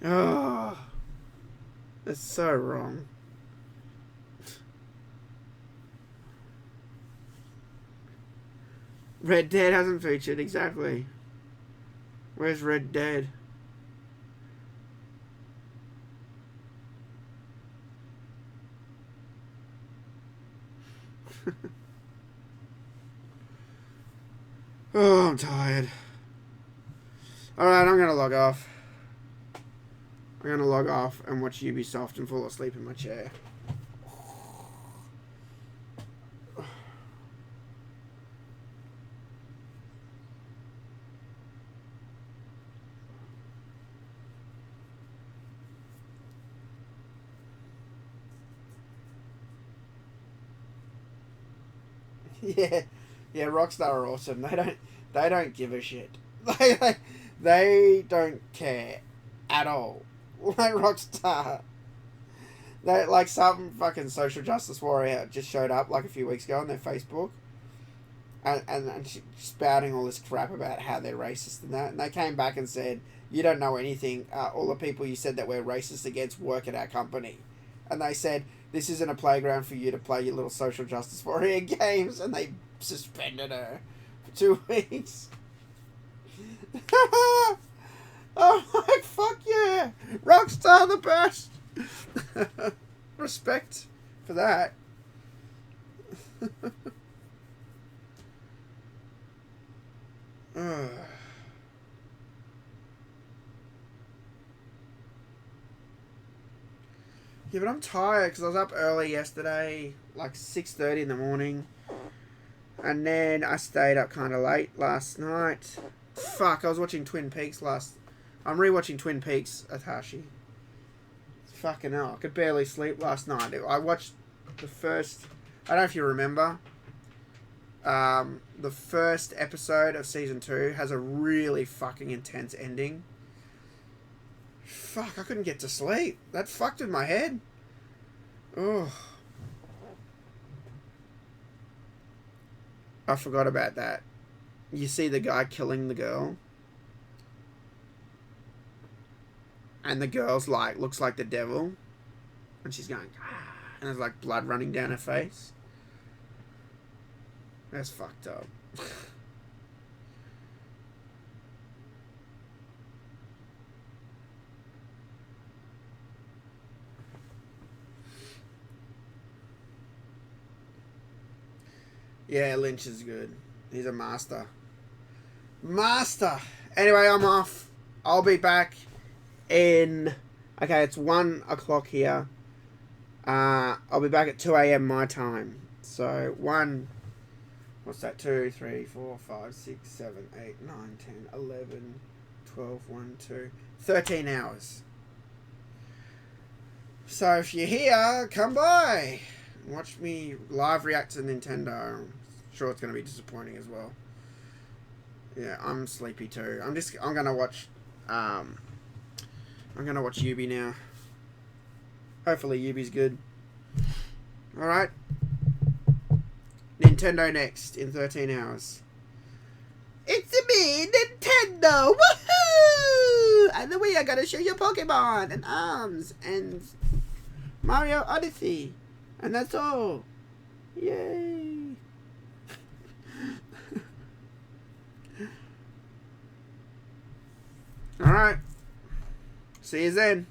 Oh, that's so wrong. Red Dead hasn't featured, exactly. Where's Red Dead? Oh, I'm tired. Alright, I'm gonna log off. I'm gonna log off and watch Ubisoft and fall asleep in my chair. Yeah, yeah. Rockstar are awesome. They don't give a shit. They don't care at all. Like Rockstar, they like some fucking social justice warrior just showed up like a few weeks ago on their Facebook, and she spouting all this crap about how they're racist and that. And they came back and said, "You don't know anything. All the people you said that we're racist against work at our company," and they said, "This isn't a playground for you to play your little social justice warrior games," and they suspended her for 2 weeks. Oh my fuck yeah! Rockstar the best! Respect for that. Yeah, but I'm tired because I was up early yesterday, like 6:30 in the morning. And then I stayed up kind of late last night. Fuck, I was watching Twin Peaks I'm rewatching Twin Peaks, Atashi. Fucking hell, I could barely sleep last night. I watched the first... I don't know if you remember. The first episode of Season 2 has a really fucking intense ending. Fuck, I couldn't get to sleep. That fucked with my head. Oh. I forgot about that. You see the guy killing the girl. And the girl's like, looks like the devil. And she's going, ah, and there's like blood running down her face. That's fucked up. Yeah, Lynch is good. He's a master. Master! Anyway, I'm off. I'll be back in... Okay, it's 1 o'clock here. I'll be back at 2 a.m. my time. So, 1... What's that? 2, 3, 4, 5, 6, 7, 8, 9, 10, 11, 12, 1, 2... 13 hours. So, if you're here, come by. Watch me live react to Nintendo. I'm sure it's going to be disappointing as well. Yeah, I'm sleepy too. I'm gonna watch Ubi now. Hopefully Ubi's good. Alright. Nintendo next in 13 hours. It's me, Nintendo! Woohoo! And then we are gonna show you Pokemon and ARMS and Mario Odyssey. And that's all. Yay! Alright. See you then.